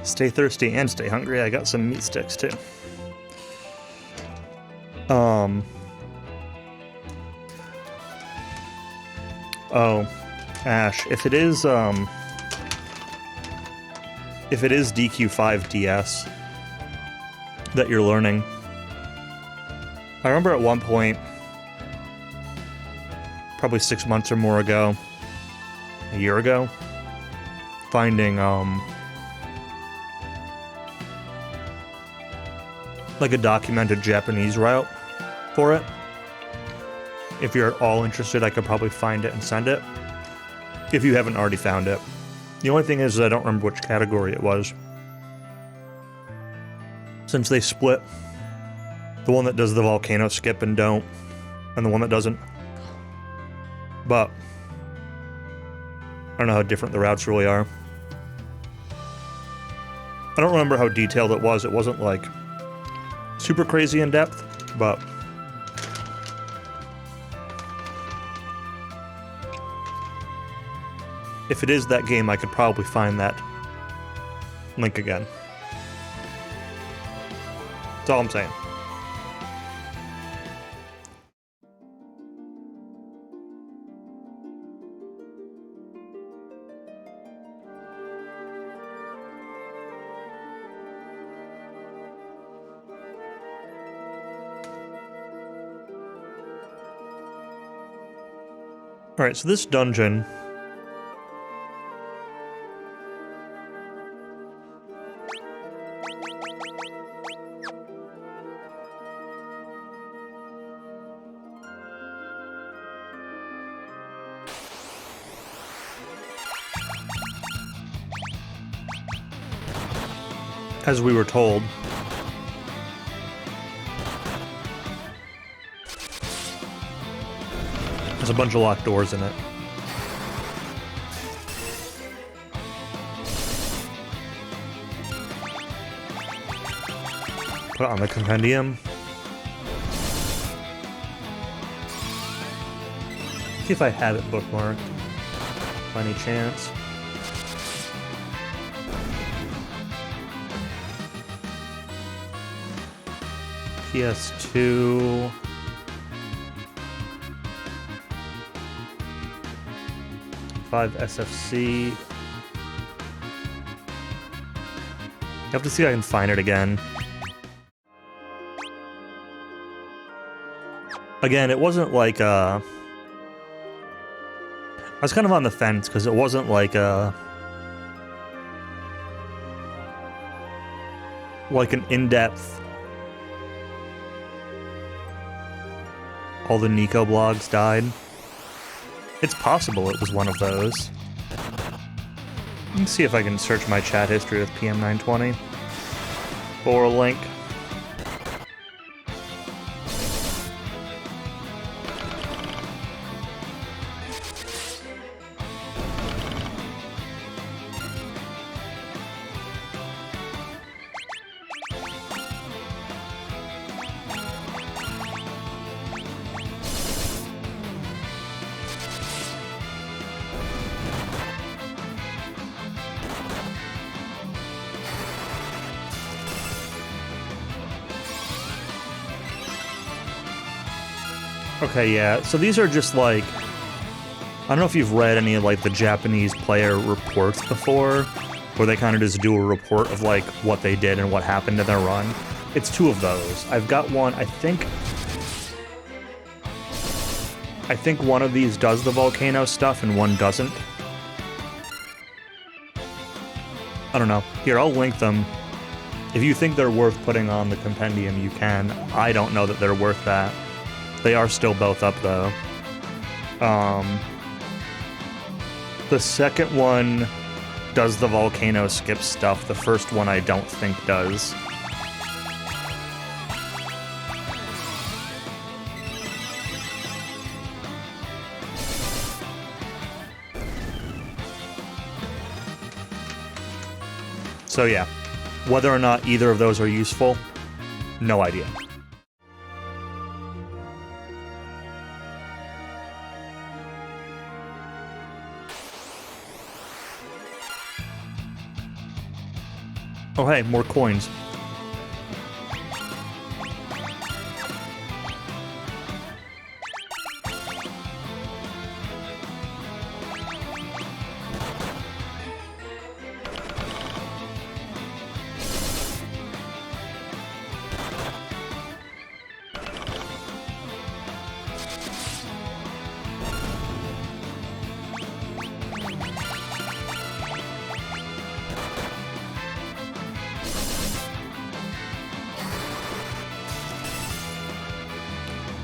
Stay thirsty and stay hungry. I got some meat sticks too. Oh, Ash, if it is DQ5DS that you're learning, I remember at one point, probably 6 months or more ago, a year ago, finding like a documented Japanese route for it. If you're at all interested, I could probably find it and send it, if you haven't already found it. The only thing is I don't remember which category it was, since they split the one that does the volcano skip and don't, and the one that doesn't. But I don't know how different the routes really are. I don't remember how detailed it was. It wasn't like super crazy in depth, but if it is that game, I could probably find that link again. That's all I'm saying. Alright, so this dungeon as we were told. There's a bunch of locked doors in it. Put it on the compendium. See if I have it bookmarked by any chance. PS2. SFC. I have to see if I can find it again. Again, it wasn't like I was kind of on the fence because it wasn't like an in-depth. All the Nico blogs died. It's possible it was one of those. Let me see if I can search my chat history with PM920 or a link. Okay, yeah, so these are just like, I don't know if you've read any of like the Japanese player reports before, where they kind of just do a report of like what they did and what happened in their run. It's two of those. I've got one, I think one of these does the volcano stuff and one doesn't. I don't know. Here, I'll link them. If you think they're worth putting on the compendium, you can. I don't know that they're worth that. They are still both up, though. The second one does the volcano skip stuff. The first one I don't think does. So yeah, whether or not either of those are useful, no idea. Oh hey, more coins.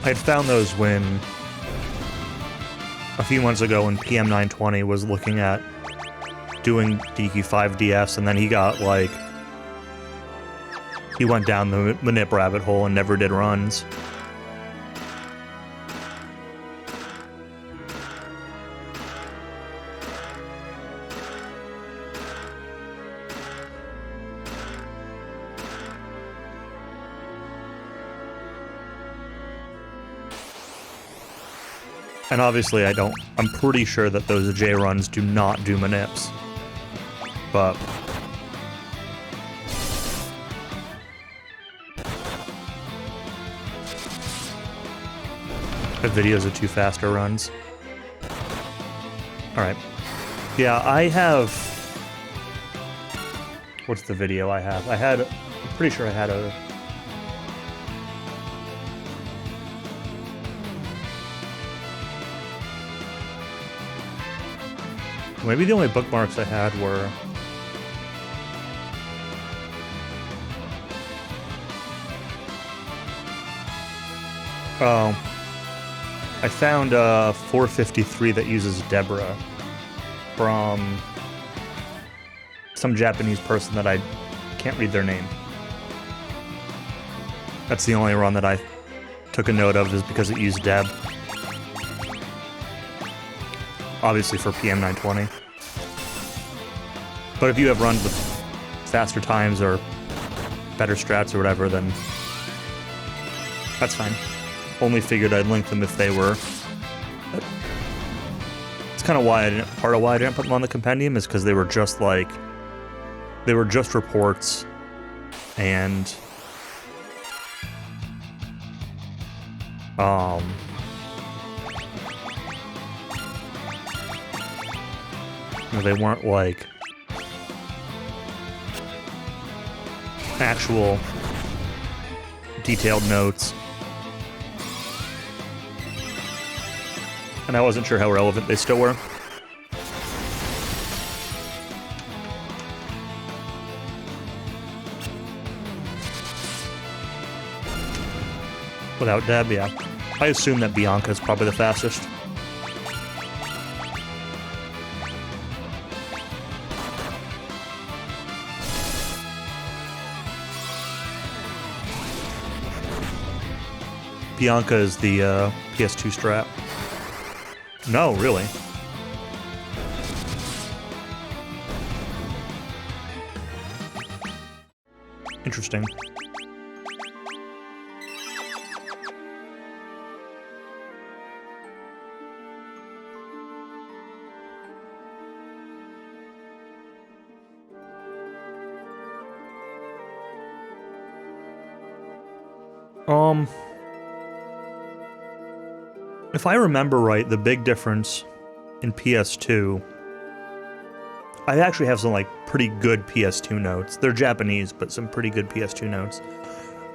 I had found those when, a few months ago when PM920 was looking at doing DQ5DS, and then he got, like, he went down the Manip rabbit hole and never did runs. And obviously I'm pretty sure that those J runs do not do manips. But the videos are too faster runs. Alright. Yeah, I have... What's the video I have? I'm pretty sure I had a... Maybe the only bookmarks I had were... Oh. I found 453 that uses Deborah from some Japanese person that I can't read their name. That's the only run that I took a note of, is because it used Deb. Obviously for PM920. But if you have runs with faster times or better strats or whatever, then that's fine. Only figured I'd link them if they were. It's kind of why I didn't. Part of why I didn't put them on the compendium is because they were just like, they were just reports, and they weren't like actual detailed notes. And I wasn't sure how relevant they still were. Without Deb, yeah. I assume that Bianca is probably the fastest. Bianca is the PS2 strat. No, really. Interesting. If I remember right, the big difference in PS2, I actually have some like pretty good PS2 notes. They're Japanese, but some pretty good PS2 notes.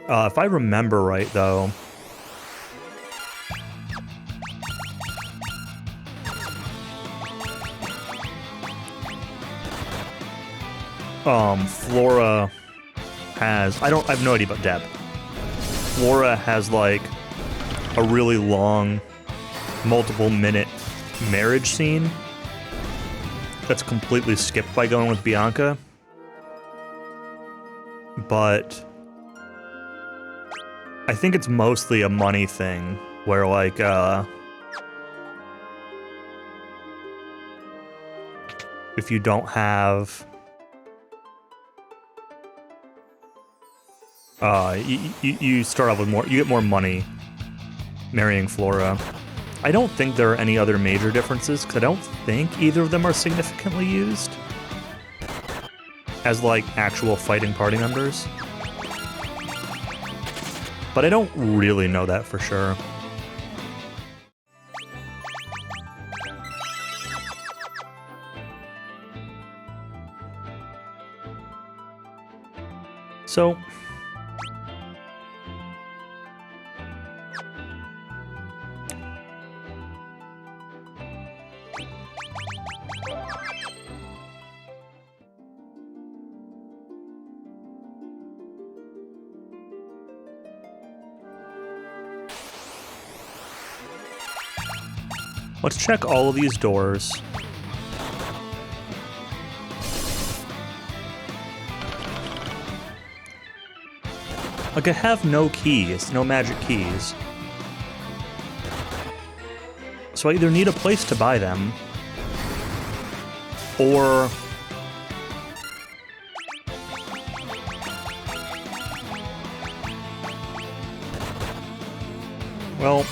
If I remember right, though, Flora has, I have no idea about Deb. Flora has like a really long, multiple minute marriage scene that's completely skipped by going with Bianca. But I think it's mostly a money thing where like if you don't have you start off with more, you get more money marrying Flora. I don't think there are any other major differences, because I don't think either of them are significantly used as, like, actual fighting party members. But I don't really know that for sure. So let's check all of these doors. Like, I have no keys, no magic keys. So I either need a place to buy them, or well,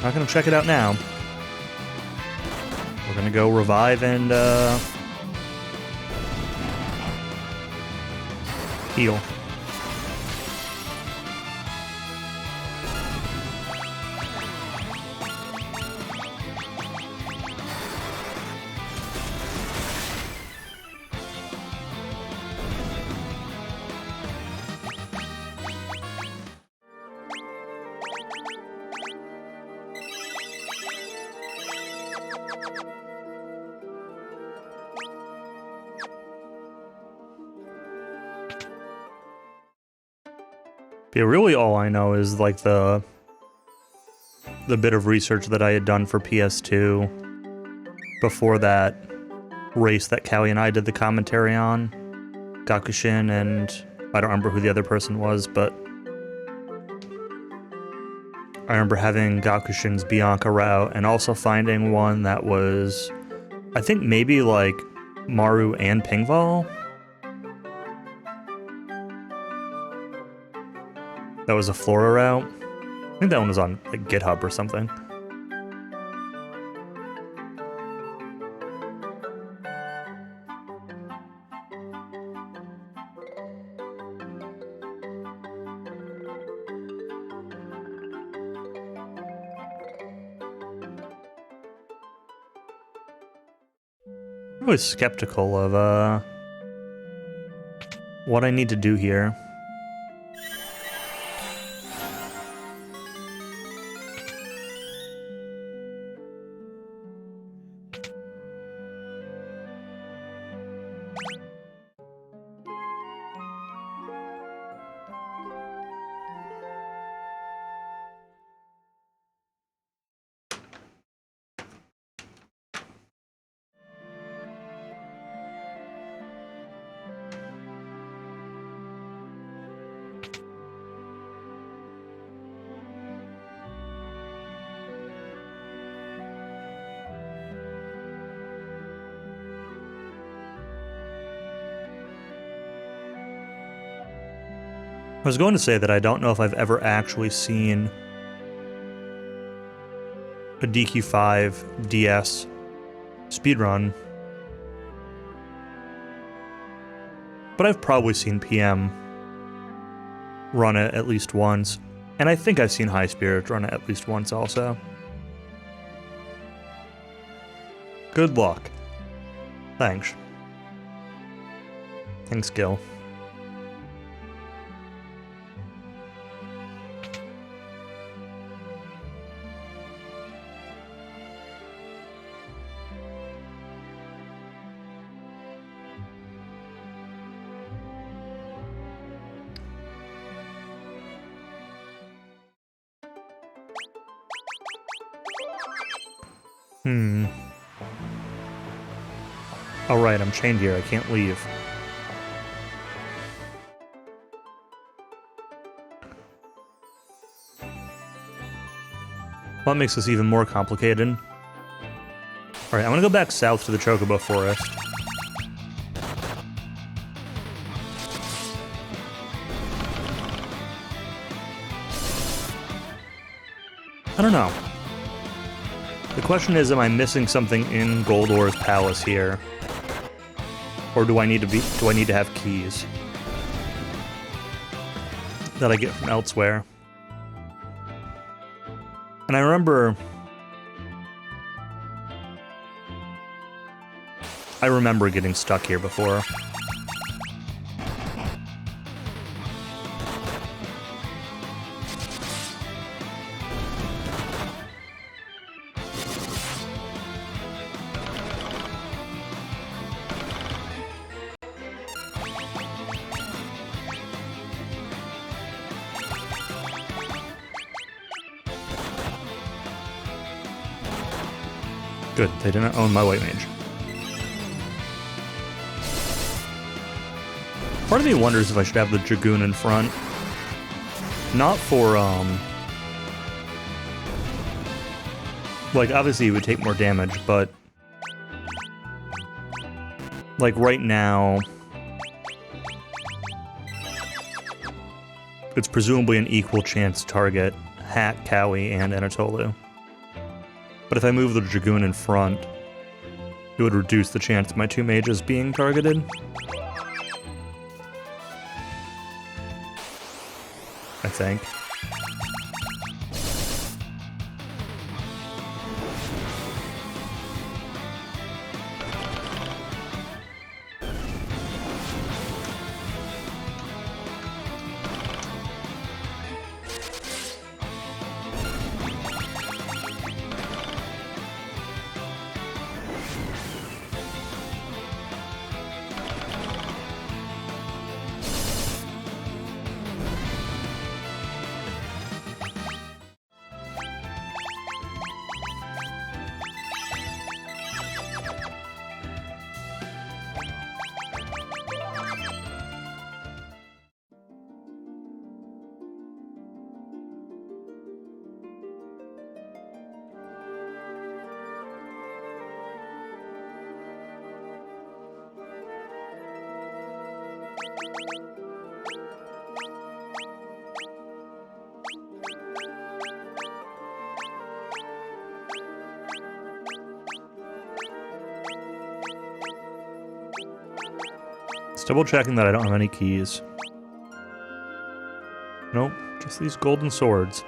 not gonna check it out now. We're gonna go revive and heal. Yeah, really all I know is like the bit of research that I had done for PS2 before that race that Callie and I did the commentary on. Gakushin, and I don't remember who the other person was, but I remember having Gakushin's Bianca route and also finding one that was, I think maybe like Maru and Pingval. That was a Flora route. I think that one was on like GitHub or something. I'm always skeptical of what I need to do here. I was going to say that I don't know if I've ever actually seen a DQ5 DS speedrun, but I've probably seen PM run it at least once, and I think I've seen High Spirit run it at least once also. Good luck. Thanks. Thanks, Gil. Alright, I'm chained here. I can't leave. Well, that makes this even more complicated. Alright, I'm gonna go back south to the Chocobo Forest. I don't know. The question is, am I missing something in Goldor's palace here? Or do I need to have keys that I get from elsewhere? And I remember getting stuck here before. Good, they didn't own my White Mage. Part of me wonders if I should have the Dragoon in front. Not for, like, obviously it would take more damage, but like, right now it's presumably an equal chance to target Hat, Cowie, and Anatolu. But if I move the Dragoon in front, it would reduce the chance of my two mages being targeted. I think. Just double checking that I don't have any keys. Nope, just these golden swords.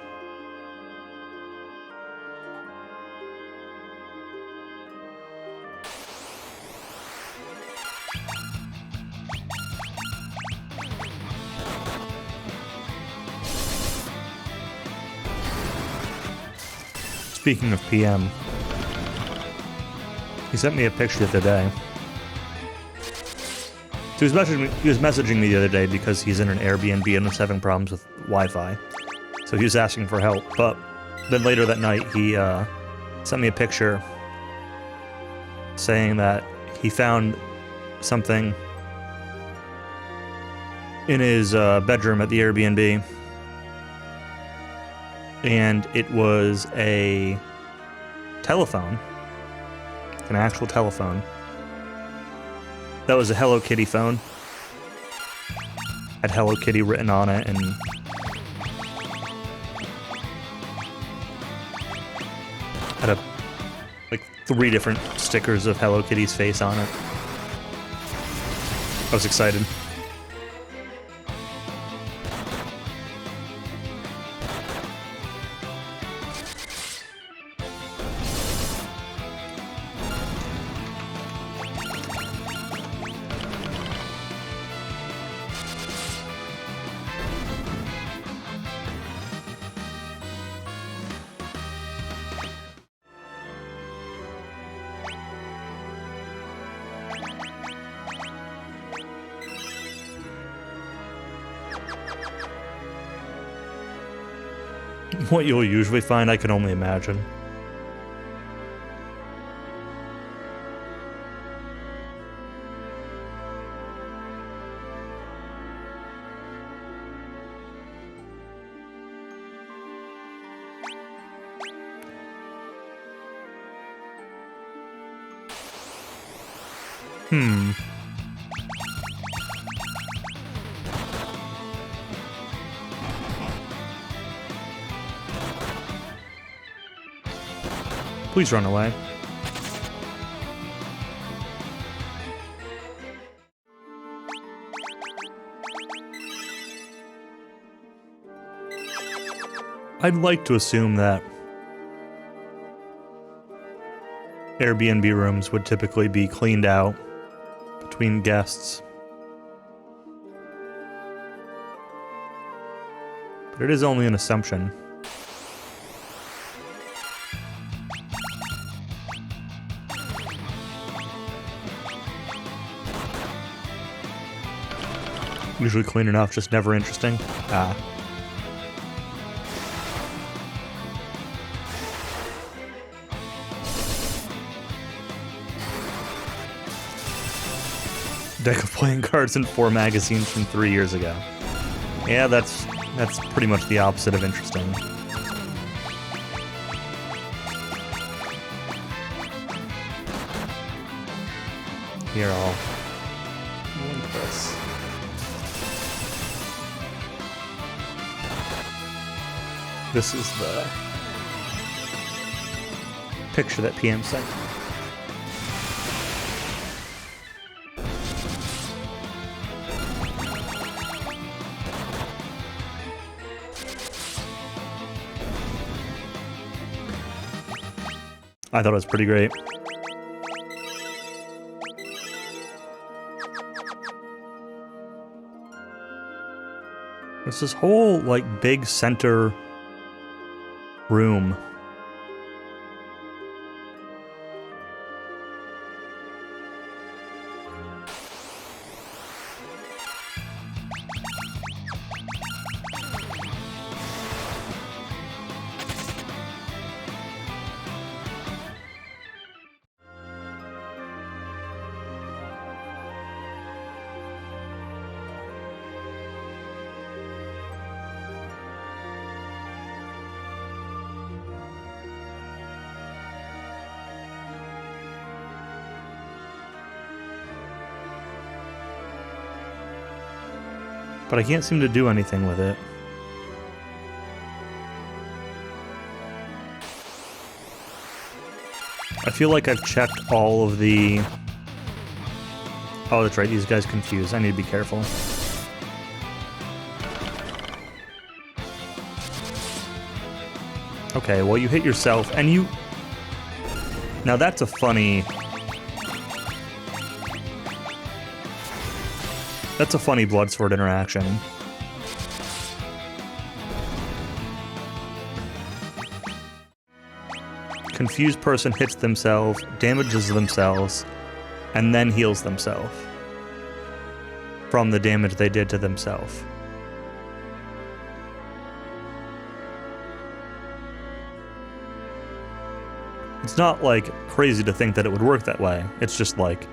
Speaking of PM, he sent me a picture the other day. So he was messaging me the other day because he's in an Airbnb and was having problems with Wi-Fi. So he was asking for help. But then later that night, he sent me a picture saying that he found something in his bedroom at the Airbnb. And it was a telephone, an actual telephone. That was a Hello Kitty phone. Had Hello Kitty written on it, and had like 3 different stickers of Hello Kitty's face on it. I was excited. What you'll usually find, I can only imagine. Please run away. I'd like to assume that Airbnb rooms would typically be cleaned out between guests. But it is only an assumption. Usually clean enough, just never interesting. Ah. Deck of playing cards and 4 magazines from 3 years ago. Yeah, that's pretty much the opposite of interesting. Here, I'll link this. This is the picture that PM sent. I thought it was pretty great. There's this whole, like, big center room. But I can't seem to do anything with it. I feel like I've checked all of the... Oh, that's right, these guys confused. I need to be careful. Okay, well, you hit yourself, and you... Now that's a funny... That's a funny Bloodsword interaction. Confused person hits themselves, damages themselves, and then heals themselves from the damage they did to themselves. It's not, like, crazy to think that it would work that way. It's just, like,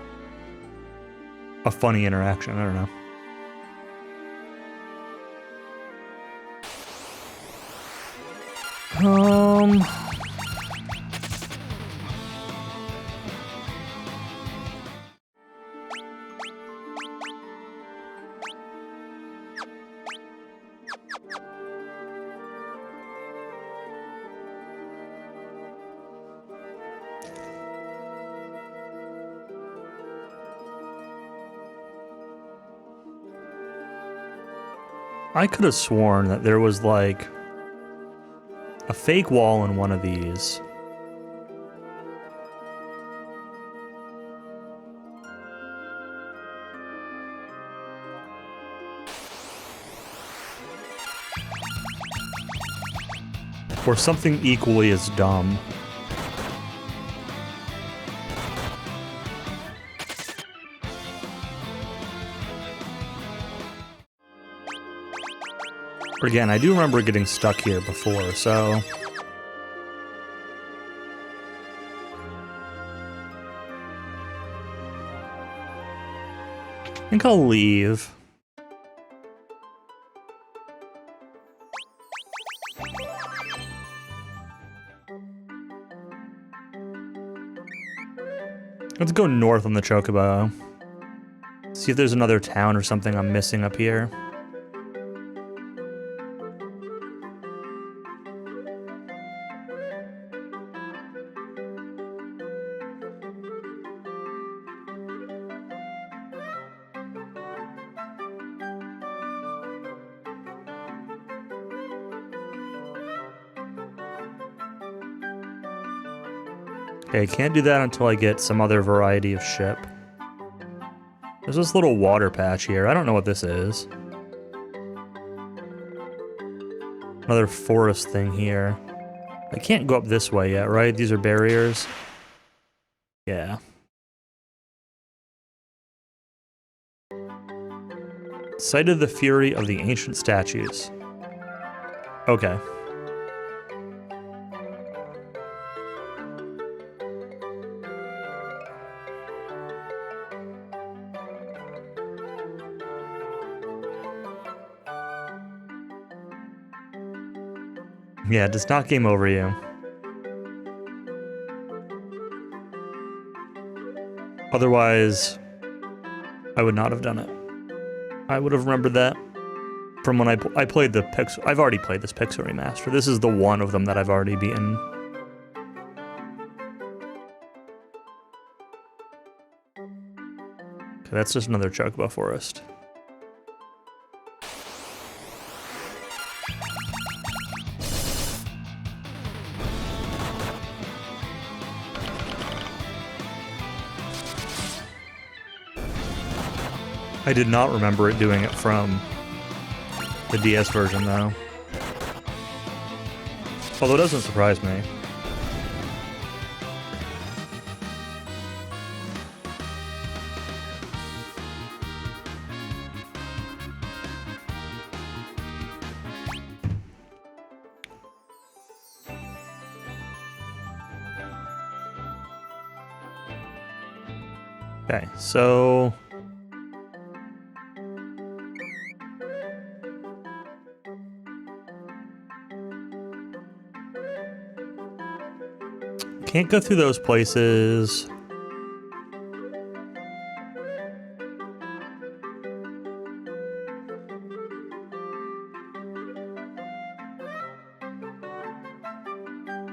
a funny interaction. I don't know. I could have sworn that there was, like, a fake wall in one of these. Or something equally as dumb. Again, I do remember getting stuck here before, so... I think I'll leave. Let's go north on the Chocobo. See if there's another town or something I'm missing up here. Okay, I can't do that until I get some other variety of ship. There's this little water patch here. I don't know what this is. Another forest thing here. I can't go up this way yet, right? These are barriers. Yeah. Site of the Fury of the Ancient Statues. Okay. Yeah, it does not game over you. Otherwise, I would not have done it. I would have remembered that from when I played the Pixel. I've already played this Pixel Remaster. This is the one of them that I've already beaten. Okay, that's just another Chocobo forest. I did not remember it doing it from the DS version, though. Although it doesn't surprise me. Okay, so... Can't go through those places.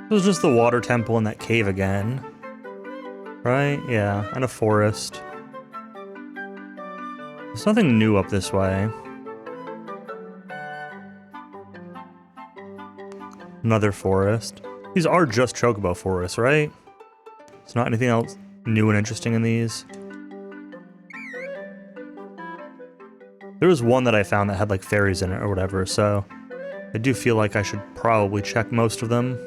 It was just the water temple and that cave again. Right? Yeah, and a forest. There's nothing new up this way. Another forest. These are just chocobo forests, right? There's not anything else new and interesting in these. There was one that I found that had like fairies in it or whatever, so I do feel like I should probably check most of them.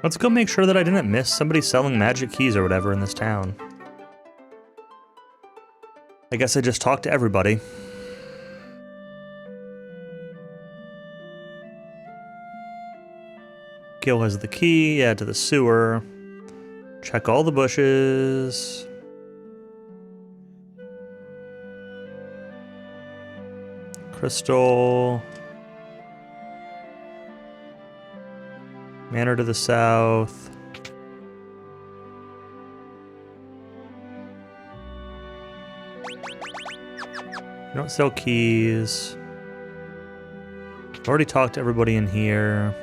Let's go make sure that I didn't miss somebody selling magic keys or whatever in this town. I guess I just talked to everybody. Gil has the key, yeah, to the sewer. Check all the bushes. Crystal. Manor to the south. You don't sell keys. Already talked to everybody in here.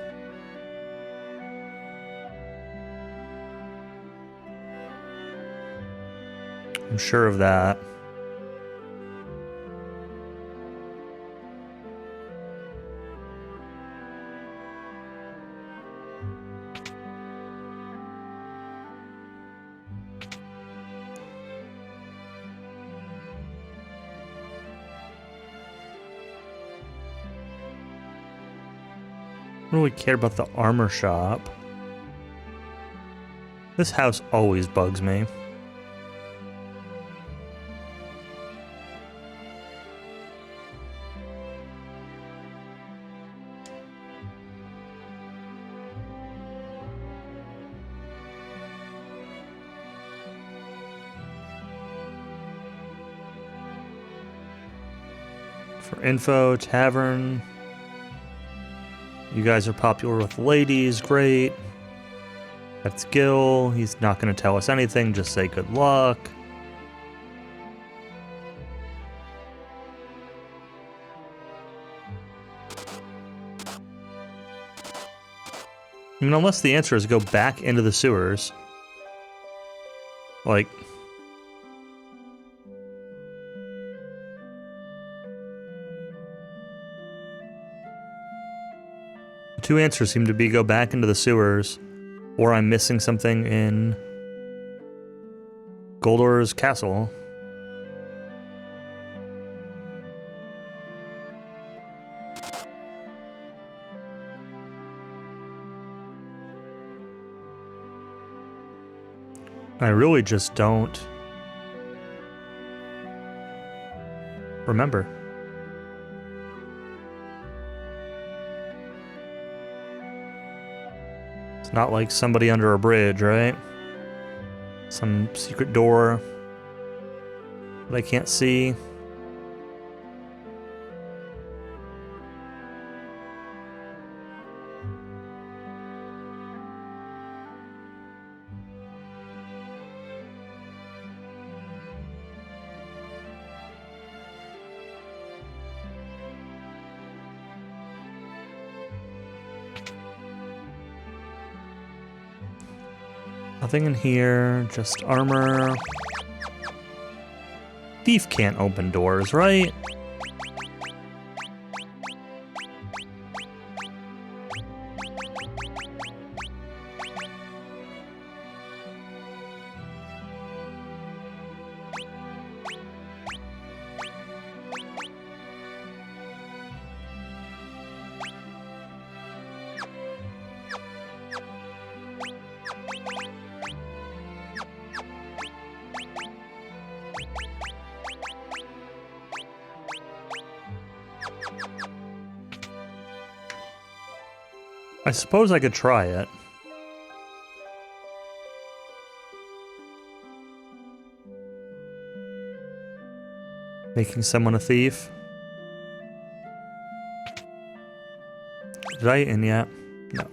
I'm sure of that. I don't really care about the armor shop. This house always bugs me. For info, tavern. You guys are popular with ladies, great. That's Gil. He's not going to tell us anything, just say good luck. I mean, unless the answer is go back into the sewers. Like... two answers seem to be go back into the sewers, or I'm missing something in Goldor's castle. I really just don't remember. It's not like somebody under a bridge, right? Some secret door that I can't see. Nothing in here, just armor. Thief can't open doors, right? I suppose I could try it. Making someone a thief. Did I in yet? No. I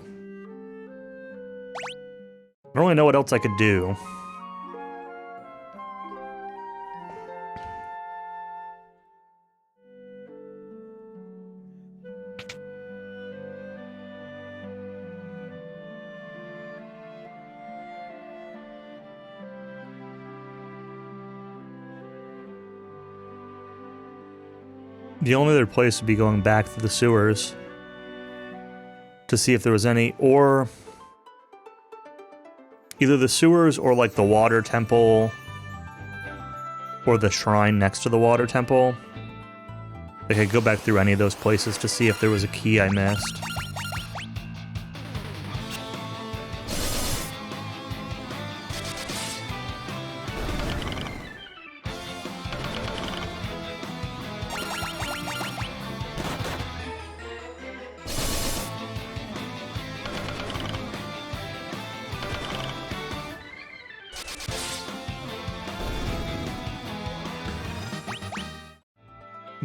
don't really know what else I could do. The only other place would be going back to the sewers to see if there was any, or either the sewers or like the water temple or the shrine next to the water temple. I could go back through any of those places to see if there was a key I missed.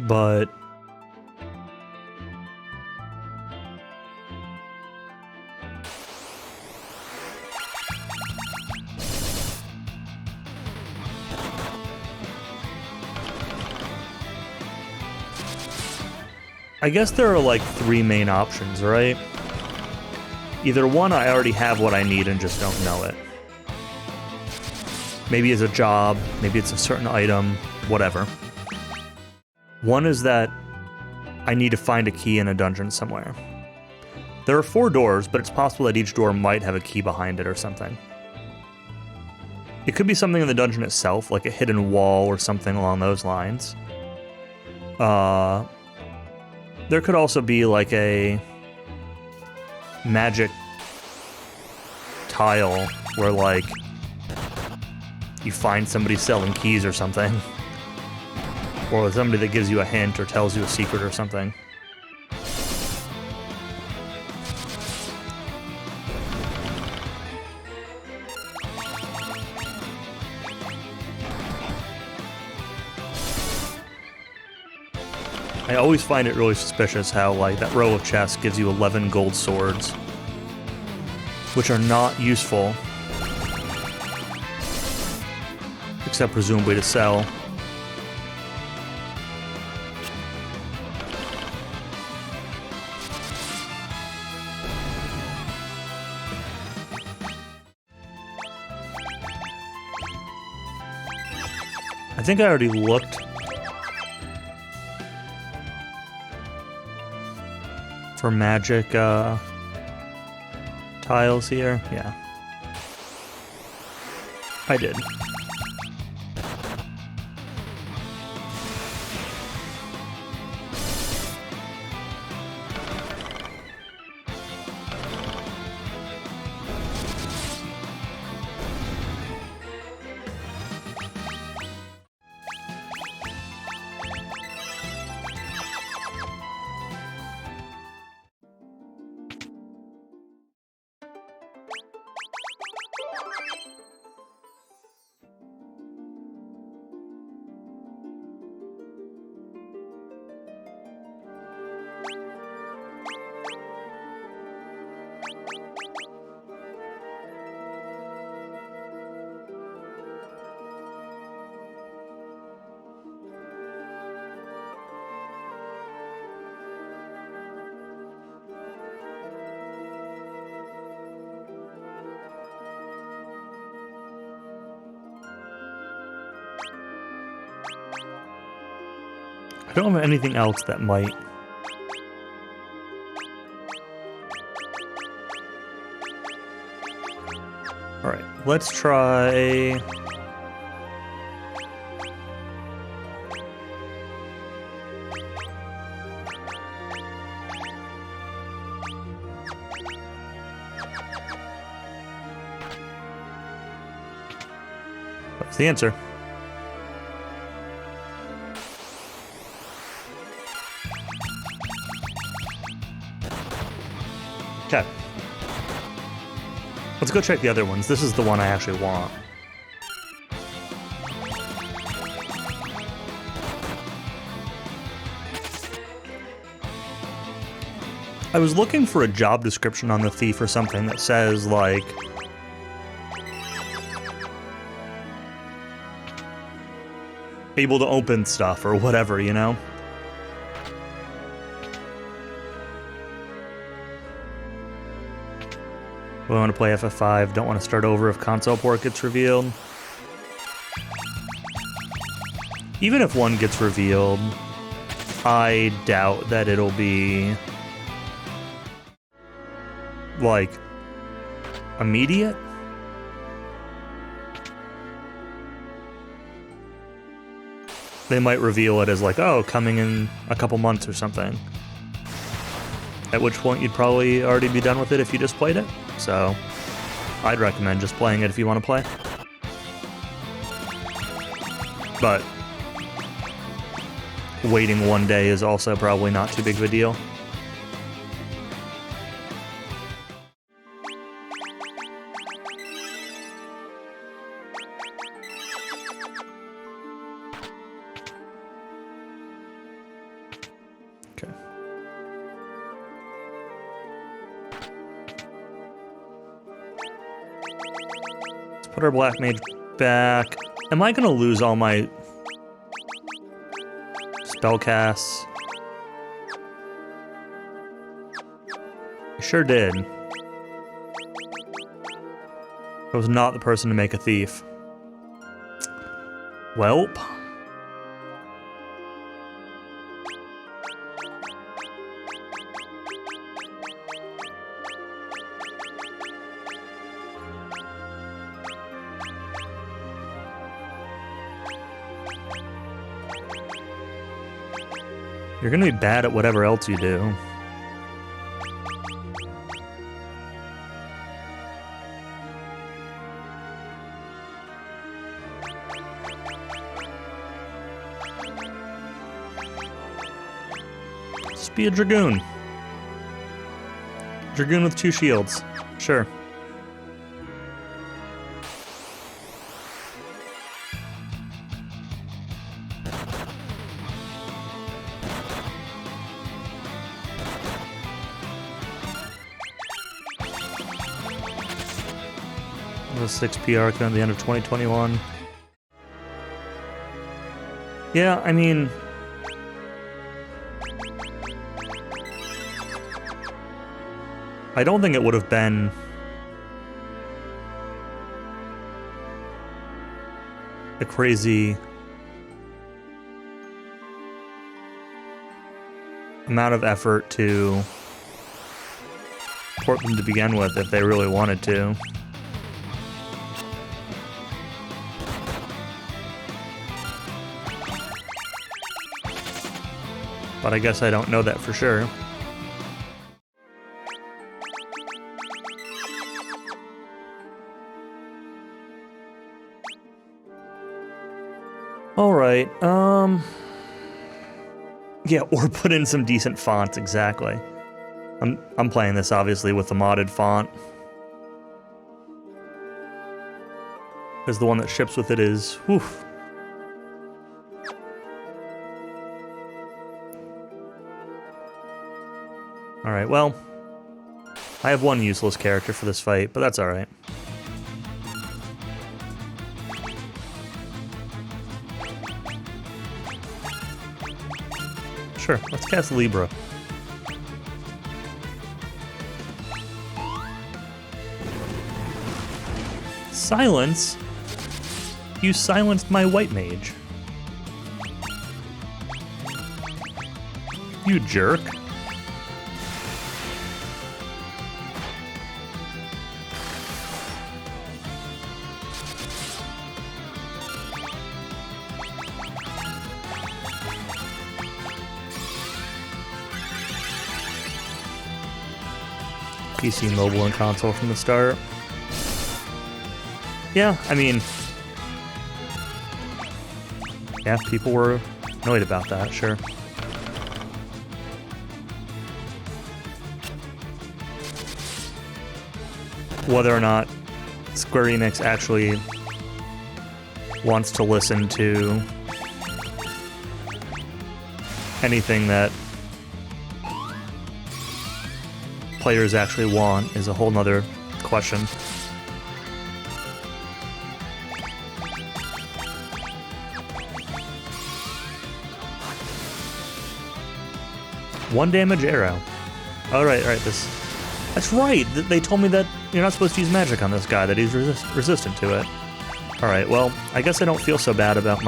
But I guess there are like three main options, right? Either one, I already have what I need and just don't know it. Maybe it's a job, maybe it's a certain item, whatever. One is that I need to find a key in a dungeon somewhere. There are 4 doors, but it's possible that each door might have a key behind it or something. It could be something in the dungeon itself, like a hidden wall or something along those lines. There could also be like a magic tile where like you find somebody selling keys or something. Or somebody that gives you a hint or tells you a secret or something. I always find it really suspicious how, like, that row of chests gives you 11 gold swords, which are not useful, except presumably to sell. I think I already looked for magic tiles here. Yeah. I did. I don't have anything else that might. Alright, let's try. That's the answer. Okay. Let's go check the other ones. This is the one I actually want. I was looking for a job description on the thief or something that says, like, able to open stuff or whatever, you know? We want to play FF5, don't want to start over if console port gets revealed. Even if one gets revealed, I doubt that it'll be like immediate. They might reveal it as like, oh, coming in a couple months or something. At which point you'd probably already be done with it if you just played it. So I'd recommend just playing it if you want to play. But waiting one day is also probably not too big of a deal. Okay. Let's put our Black Mage back. Am I gonna lose all my spellcasts? I sure did. I was not the person to make a thief. Welp. You're gonna be bad at whatever else you do. Just be a Dragoon. Dragoon with 2 shields. Sure. The 6P arc at the end of 2021. Yeah, I mean, I don't think it would have been a crazy amount of effort to port them to begin with if they really wanted to. But I guess I don't know that for sure. Alright, yeah, or put in some decent fonts, exactly. I'm playing this obviously with the modded font. Because the one that ships with it is, whew. Alright, well, I have one useless character for this fight, but that's alright. Sure, let's cast Libra. Silence? You silenced my white mage. You jerk. PC, mobile, and console from the start. Yeah, I mean, yeah, people were annoyed about that, sure. Whether or not Square Enix actually wants to listen to anything that players actually want is a whole nother question. One damage arrow. Oh, right, this. That's right, they told me that you're not supposed to use magic on this guy, that he's resistant to it. Alright, well, I guess I don't feel so bad about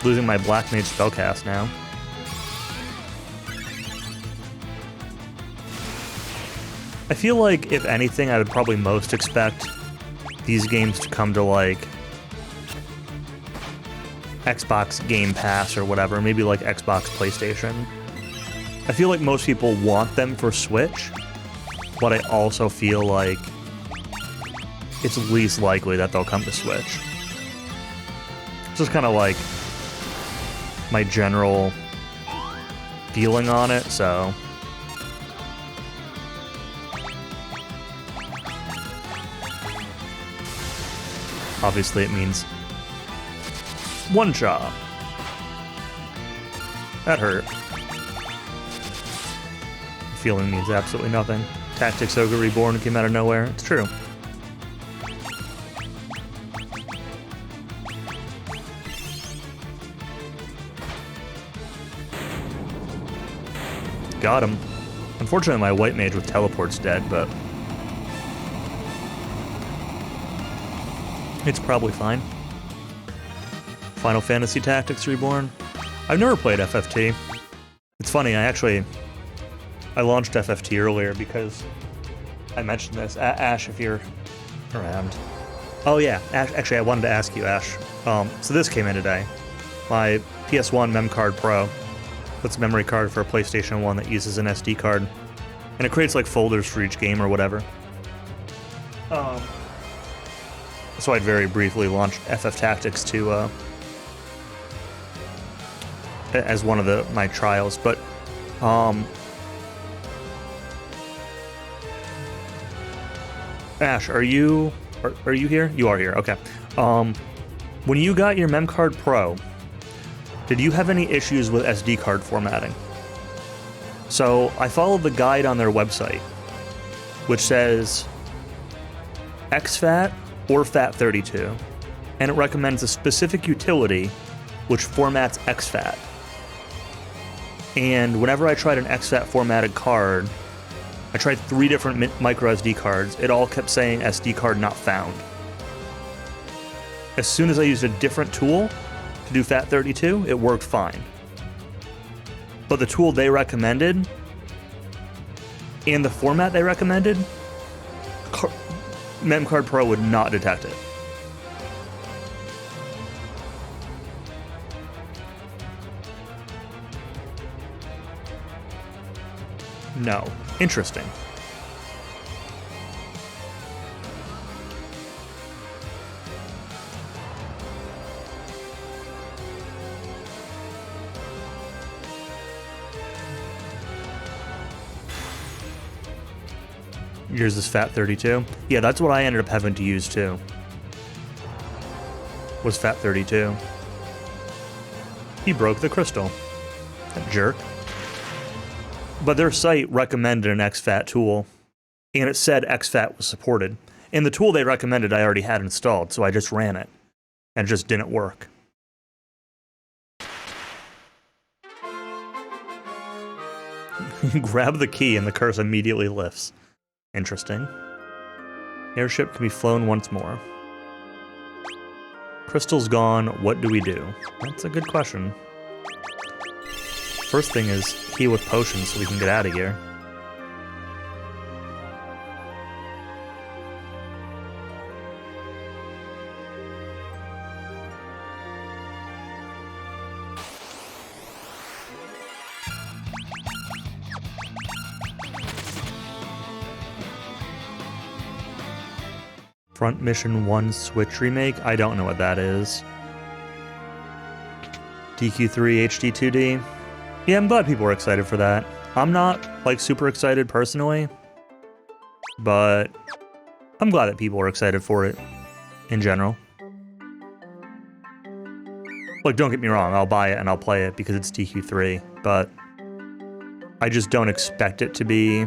losing my Black Mage spellcast now. I feel like, if anything, I would probably most expect these games to come to, like, Xbox Game Pass or whatever, maybe like Xbox PlayStation. I feel like most people want them for Switch, but I also feel like it's least likely that they'll come to Switch. It's just kind of like my general feeling on it, so... Obviously it means one shot. That hurt. Feeling means absolutely nothing. Tactics Ogre Reborn came out of nowhere. It's true. Got him. Unfortunately, my white mage with teleport's dead, but it's probably fine. Final Fantasy Tactics Reborn. I've never played FFT. It's funny, I launched FFT earlier because I mentioned this. Ash, if you're around. Oh yeah, Ash, actually I wanted to ask you, Ash. So this came in today. My PS1 Mem Card Pro. That's a memory card for a PlayStation 1 that uses an SD card. And it creates like folders for each game or whatever. So I'd very briefly launched FF Tactics to as one of my trials, but Ash, are you here? You are here. Okay. When you got your Mem Card Pro, did you have any issues with SD card formatting? So I followed the guide on their website, which says exFAT or FAT32, and it recommends a specific utility which formats exFAT. And whenever I tried an exFAT formatted card, I tried 3 different micro SD cards. It all kept saying SD card not found. As soon as I used a different tool to do FAT32, it worked fine. But the tool they recommended and the format they recommended, Mem Card Pro would not detect it. No. Interesting. Yours is FAT32? Yeah, that's what I ended up having to use too. Was FAT32. He broke the crystal. That jerk. But their site recommended an exFAT tool, and it said exFAT was supported. And the tool they recommended I already had installed, so I just ran it, and it just didn't work. You grab the key and the curse immediately lifts. Interesting. Airship can be flown once more. Crystal's gone, what do we do? That's a good question. First thing is key with potions so we can get out of here. Front Mission 1 Switch Remake? I don't know what that is. DQ3 HD 2D? Yeah, I'm glad people are excited for that. I'm not, like, super excited personally, but I'm glad that people are excited for it in general. Like, don't get me wrong, I'll buy it and I'll play it because it's DQ3, but I just don't expect it to be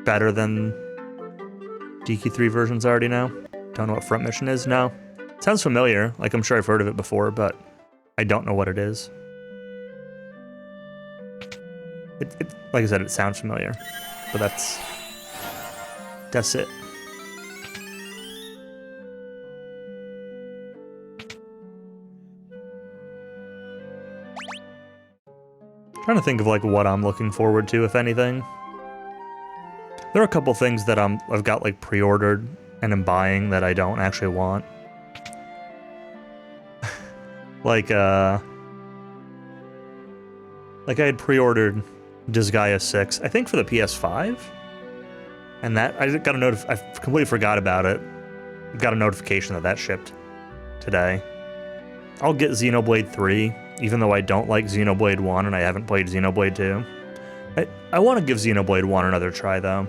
better than DQ3 versions I already know. Don't know what Front Mission is? No. Sounds familiar, like I'm sure I've heard of it before, but I don't know what it is. Like I said, it sounds familiar, but that's it. Trying to think of like what I'm looking forward to, if anything. There are a couple things that I've got like pre-ordered and am buying that I don't actually want. like I had pre-ordered Disgaea 6, I think for the PS5. And that I got a I completely forgot about it. Got a notification that that shipped today. I'll get Xenoblade 3, even though I don't like Xenoblade 1 and I haven't played Xenoblade 2. I want to give Xenoblade 1 another try, though.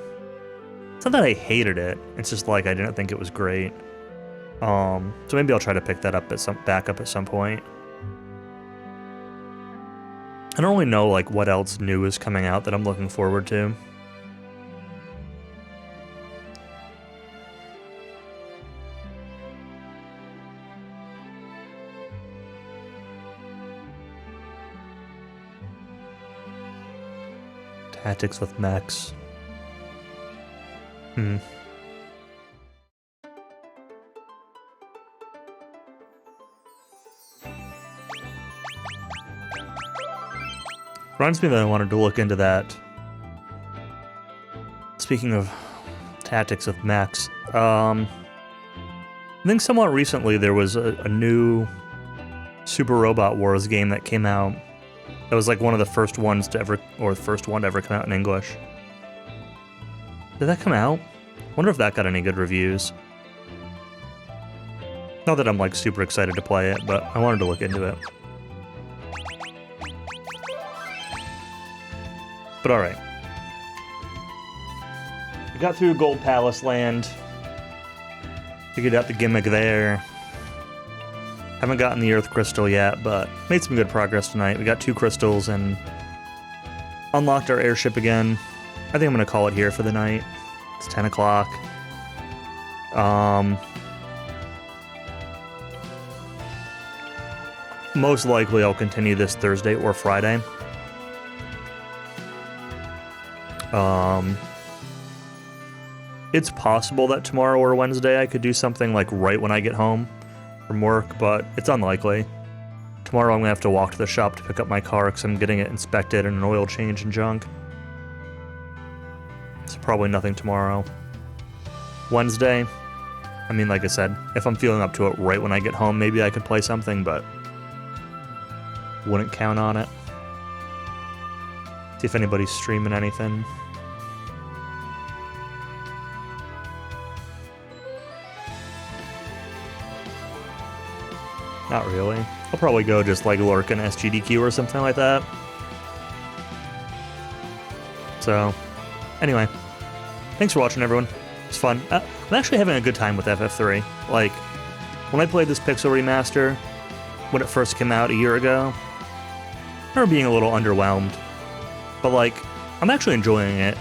It's not that I hated it, it's just like I didn't think it was great. So maybe I'll try to pick that up back up at some point. I don't really know like what else new is coming out that I'm looking forward to. Tactics with mechs. Reminds me that I wanted to look into that. Speaking of tactics with mechs, I think somewhat recently there was a new Super Robot Wars game that came out. That was like one of the first ones to ever, or the first one to ever come out in English. Did that come out? Wonder if that got any good reviews. Not that I'm like super excited to play it, but I wanted to look into it. But alright. We got through Gold Palace Land. Figured out the gimmick there. Haven't gotten the Earth Crystal yet, but made some good progress tonight. We got 2 crystals and unlocked our airship again. I think I'm going to call it here for the night. It's 10 o'clock. Most likely I'll continue this Thursday or Friday. It's possible that tomorrow or Wednesday I could do something like right when I get home from work, but it's unlikely. Tomorrow I'm gonna have to walk to the shop to pick up my car because I'm getting it inspected and an oil change and junk. So probably nothing tomorrow. Wednesday, I mean, like I said, if I'm feeling up to it right when I get home, maybe I could play something, but wouldn't count on it. See if anybody's streaming anything. Not really. I'll probably go just like lurk an SGDQ or something like that. So, anyway. Thanks for watching, everyone. It's fun. I'm actually having a good time with FF3. Like, when I played this Pixel Remaster, when it first came out a year ago, I remember being a little underwhelmed. But, like, I'm actually enjoying it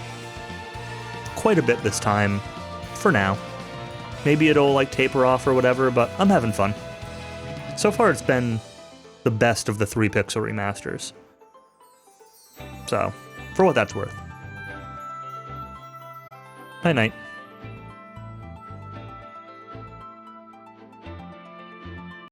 quite a bit this time, for now. Maybe it'll, like, taper off or whatever, but I'm having fun. So far, it's been the best of the 3 Pixel Remasters. So, for what that's worth. Night-night.